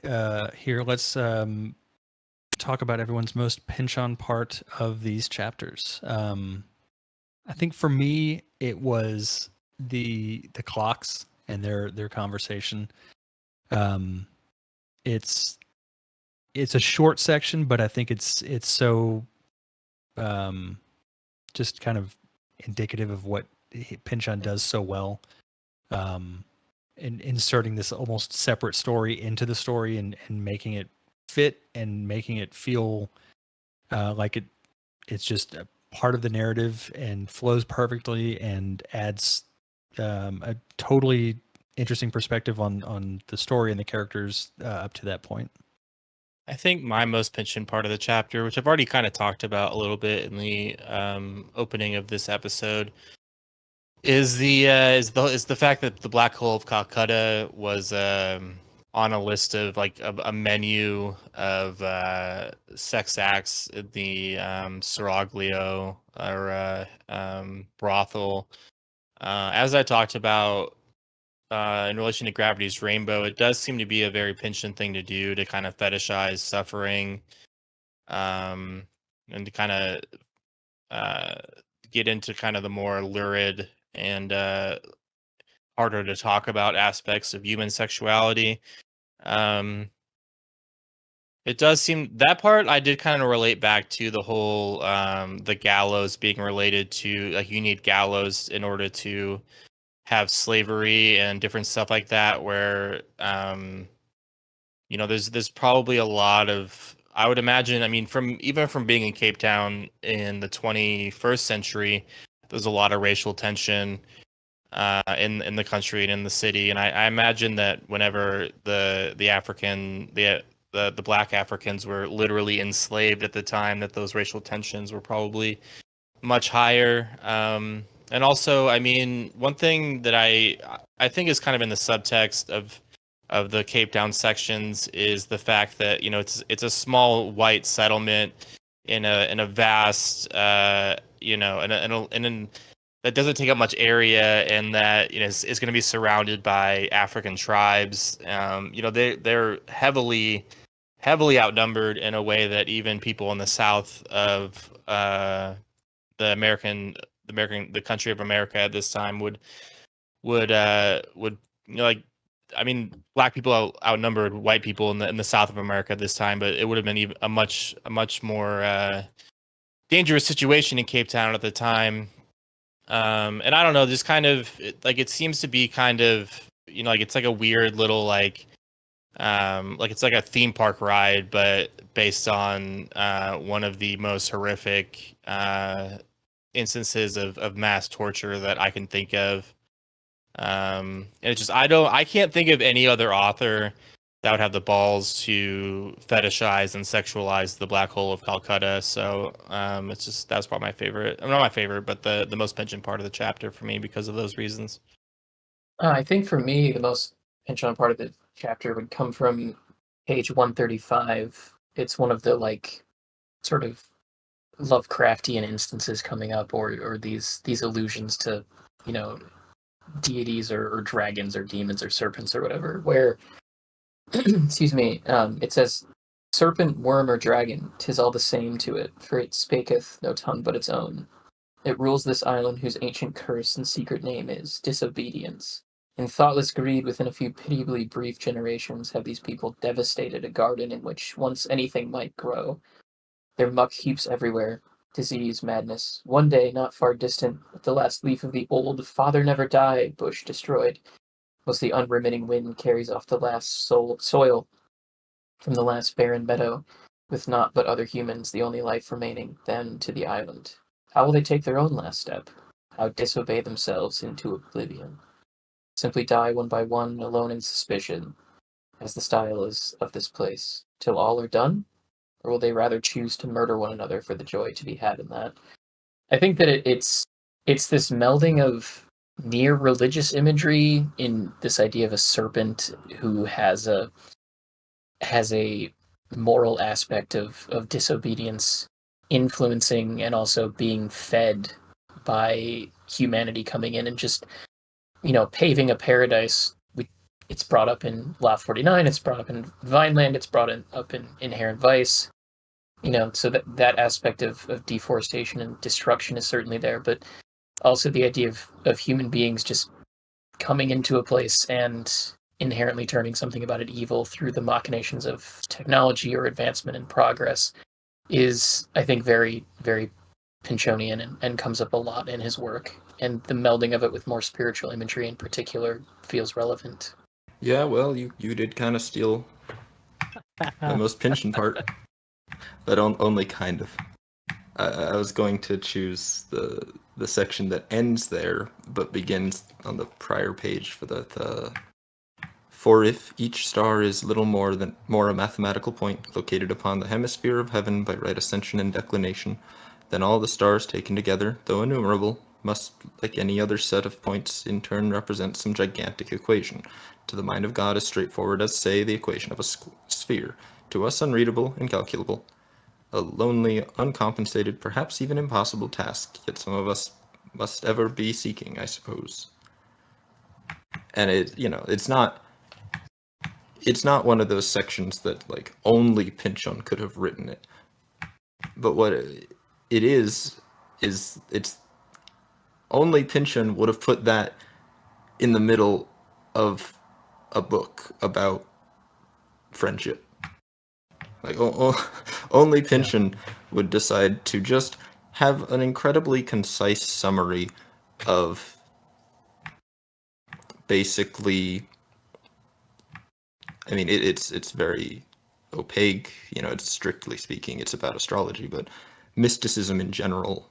here, let's talk about everyone's most pinch-on part of these chapters. I think for me, it was the clocks and their conversation. It's a short section, but I think it's so just kind of indicative of what Pynchon does so well. In inserting this almost separate story into the story and making it fit and making it feel like it's just a part of the narrative and flows perfectly and adds a totally interesting perspective on the story and the characters up to that point. I think my most penchant part of the chapter, which I've already kind of talked about a little bit in the opening of this episode, is the fact that the Black Hole of Calcutta was on a list of like a menu of sex acts in the Seraglio or brothel. As I talked about in relation to Gravity's Rainbow, it does seem to be a very Pynchon thing to do, to kind of fetishize suffering, and to kind of get into kind of the more lurid and harder to talk about aspects of human sexuality. It does seem that part I did kind of relate back to the whole the gallows being related to, like, you need gallows in order to have slavery and different stuff like that, where there's probably a lot of, I would imagine, I mean, from being in Cape Town in the 21st century, there's a lot of racial tension in the country and in the city, and I imagine that whenever the black Africans were literally enslaved at the time, that those racial tensions were probably much higher. And also, I mean, one thing that I think is kind of in the subtext of the Cape Town sections is the fact that it's a small white settlement in a vast in that doesn't take up much area, and that is going to be surrounded by African tribes. They're heavily outnumbered in a way that even people in the south of the country of America at this time would like, I mean, black people outnumbered white people in the south of America at this time, but it would have been even a much more dangerous situation in Cape Town at the time. And I don't know, just kind of like, it seems to be kind of, like, it's like a weird little like it's like a theme park ride, but based on one of the most horrific instances of mass torture that I can think of. And it's just, I can't think of any other author that would have the balls to fetishize and sexualize the Black Hole of Calcutta. So it's just, that's probably my favorite. Not my favorite, but the most mentioned part of the chapter for me because of those reasons. I think for me, the most pinch-on part of the chapter would come from page 135. It's one of the like sort of Lovecraftian instances coming up, or these allusions to deities or dragons or demons or serpents or whatever, where excuse me, it says, serpent, worm, or dragon, 'tis all the same to it, for it spaketh no tongue but its own. It rules this island, whose ancient curse and secret name is disobedience. In thoughtless greed, within a few pitiably brief generations, have these people devastated a garden in which once anything might grow. Their muck heaps everywhere, disease, madness. One day, not far distant, with the last leaf of the old "Father Never Die" bush destroyed, whilst the unremitting wind carries off the last soil from the last barren meadow, with naught but other humans, the only life remaining, then to the island. How will they take their own last step? How disobey themselves into oblivion? Simply die one by one, alone in suspicion, as the style is of this place, till all are done? Or will they rather choose to murder one another for the joy to be had in that? I think that it's this melding of near religious imagery in this idea of a serpent who has a moral aspect of disobedience influencing and also being fed by humanity coming in and just paving a paradise. It's brought up in Law 49, it's brought up in Vineland, it's up in Inherent Vice. So that aspect of deforestation and destruction is certainly there, but also the idea of human beings just coming into a place and inherently turning something about it evil through the machinations of technology or advancement and progress is, I think, very, very Pinchonian and comes up a lot in his work. And the melding of it with more spiritual imagery in particular feels relevant. Yeah, well, you did kind of steal the most Pynchon part, but only kind of. I was going to choose the section that ends there, but begins on the prior page for the. For if each star is little more a mathematical point located upon the hemisphere of heaven by right ascension and declination, then all the stars taken together, though innumerable, must, like any other set of points, in turn represent some gigantic equation. To the mind of God as straightforward as, say, the equation of a sphere. To us unreadable, incalculable. A lonely, uncompensated, perhaps even impossible task, yet some of us must ever be seeking, I suppose. And it's not one of those sections that like only Pynchon could have written it. But what it is it's only Pynchon would have put that in the middle of a book about friendship. Like only Pynchon would decide to just have an incredibly concise summary of basically, I mean, it's very opaque, it's strictly speaking, it's about astrology, but mysticism in general,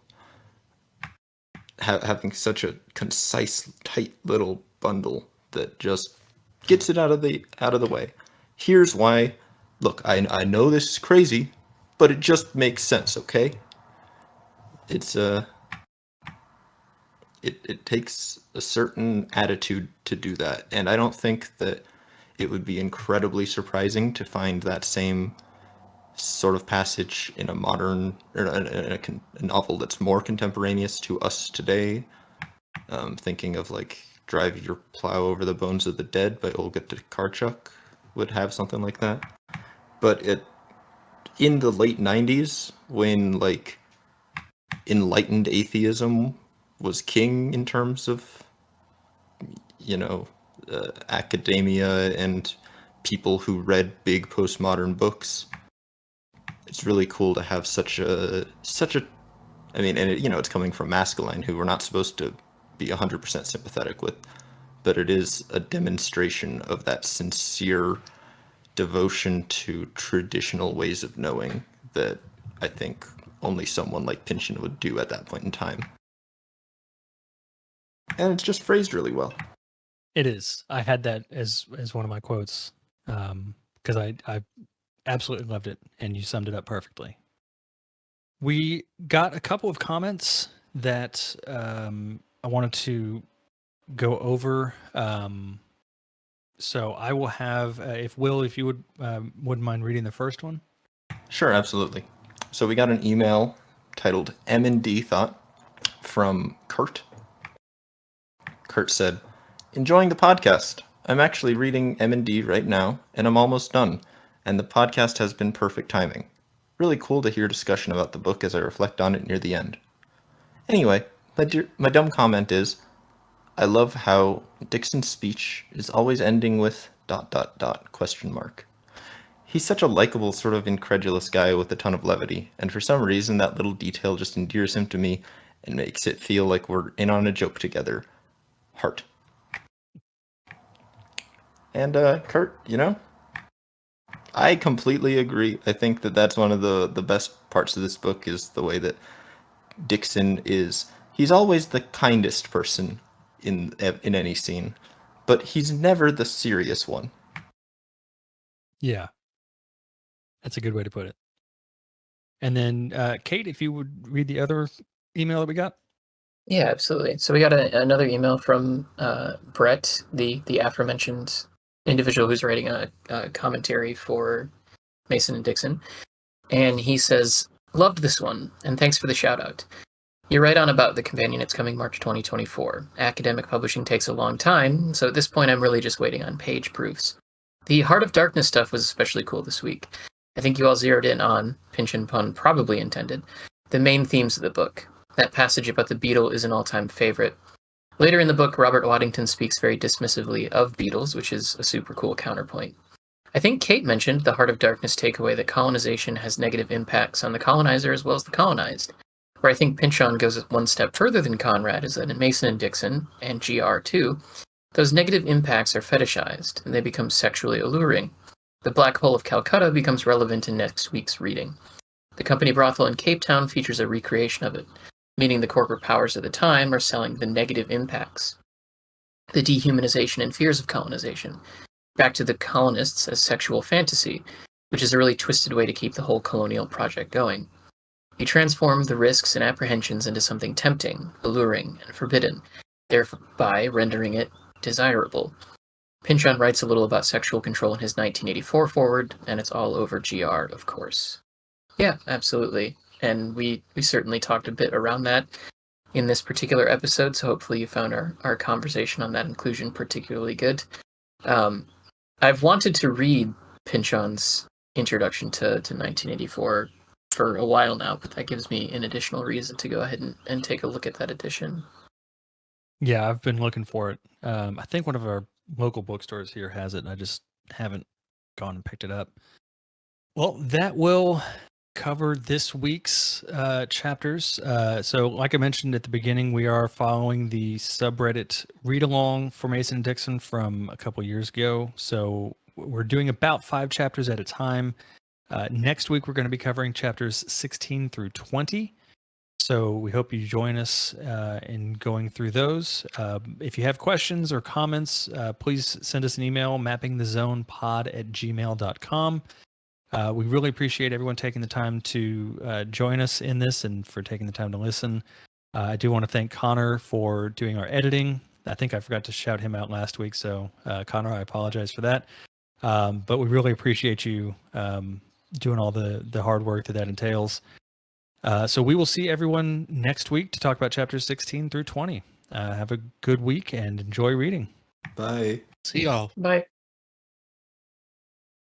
having such a concise, tight little bundle that just gets it out of the way. Here's why. Look, I know this is crazy, but it just makes sense, okay? It's it takes a certain attitude to do that, and I don't think that it would be incredibly surprising to find that same sort of passage in a modern, or a novel that's more contemporaneous to us today. Thinking of like Drive Your Plow Over the Bones of the Dead by Olga Tokarczuk would have something like that. But in the late 90s, when like enlightened atheism was king in terms of academia and people who read big postmodern books, it's really cool to have such a I mean, and it's coming from Masculine, who we're not supposed to be 100% sympathetic with, but it is a demonstration of that sincere devotion to traditional ways of knowing that I think only someone like Pynchon would do at that point in time. And it's just phrased really well. It is. I had that as one of my quotes because I absolutely loved it, and you summed it up perfectly. We got a couple of comments that I wanted to go over. So I will have, if you wouldn't mind reading the first one. Sure, absolutely. So we got an email titled M&D Thought from Kurt. Kurt said, "Enjoying the podcast. I'm actually reading M&D right now, and I'm almost done, and the podcast has been perfect timing. Really cool to hear discussion about the book as I reflect on it near the end. Anyway, my dumb comment is, I love how Dixon's speech is always ending with ... question mark. He's such a likable, sort of incredulous guy with a ton of levity, and for some reason that little detail just endears him to me and makes it feel like we're in on a joke together. Heart." And Kurt, I completely agree. I think that that's one of the best parts of this book is the way that Dixon he's always the kindest person in any scene, but he's never the serious one. Yeah. That's a good way to put it. And then, Kate, if you would read the other email that we got. Yeah, absolutely. So we got another email from Brett, the aforementioned individual who's writing a commentary for Mason and Dixon. And he says, "Loved this one, and thanks for the shout out. You're right on about the companion. It's coming March 2024. Academic publishing takes a long time, so at this point I'm really just waiting on page proofs. The Heart of Darkness stuff was especially cool this week. I think you all zeroed in on, pinch and pun probably intended, the main themes of the book. That passage about the beetle is an all-time favorite. Later in the book, Robert Waddington speaks very dismissively of beetles, which is a super cool counterpoint. I think Kate mentioned the Heart of Darkness takeaway that colonization has negative impacts on the colonizer as well as the colonized. Where I think Pynchon goes one step further than Conrad is that in Mason and Dixon, and GR too, those negative impacts are fetishized, and they become sexually alluring. The Black Hole of Calcutta becomes relevant in next week's reading. The company brothel in Cape Town features a recreation of it, meaning the corporate powers of the time are selling the negative impacts, the dehumanization and fears of colonization, back to the colonists as sexual fantasy, which is a really twisted way to keep the whole colonial project going. You transform the risks and apprehensions into something tempting, alluring, and forbidden, thereby rendering it desirable. Pynchon writes a little about sexual control in his 1984 foreword, and it's all over GR, of course. Yeah, absolutely. And we certainly talked a bit around that in this particular episode, so hopefully you found our conversation on that inclusion particularly good. I've wanted to read Pynchon's introduction to 1984 for a while now, but that gives me an additional reason to go ahead and take a look at that edition. Yeah, I've been looking for it. I think one of our local bookstores here has it, and I just haven't gone and picked it up. Well, that will cover this week's chapters. So, like I mentioned at the beginning, we are following the subreddit read along for Mason Dixon from a couple years ago. So, we're doing about 5 chapters at a time. Next week, we're going to be covering chapters 16 through 20. So we hope you join us in going through those. If you have questions or comments, please send us an email, mappingthezonepod@gmail.com. We really appreciate everyone taking the time to join us in this and for taking the time to listen. I do want to thank Connor for doing our editing. I think I forgot to shout him out last week, so Connor, I apologize for that. But we really appreciate you doing all the hard work that entails. So we will see everyone next week to talk about chapters 16 through 20. Have a good week and enjoy reading. Bye. See y'all. Bye.